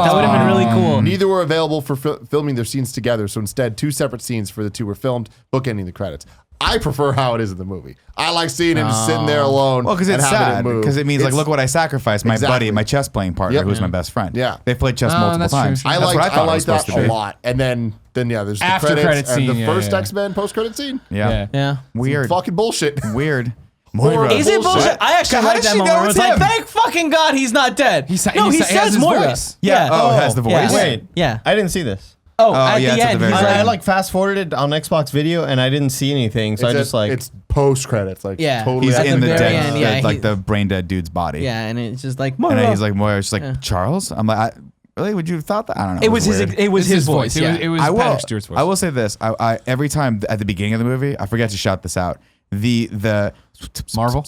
that would have been really cool. Neither were available for filming their scenes together, so instead, 2 separate scenes for the 2 were filmed, bookending the credits. I prefer how it is in the movie. I like seeing him just sitting there alone. Well, because and it's having sad. move. Because it means like, look what I sacrificed. My buddy, my chess playing partner, who's my best friend. Yeah. They played chess multiple that's true. times. I That's what like thought it was that supposed to be. a lot. And then yeah, there's the After credits credit and scene, the yeah, first yeah. X-Men post-credit scene. Yeah. Yeah. Weird. Fucking bullshit. Weird. Moira. Is it bullshit? I actually How like does that she moment know where it's it's like, him? thank fucking God he's not dead. He says has his Moira. voice. Yeah. Oh, it has the voice. Yeah. Wait. Yeah. I didn't see this. Oh, at yeah, the it's at end, the very he's end. like, I like fast forwarded on Xbox Video and I didn't see anything, so I just like it's post-credits, like Yeah. totally. He's At in the the very dead, end, yeah, like he- the brain dead dude's body. yeah, and it's just like, And Moira. then he's like, Moira. She's like, Charles? I'm like, really? Would you have thought that? I don't know. it was his. weird. It was It's his voice. Yeah. It was I will. Patrick Stewart's voice. I will say this. I every time at the beginning of the movie, I forget to shout this out. The Marvel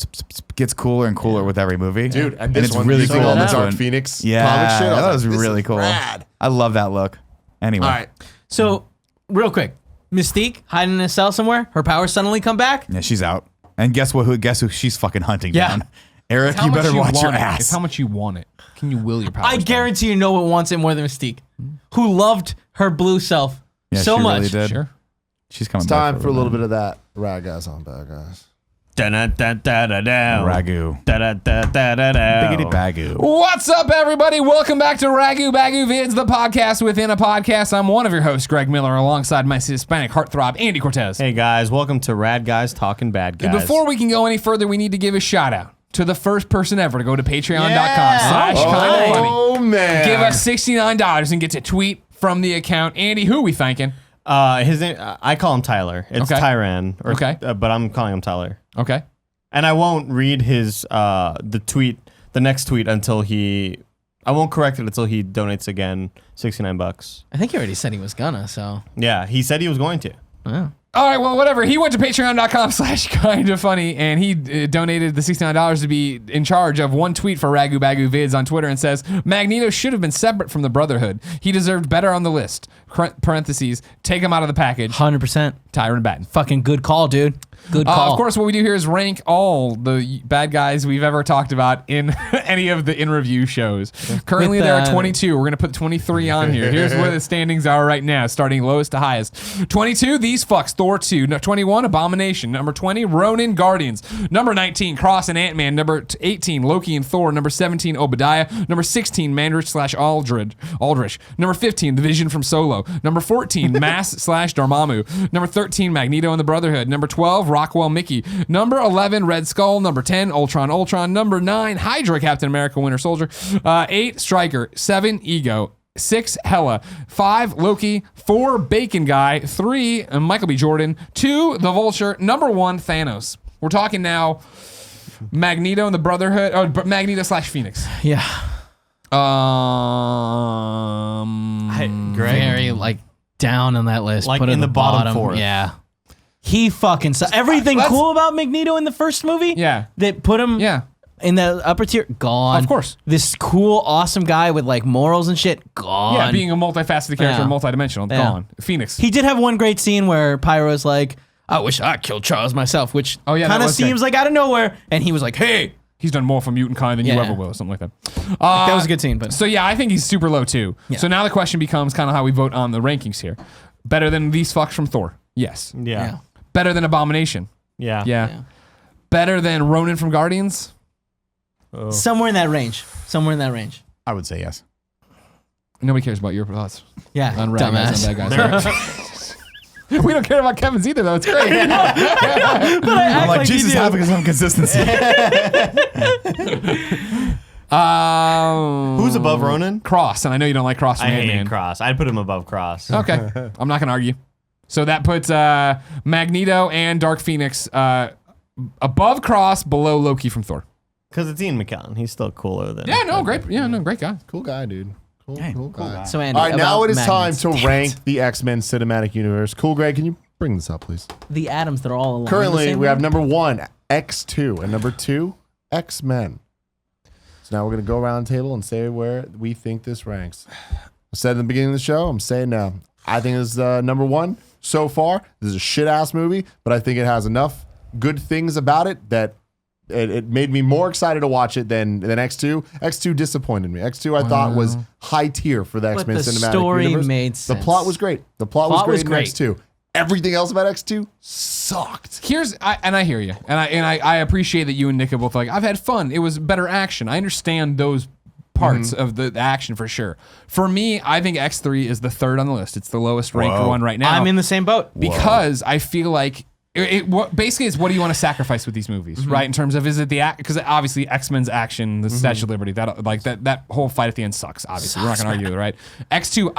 gets cooler and cooler with every movie, Dude, and it's this one, really using cool. all the This Dark one. Phoenix Yeah, comic shit. I that like, was this really is cool. rad. I love that look. Anyway, All right. So, real quick, Mystique hiding in a cell somewhere. Her powers suddenly come back. yeah, she's out. And guess what? Guess who she's fucking hunting Yeah. down? Eric, How you much better watch your want it. ass. It's how much you want it. Can you will your powers? I down? guarantee you, no one wants it more than Mystique, who loved her blue self Yeah, so she much. really did. Sure. She's coming It's back time for a little bit of that. Rad guys on bad guys. ragu. Biggity bagoo. What's up, everybody? Welcome back to Ragu Bagu Vids, the podcast within a podcast. I'm one of your hosts, Greg Miller, alongside my Hispanic heartthrob, Andy Cortez. hey guys, welcome to Rad Guys Talking Bad Guys. Before we can go any further, we need to give a shout out to the first person ever to go to patreon.com/kindafunny. Oh man. Give us $69 and get to tweet from the account. Andy, who are we thanking? his name, I call him Tyler. It's Okay. Tyran. Okay. But I'm calling him Tyler. Okay. And I won't read his the next tweet until I won't correct it until he donates again $69. I think he already said he was gonna. So, Yeah, he said he was going to. yeah. All right, well, whatever. He went to patreon.com/kindafunny and he donated the $69 to be in charge of one tweet for Ragu Bagu Vids on Twitter and says, Magneto should have been separate from the Brotherhood. He deserved better on the list. Parentheses, take him out of the package. 100%. Tyron Batten. Fucking good call, dude. Good call. Of course, what we do here is rank all the bad guys we've ever talked about in any of the in-review shows. Currently, With, there are 22. We're going to put 23 on here. Here's where the standings are right now, starting lowest to highest. 22, these fucks, Thor 2. 21, Abomination. Number 20, Ronin, Guardians. Number 19, Cross and Ant-Man. Number 18, Loki and Thor. Number 17, Obadiah. Number 16, Mandrich/Aldrich. Number 15, The Vision from Solo. Number 14, Mass/Dormammu. Number 13, Magneto and the Brotherhood. Number 12, Rockwell Mickey. Number 11, Red Skull. Number 10, Ultron. Number 9, Hydra, Captain America, Winter Soldier. 8, Stryker. 7, Ego. 6, Hela. 5, Loki. 4, Bacon Guy. 3, Michael B. Jordan. 2, The Vulture. Number 1, Thanos. We're talking now Magneto and the Brotherhood. Oh, Magneto/Phoenix. Yeah. Greg? Very, like, down on that list. Like Put it in the bottom fourth. Yeah. He fucking saw everything Let's- cool about Magneto in the first movie. Yeah. That put him Yeah. in the upper tier. Gone. Of course. This cool, awesome guy with like morals and shit. Gone. Yeah, being a multifaceted character, Yeah. multidimensional. Yeah. Gone. Phoenix. He did have one great scene where Pyro's like, I wish I killed Charles myself, which Oh, yeah, that kind of was good. seems like out of nowhere. And he was like, hey. He's done more for mutant kind than you Yeah. ever will, something like that. That was a good scene. But So yeah, I think he's super low too. Yeah. So now the question becomes kind of how we vote on the rankings here. Better than these fucks from Thor? Yes. Yeah. Better than Abomination? Yeah. Yeah. Yeah. Better than Ronin from Guardians? Oh. somewhere in that range. Somewhere in that range. I would say yes. Nobody cares about your thoughts Yeah. on rad guys dumbass. and bad guys. We don't care about Kevin's either, though. It's great. I'm like, Jesus, having some consistency. Who's above Ronin? Cross, and I know you don't like Cross from I hate Ant-Man. Cross. I'd put him above Cross. Okay, I'm not going to argue. So that puts Magneto and Dark Phoenix above Cross, below Loki from Thor. Because it's Ian McKellen. He's still cooler than. Yeah, no, great. Yeah, no, great guy. Cool guy, dude. Cool guy. So Andy, All right, now it is time magnets. to Damn rank it. the X-Men cinematic universe. Cool, Greg, can you bring this up, please? The atoms. They're all aligned. Currently, we have number 1, X2, and number 2, X-Men. So now we're going to go around the table and say where we think this ranks. I said in the beginning of the show, I'm saying now. I think it's number 1 so far. This is a shit-ass movie, but I think it has enough good things about it that it made me more excited to watch it than X2. X2 disappointed me. X2 I thought was high tier for the X-Men the cinematic story universe. made The sense. plot was great. The plot was was great in great. X2. Everything else about X2 sucked. I hear you, and I appreciate that you and Nick are both like, I've had fun. It was better action. I understand those parts of the action for sure. For me, I think X3 is the 3rd on the list. It's the lowest ranked one right now. I'm in the same boat. Because I feel like basically it's what do you want to sacrifice with these movies, right? In terms of is it the act? Because obviously X-Men's action, the Statue of Liberty, that whole fight at the end sucks. Obviously, we're not gonna argue, right? X2,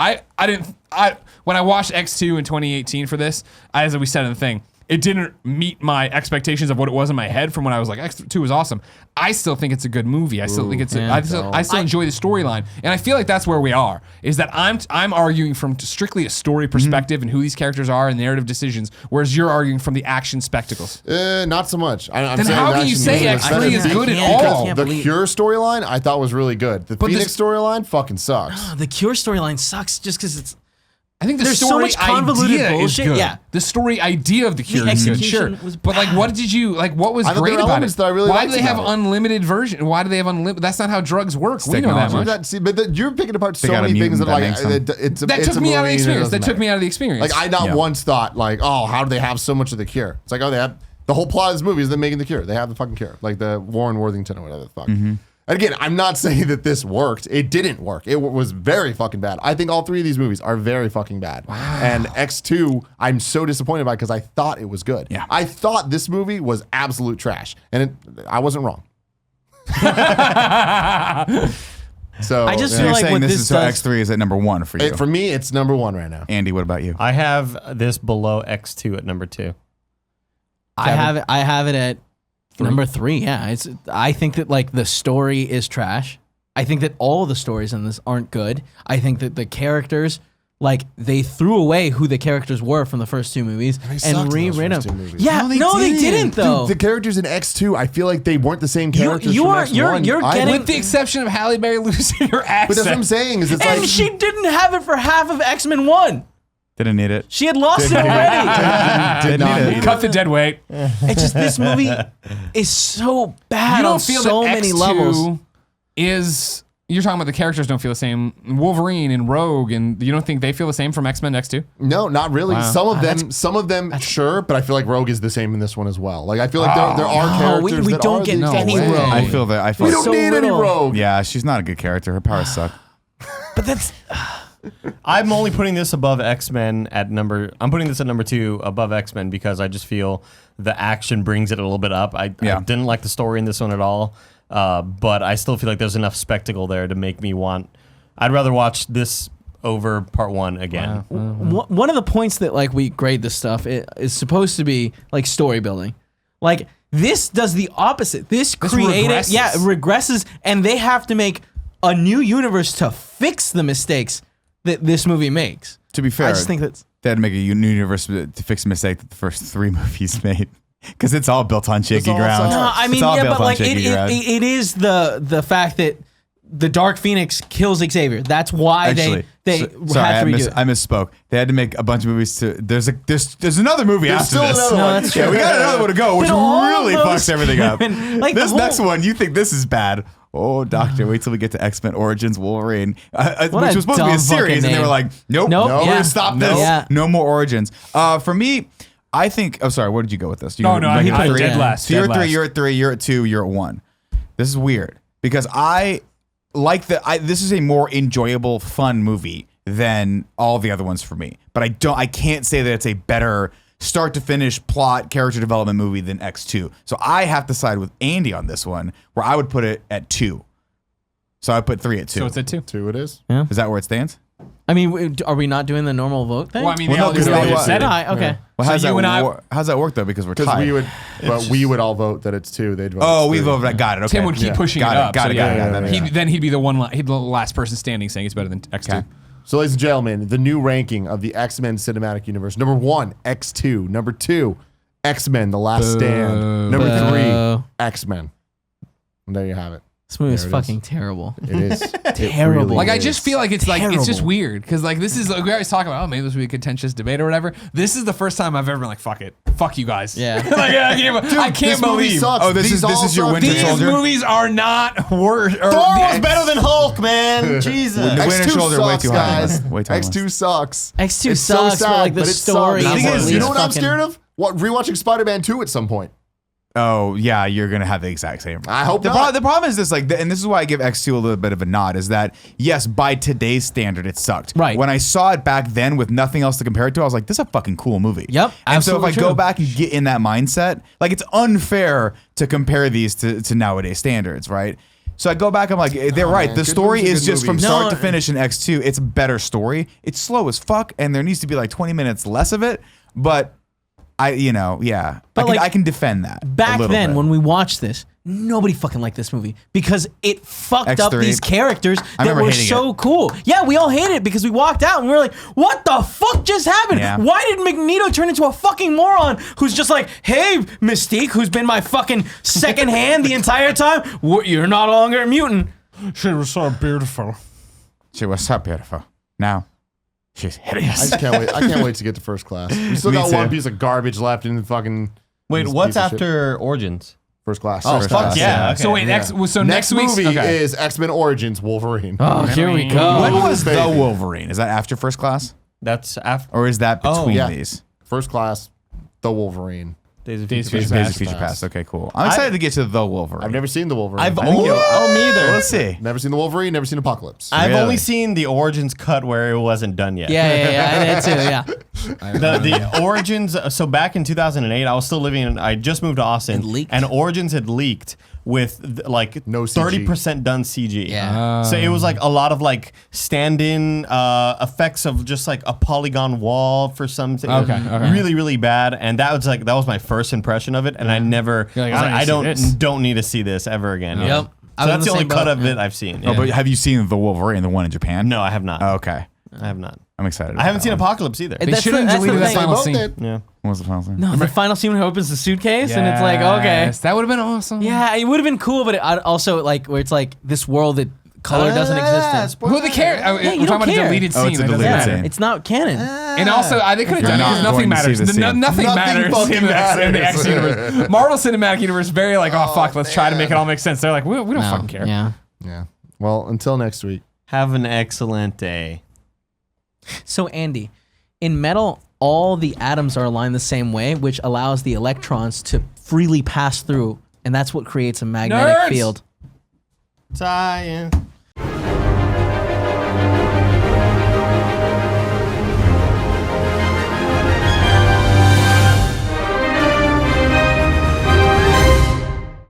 when I watched X2 in 2018 for this, as we said in the thing, it didn't meet my expectations of what it was in my head from when I was like, X2 was awesome. I still think it's a good movie. I still think it's I still enjoy the storyline. And I feel like that's where we are, is that I'm arguing from strictly a story perspective and who these characters are and narrative decisions, whereas you're arguing from the action spectacles. Not so much. I'm Then saying how the can you action say movies are X3 is better. good at can't- all? can't The believe- Cure storyline I thought was really good. The Phoenix storyline fucking sucks. The Cure storyline sucks just because it's. I think the There's so story much convoluted idea bullshit, is good. yeah. The story idea of the Cure is good, sure. execution was But like, what did you like? What was I thought great there were about elements it? that I really Why liked do they have about it. unlimited version? Why do they have unlimited? That's not how drugs work. We know that technology. much. But you're picking apart so got a many things mutant that like that makes them. it's That it's took a me out of movie the and it experience. That doesn't took me matter. out of the experience. Like I not Yeah. once thought like, oh, how do they have so much of the Cure? It's like, oh, they have the whole plot of this movie is them making the Cure. They have the fucking Cure, like the Warren Worthington or whatever the fuck. And again, I'm not saying that this worked. It didn't work. It was very fucking bad. I think all 3 of these movies are very fucking bad. Wow. And X2, I'm so disappointed by because I thought it was good. Yeah. I thought this movie was absolute trash, and I wasn't wrong. So I just So feel you're like saying what this this is so does- X3 is at number 1 for you. for me, it's number 1 right now. Andy, what about you? I have this below X2 at number 2. I have it at number 3. Yeah, I think that like the story is trash. I think that all of the stories in this aren't good. I think that the characters, like they threw away who the characters were from the first 2 movies They sucked in and those rewritten first them. 2 movies. Yeah, no, they didn't though. Dude, the characters in X2, I feel like they weren't the same characters you from are- X1. you're I- getting- With the exception of Halle Berry losing her accent. But that's what I'm saying. Is it's and like she didn't have it for half of X-Men 1. Didn't need it. She had lost it already. did not need it. need Cut the dead weight. It's just this movie is so bad You on don't feel so that many X2 levels. is. You're talking about the characters don't feel the same. Wolverine and Rogue, and you don't think they feel the same from X-Men X2? No, not really. Wow. Some of them, sure, but I feel like Rogue is the same in this one as well. Like I feel like there are No, characters we that don't are get the any same. Rogue. I feel that. I feel We like- don't So need any little. Rogue. Yeah, she's not a good character. Her powers suck. But that's I'm only putting this above X-Men I'm putting this at number 2 above X-Men because I just feel the action brings it a little bit up. I didn't like the story in this one at all. But I still feel like there's enough spectacle there to make me I'd rather watch this over part 1 again. one of the points that like we grade this stuff is supposed to be like story building. Like this does the opposite. This created regresses. it regresses, and they have to make a new universe to fix the mistakes that this movie makes. To be fair, I just think that's they had to make a new universe to fix a mistake that the first 3 movies made. Because it's all built on shaky all ground. sucks. No, I mean, It's all yeah, built but on like shaky ground. it is the fact that the Dark Phoenix kills Xavier. That's why Actually, they sorry, had to redo it. I misspoke. They had to make a bunch of movies to. There's another movie after still this. another No, one. that's Yeah, true. we got another one to go, which But all really those fucks everything up. like the This whole- next one, you think this is bad? Oh, Doctor, wait till we get to X-Men Origins Wolverine, which What a was supposed to be dumb a series, fucking and they name. were like, nope, Nope, we're yeah. gonna stop this. Yeah. No more Origins. For me, I think. Oh, sorry. Where did you go with this? You No, go- no, like he at put it 3? dead last. So you're dead at 3, last. you're at 3, you're at 2, you're at 1. This is weird because I like this is a more enjoyable, fun movie than all the other ones for me. But I can't say that it's a better start to finish plot character development movie than X2. So I have to side with Andy on this one, where I would put it at 2. So I put 3 at 2. So it's at 2. 2 it is. Is that where it stands? I mean, are we not doing the normal vote thing? Well, I mean, Well, they no, all 'cause they said it. Okay. Well, So how's you and I- how's that work though? Because we're Because tied. we would all vote that it's 2. They'd vote. Oh, it's we 3. voted. Got it. Okay. Tim would keep pushing got it up. Got so it. yeah, Got it. Got it. Then he'd be the he'd the last person standing saying it's better than X2. Okay. So, ladies and gentlemen, the new ranking of the X-Men cinematic universe. Number 1, X2. Number 2, X-Men: The Last Stand. Number 3, X-Men. And there you have it. This movie is There it fucking terrible. It is Terrible. Like I just feel like it's just Terrible. weird because like this is like, we always talk about maybe this would be a contentious debate or whatever. This is the first time I've ever been like fuck it, fuck you guys. Yeah. Like, I can't this movie believe sucks. Oh, this These is all your suck. Winter these Soldier? movies are not worse. Thor was better than Hulk, man. Jesus. The Winter X2 Soldier way sucks, too high. guys. Way too high. X2 sucks. X2 It's sucks, so but sad, like the but it story. sucks. is You know what I'm fucking- scared of? What, rewatching Spider-Man 2 at some point. Oh yeah, you're gonna have the exact same. I hope the not. The problem is this, like, and this is why I give X2 a little bit of a nod, is that yes, by today's standard, it sucked. Right. When I saw it back then with nothing else to compare it to, I was like, this is a fucking cool movie. Yep, And so if I absolutely go true. back and get in that mindset, like, it's unfair to compare these to nowadays standards, right? So I go back, I'm like, they're right. man, The good story movies are is good just from movies. start No, to finish in X2. It's a better story. It's slow as fuck, and there needs to be like 20 minutes less of it. But But like, I can defend that. Back then, when we watched this, nobody fucking liked this movie because it fucked up X3. these characters I that remember were hating so it. cool. Yeah, we all hated it because we walked out and we were like, what the fuck just happened? Yeah. Why did Magneto turn into a fucking moron who's just like, hey, Mystique, who's been my fucking second hand the entire time, you're no longer a mutant. She was so beautiful. She was so beautiful. Now, she's I hideous. just can't wait. I can't wait to get to First Class. We still Me got too. one piece of garbage left in the fucking. Wait, this what's piece of shit. after Origins? First Class? Oh, First fuck Class, yeah. Okay. So wait, Yeah. so Next week's movie okay. is X-Men Origins Wolverine. Oh, here we When go. was the baby. Wolverine? Is that after First Class? That's after Or is that Oh, between yeah. these? First Class, the Wolverine. Days of Days of Future Future Past. Days of Future Past. Okay, cool. I'm excited to get to the Wolverine. I've never seen the Wolverine. I've I think only you'll- me either. Let's see. Never seen the Wolverine. Never seen Apocalypse. I've Really? only seen the Origins cut where it wasn't done yet. Yeah, I did too, yeah. The Origins. So back in 2008, I was still living in. I just moved to Austin, It leaked. and Origins had leaked with like No CG. 30% done CG. Yeah. So it was like a lot of like stand-in effects of just like a polygon wall for something. Okay. Really, really bad. And that was my first impression of it, and I never. You're like, I was I like, don't need to see this. don't need to see this ever again. Yep. So I was in that's the the only same cut boat, of yeah. it I've seen. Oh, but have you seen the Wolverine, the one in Japan? No, I have not. Oh, okay. I have not. I'm excited. I haven't seen about Apocalypse either. It- They That's should the- have that's the deleted that thing. final Both scene. did. Yeah. What was the final scene? No, the final scene when he opens the suitcase and it's like, okay. Yes, that would have been awesome. Yeah, it would have been cool, but it also like where it's like this world that color doesn't exist in. Who are the characters? Yeah, you we're don't talking about a care. deleted Oh, scene. it's a It doesn't deleted matter. scene. It's not canon. And also, they could have You're done it not because nothing going to see matters. the scene. Nothing Nothing matters fucking in the X matters. universe. Marvel Cinematic Universe very like, oh fuck, let's try to make it all make sense. They're like, we don't fucking care. Yeah. Yeah. Well, until next week. Have an excellent day. So Andy, in metal, all the atoms are aligned the same way, which allows the electrons to freely pass through, and that's what creates a magnetic Nerds! field. Science.